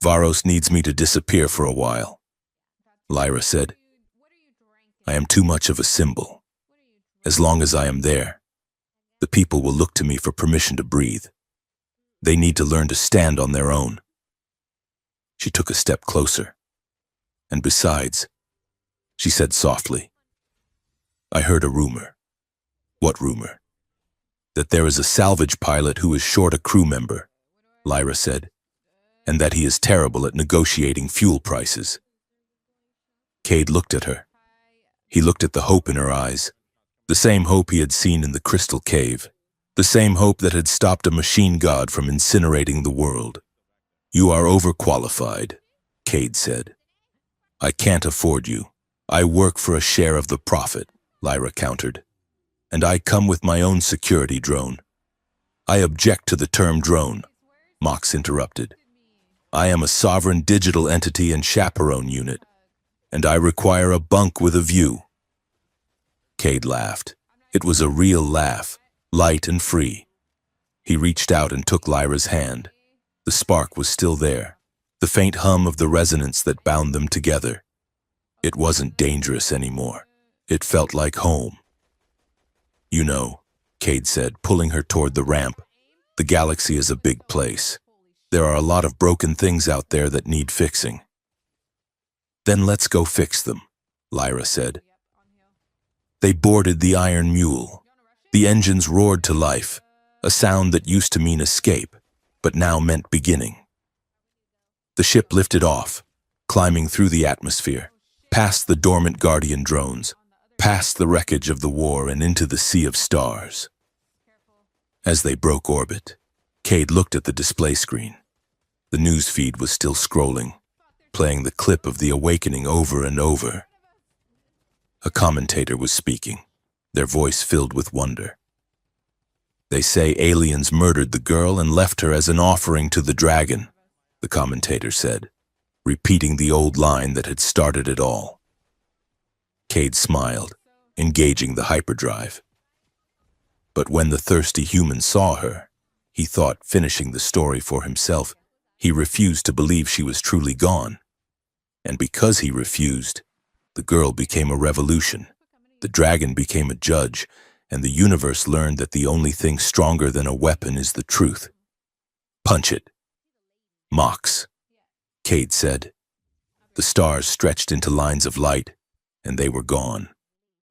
Varos needs me to disappear for a while, Lyra said. I am too much of a symbol. As long as I am there, the people will look to me for permission to breathe. They need to learn to stand on their own. She took a step closer. And besides, she said softly, I heard a rumor. What rumor? That there is a salvage pilot who is short a crew member, Lyra said, and that he is terrible at negotiating fuel prices. Cade looked at her. He looked at the hope in her eyes, the same hope he had seen in the crystal cave, the same hope that had stopped a machine god from incinerating the world. You are overqualified, Cade said. I can't afford you. I work for a share of the profit, Lyra countered. And I come with my own security drone. I object to the term drone, Mox interrupted. I am a sovereign digital entity and chaperone unit, and I require a bunk with a view. Cade laughed. It was a real laugh, light and free. He reached out and took Lyra's hand. The spark was still there, the faint hum of the resonance that bound them together. It wasn't dangerous anymore. It felt like home. You know, Cade said, pulling her toward the ramp, the galaxy is a big place. There are a lot of broken things out there that need fixing. Then let's go fix them, Lyra said. They boarded the Iron Mule. The engines roared to life, a sound that used to mean escape, but now meant beginning. The ship lifted off, climbing through the atmosphere, past the dormant Guardian drones, past the wreckage of the war and into the sea of stars. As they broke orbit, Cade looked at the display screen. The news feed was still scrolling, playing the clip of the awakening over and over. A commentator was speaking, their voice filled with wonder. They say aliens murdered the girl and left her as an offering to the dragon, the commentator said, repeating the old line that had started it all. Cade smiled, engaging the hyperdrive. But when the thirsty human saw her, he thought, finishing the story for himself, he refused to believe she was truly gone. And because he refused, the girl became a revolution, the dragon became a judge, and the universe learned that the only thing stronger than a weapon is the truth. Punch it. Mox, Cade said. The stars stretched into lines of light, and they were gone.